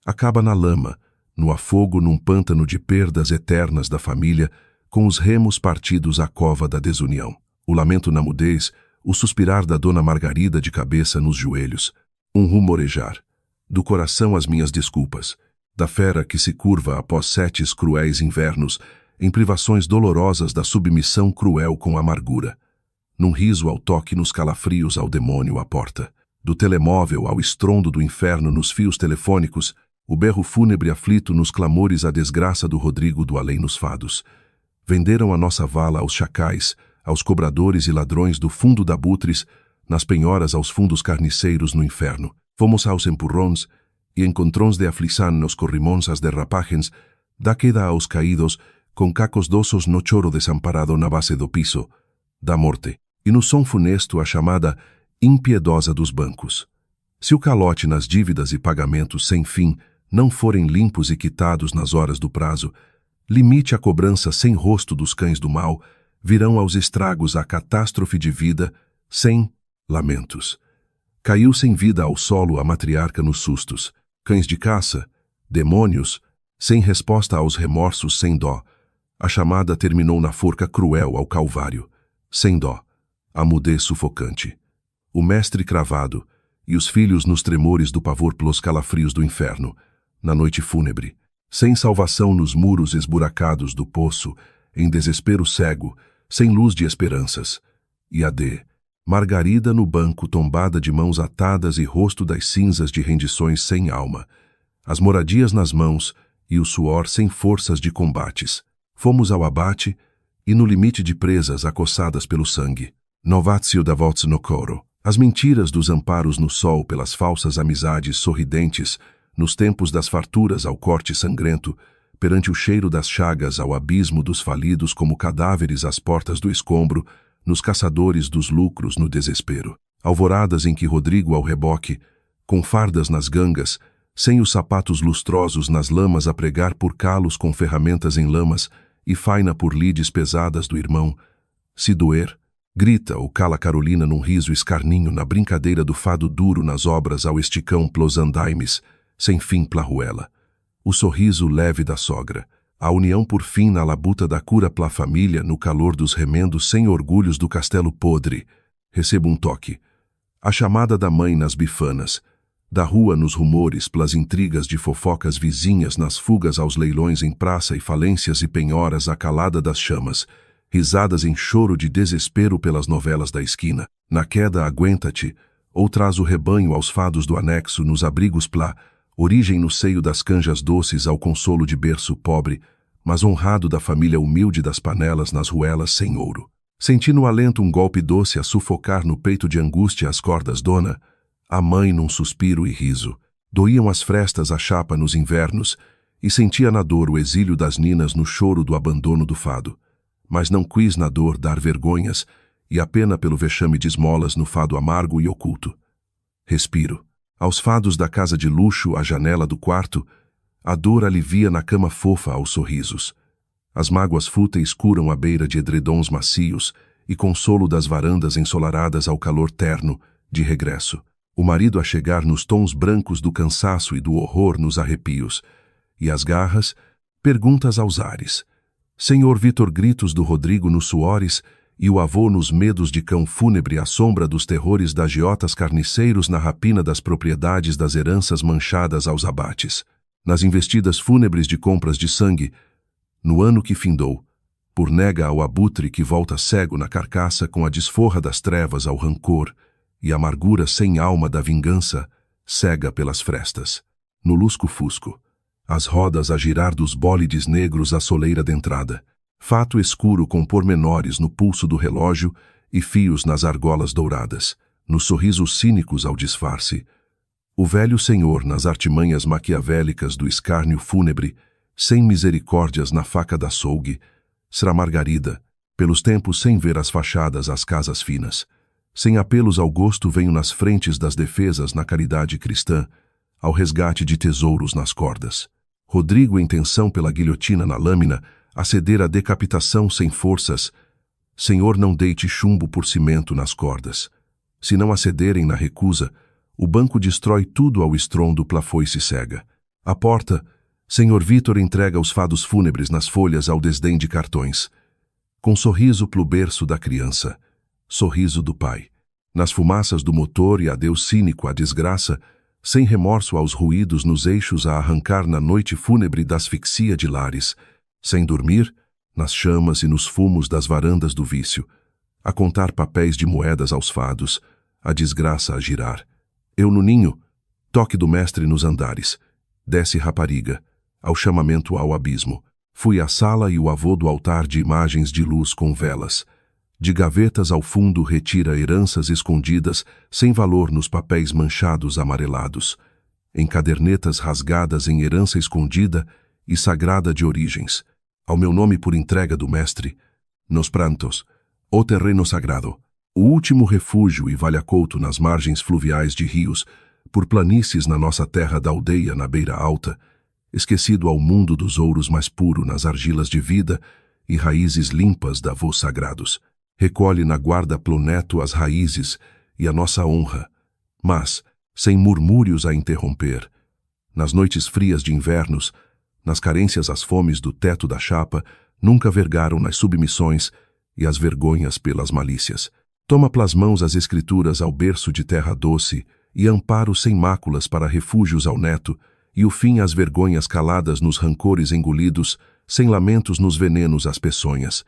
acaba na lama, no afogo num pântano de perdas eternas da família, com os remos partidos à cova da desunião. O lamento na mudez, o suspirar da dona Margarida de cabeça nos joelhos, um rumorejar. Do coração as minhas desculpas, da fera que se curva após 7 cruéis invernos, em privações dolorosas da submissão cruel com amargura. Num riso ao toque nos calafrios ao demônio à porta. Do telemóvel ao estrondo do inferno nos fios telefônicos, o berro fúnebre aflito nos clamores à desgraça do Rodrigo do além nos fados. Venderam a nossa vala aos chacais, aos cobradores e ladrões do fundo da Butres, nas penhoras aos fundos carniceiros no inferno. Fomos aos empurrões e encontrões de aflição nos corrimões as derrapagens, da queda aos caídos, com cacos doços no choro desamparado na base do piso, da morte, e no som funesto a chamada impiedosa dos bancos. Se o calote nas dívidas e pagamentos sem fim não forem limpos e quitados nas horas do prazo, limite a cobrança sem rosto dos cães do mal, virão aos estragos a catástrofe de vida, sem lamentos. Caiu sem vida ao solo a matriarca nos sustos, cães de caça, demônios, sem resposta aos remorsos sem dó. A chamada terminou na forca cruel ao calvário, sem dó, a mudez sufocante. O mestre cravado, e os filhos nos tremores do pavor pelos calafrios do inferno, na noite fúnebre, sem salvação nos muros esburacados do poço, em desespero cego, sem luz de esperanças. E a D. Margarida no banco tombada de mãos atadas e rosto das cinzas de rendições sem alma, as moradias nas mãos e o suor sem forças de combates. Fomos ao abate e no limite de presas acossadas pelo sangue. Novatio da voz no coro. As mentiras dos amparos no sol pelas falsas amizades sorridentes, nos tempos das farturas ao corte sangrento, perante o cheiro das chagas ao abismo dos falidos como cadáveres às portas do escombro, nos caçadores dos lucros no desespero. Alvoradas em que Rodrigo ao reboque, com fardas nas gangas, sem os sapatos lustrosos nas lamas a pregar por calos com ferramentas em lamas e faina por lides pesadas do irmão, se doer, grita ou cala Carolina num riso escarninho na brincadeira do fado duro nas obras ao esticão plos andaimes, sem fim plaruela. O sorriso leve da sogra, A união por fim na labuta da cura pla família, no calor dos remendos sem orgulhos do castelo podre. Recebo um toque. A chamada da mãe nas bifanas. Da rua nos rumores, plas intrigas de fofocas vizinhas, nas fugas aos leilões em praça e falências e penhoras, a calada das chamas. Risadas em choro de desespero pelas novelas da esquina. Na queda aguenta-te, ou traz o rebanho aos fados do anexo, nos abrigos plá, origem no seio das canjas doces ao consolo de berço pobre, mas honrado da família humilde das panelas nas ruelas sem ouro. Senti no alento um golpe doce a sufocar no peito de angústia as cordas dona, a mãe num suspiro e riso. Doíam as frestas a chapa nos invernos, e sentia na dor o exílio das ninas no choro do abandono do fado. Mas não quis na dor dar vergonhas, e a pena pelo vexame de esmolas no fado amargo e oculto. Respiro. Aos fados da casa de luxo, à janela do quarto, a dor alivia na cama fofa aos sorrisos. As mágoas fúteis curam à beira de edredons macios e consolo das varandas ensolaradas ao calor terno, de regresso. O marido a chegar nos tons brancos do cansaço e do horror nos arrepios. E as garras, perguntas aos ares. Senhor Vitor, gritos do Rodrigo nos suores, e o avô nos medos de cão fúnebre à sombra dos terrores da agiotas carniceiros na rapina das propriedades das heranças manchadas aos abates. Nas investidas fúnebres de compras de sangue, no ano que findou, por nega ao abutre que volta cego na carcaça com a desforra das trevas ao rancor e a amargura sem alma da vingança, cega pelas frestas. No lusco-fusco, as rodas a girar dos bólides negros à soleira de entrada, fato escuro com pormenores no pulso do relógio e fios nas argolas douradas, nos sorrisos cínicos ao disfarce. O velho senhor nas artimanhas maquiavélicas do escárnio fúnebre, sem misericórdias na faca da açougue, será Margarida, pelos tempos sem ver as fachadas às casas finas. Sem apelos ao gosto venho nas frentes das defesas na caridade cristã, ao resgate de tesouros nas cordas. Rodrigo em tensão pela guilhotina na lâmina, a ceder à decapitação sem forças. Senhor, não deite chumbo por cimento nas cordas. Se não acederem na recusa, o banco destrói tudo ao estrondo pla foice cega. A porta, Senhor Vitor entrega os fados fúnebres nas folhas ao desdém de cartões. Com sorriso plo berço da criança, sorriso do pai. Nas fumaças do motor e adeus cínico à desgraça, sem remorso aos ruídos nos eixos a arrancar na noite fúnebre da asfixia de lares, sem dormir, nas chamas e nos fumos das varandas do vício, a contar papéis de moedas aos fados, a desgraça a girar. Eu no ninho, toque do mestre nos andares, desce rapariga, ao chamamento ao abismo. Fui à sala e o avô do altar de imagens de luz com velas. De gavetas ao fundo retira heranças escondidas, sem valor nos papéis manchados amarelados. Em cadernetas rasgadas em herança escondida e sagrada de origens. Ao meu nome por entrega do mestre, nos prantos, o terreno sagrado, o último refúgio e valha-couto nas margens fluviais de rios, por planícies na nossa terra da aldeia na beira alta, esquecido ao mundo dos ouros mais puro nas argilas de vida e raízes limpas da avô sagrados. Recolhe na guarda ploneto as raízes e a nossa honra, mas, sem murmúrios a interromper, nas noites frias de invernos, nas carências as fomes do teto da chapa, nunca vergaram nas submissões e as vergonhas pelas malícias. Toma plas mãos as escrituras ao berço de terra doce e amparo sem máculas para refúgios ao neto, e o fim às vergonhas caladas nos rancores engolidos, sem lamentos nos venenos às peçonhas.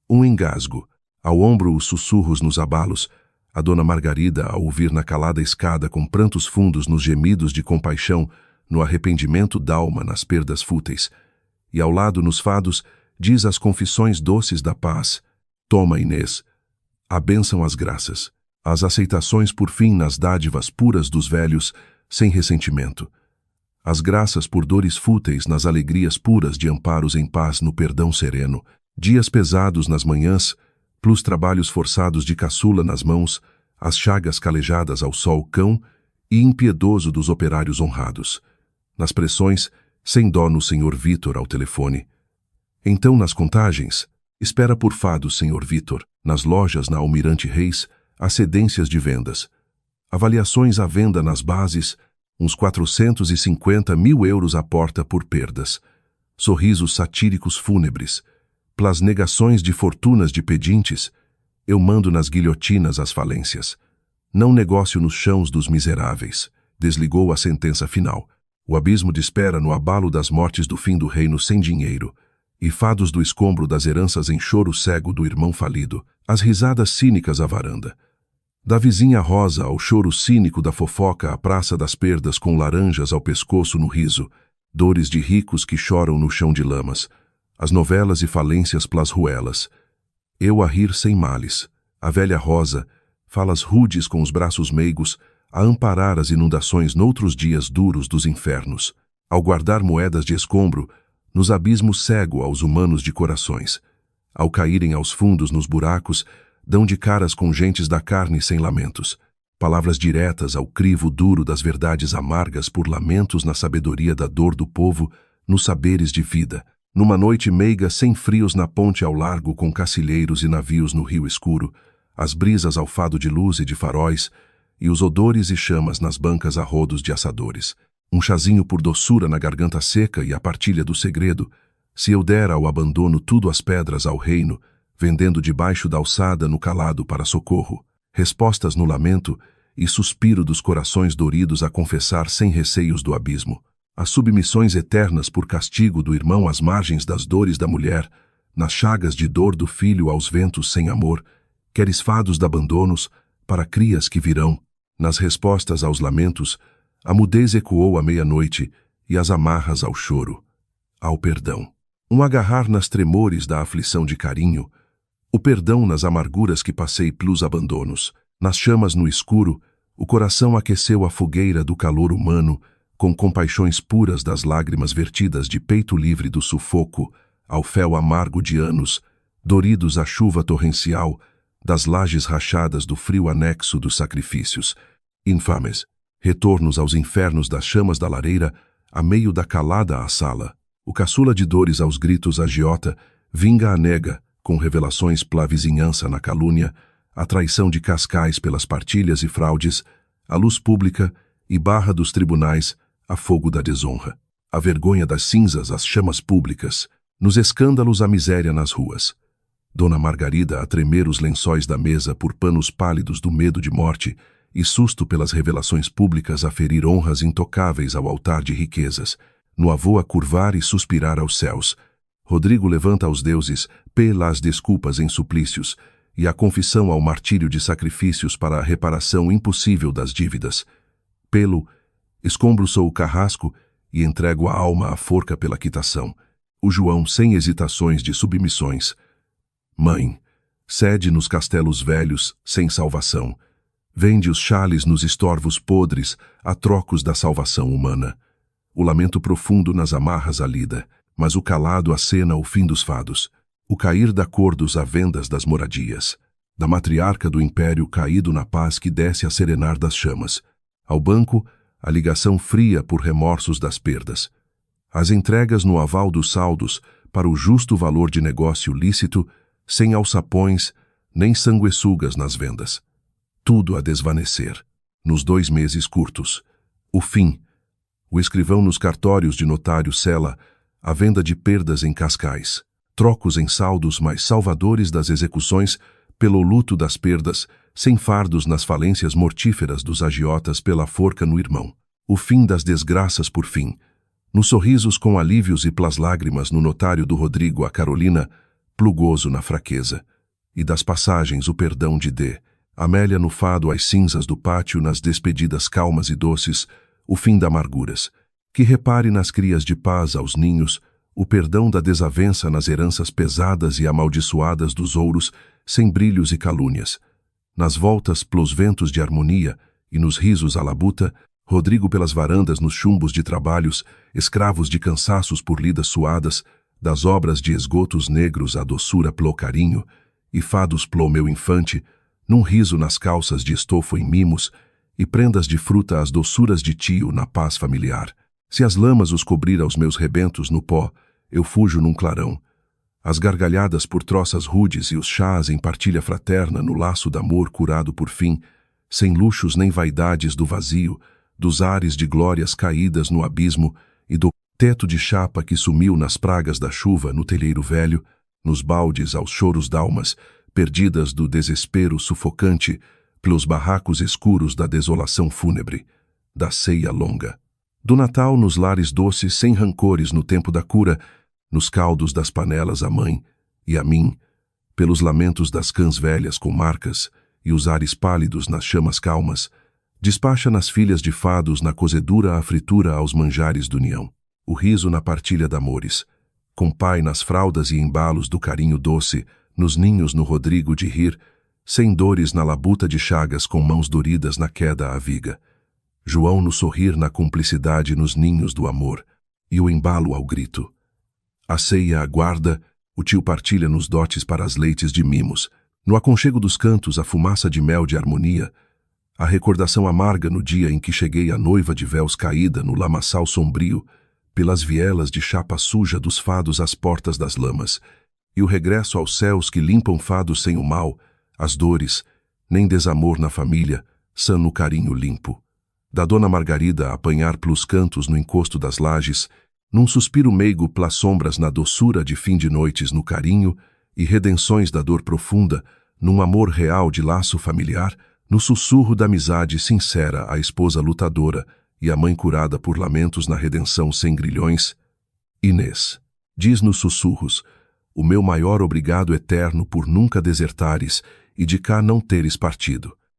Um engasgo, ao ombro os sussurros nos abalos, a dona Margarida a ouvir na calada escada com prantos fundos nos gemidos de compaixão, no arrependimento d'alma nas perdas fúteis, e ao lado nos fados diz as confissões doces da paz. Toma, Inês, a bênção às graças, as aceitações por fim nas dádivas puras dos velhos, sem ressentimento. As graças por dores fúteis nas alegrias puras de amparos em paz no perdão sereno, dias pesados nas manhãs, plus trabalhos forçados de caçula nas mãos, as chagas calejadas ao sol cão e impiedoso dos operários honrados. Nas pressões, sem dó no Senhor Vitor ao telefone. Então nas contagens, espera por fado Senhor Vitor, nas lojas na Almirante Reis, as cedências de vendas. Avaliações à venda nas bases, uns 450 mil euros à porta por perdas. sorrisos satíricos fúnebres, plas negações de fortunas de pedintes, eu mando nas guilhotinas as falências. Não negócio nos chãos dos miseráveis. Desligou a sentença final. O abismo de espera no abalo das mortes do fim do reino sem dinheiro, e fados do escombro das heranças em choro cego do irmão falido, as risadas cínicas à varanda. Da vizinha rosa ao choro cínico da fofoca à praça das perdas com laranjas ao pescoço no riso, dores de ricos que choram no chão de lamas, as novelas e falências plas ruelas. Eu a rir sem males, a velha rosa, falas rudes com os braços meigos, a amparar as inundações noutros dias duros dos infernos, ao guardar moedas de escombro, nos abismos cego aos humanos de corações. Ao caírem aos fundos nos buracos, dão de caras com gentes da carne sem lamentos. Palavras diretas ao crivo duro das verdades amargas por lamentos na sabedoria da dor do povo, nos saberes de vida. Numa noite meiga sem frios na ponte ao largo com cacilheiros e navios no rio escuro, as brisas ao fado de luz e de faróis, e os odores e chamas nas bancas a rodos de assadores. Um chazinho por doçura na garganta seca e a partilha do segredo, se eu dera ao abandono tudo as pedras ao reino, vendendo debaixo da alçada no calado para socorro, respostas no lamento e suspiro dos corações doridos a confessar sem receios do abismo, as submissões eternas por castigo do irmão às margens das dores da mulher, nas chagas de dor do filho aos ventos sem amor, queres fados de abandonos para crias que virão. Nas respostas aos lamentos, a mudez ecoou à meia-noite e as amarras ao choro, ao perdão. Um agarrar nas tremores da aflição de carinho, o perdão nas amarguras que passei plus abandonos. Nas chamas no escuro, o coração aqueceu a fogueira do calor humano, com compaixões puras das lágrimas vertidas de peito livre do sufoco, ao fel amargo de anos, doridos à chuva torrencial, das lajes rachadas do frio anexo dos sacrifícios. Infames, retornos aos infernos das chamas da lareira, a meio da calada à sala. O caçula de dores aos gritos agiota, vinga a nega, com revelações pela vizinhança na calúnia, a traição de Cascais pelas partilhas e fraudes, a luz pública e barra dos tribunais, a fogo da desonra, a vergonha das cinzas, as chamas públicas, nos escândalos a miséria nas ruas. Dona Margarida a tremer os lençóis da mesa por panos pálidos do medo de morte e susto pelas revelações públicas a ferir honras intocáveis ao altar de riquezas, no avô a curvar e suspirar aos céus. Rodrigo levanta aos deuses pelas desculpas em suplícios e a confissão ao martírio de sacrifícios para a reparação impossível das dívidas. Pelo, escombro-sou o carrasco e entrego a alma à forca pela quitação. O João sem hesitações de submissões. Mãe, cede nos castelos velhos, sem salvação. Vende os chales nos estorvos podres, a trocos da salvação humana. O lamento profundo nas amarras a lida, mas o calado acena o fim dos fados. O cair da cor dos avendas das moradias. Da matriarca do império caído na paz que desce a serenar das chamas. Ao banco, a ligação fria por remorsos das perdas. As entregas no aval dos saldos, para o justo valor de negócio lícito, sem alçapões, nem sanguessugas nas vendas. Tudo a desvanecer, nos 2 meses curtos. O fim. O escrivão nos cartórios de notário sela a venda de perdas em Cascais, trocos em saldos mais salvadores das execuções pelo luto das perdas, sem fardos nas falências mortíferas dos agiotas pela forca no irmão. O fim das desgraças por fim. Nos sorrisos com alívios e plas lágrimas no notário do Rodrigo a Carolina, plugoso na fraqueza, e das passagens o perdão de D. Amélia no fado às cinzas do pátio nas despedidas calmas e doces, o fim da amarguras. Que repare nas crias de paz aos ninhos, o perdão da desavença nas heranças pesadas e amaldiçoadas dos ouros, sem brilhos e calúnias. Nas voltas plos ventos de harmonia e nos risos à labuta, Rodrigo pelas varandas nos chumbos de trabalhos, escravos de cansaços por lidas suadas, das obras de esgotos negros a doçura plo carinho, e fados plo meu infante, num riso nas calças de estofo em mimos, e prendas de fruta às doçuras de tio na paz familiar. Se as lamas os cobrir aos meus rebentos no pó, eu fujo num clarão. As gargalhadas por troças rudes e os chás em partilha fraterna no laço d'amor curado por fim, sem luxos nem vaidades do vazio, dos ares de glórias caídas no abismo e do teto de chapa que sumiu nas pragas da chuva no telheiro velho, nos baldes aos choros d'almas, perdidas do desespero sufocante, pelos barracos escuros da desolação fúnebre, da ceia longa. Do Natal nos lares doces sem rancores no tempo da cura, nos caldos das panelas a mãe e a mim, pelos lamentos das cãs velhas com marcas e os ares pálidos nas chamas calmas, despacha nas filhas de fados na cozedura a fritura aos manjares do união, o riso na partilha d'amores, com pai nas fraldas e embalos do carinho doce, nos ninhos no Rodrigo de rir, sem dores na labuta de chagas com mãos doridas na queda à viga. João no sorrir na cumplicidade nos ninhos do amor, e o embalo ao grito. A ceia aguarda, o tio partilha nos dotes para as leites de mimos, no aconchego dos cantos a fumaça de mel de harmonia, a recordação amarga no dia em que cheguei a noiva de véus caída no lamaçal sombrio, pelas vielas de chapa suja dos fados às portas das lamas, e o regresso aos céus que limpam fados sem o mal, as dores, nem desamor na família, sã no carinho limpo. Da dona Margarida a apanhar plus cantos no encosto das lajes, num suspiro meigo plas sombras na doçura de fim de noites no carinho, e redenções da dor profunda, num amor real de laço familiar, no sussurro da amizade sincera a esposa lutadora e a mãe curada por lamentos na redenção sem grilhões. Inês, diz nos sussurros, o meu maior obrigado eterno por nunca desertares e de cá não teres partido.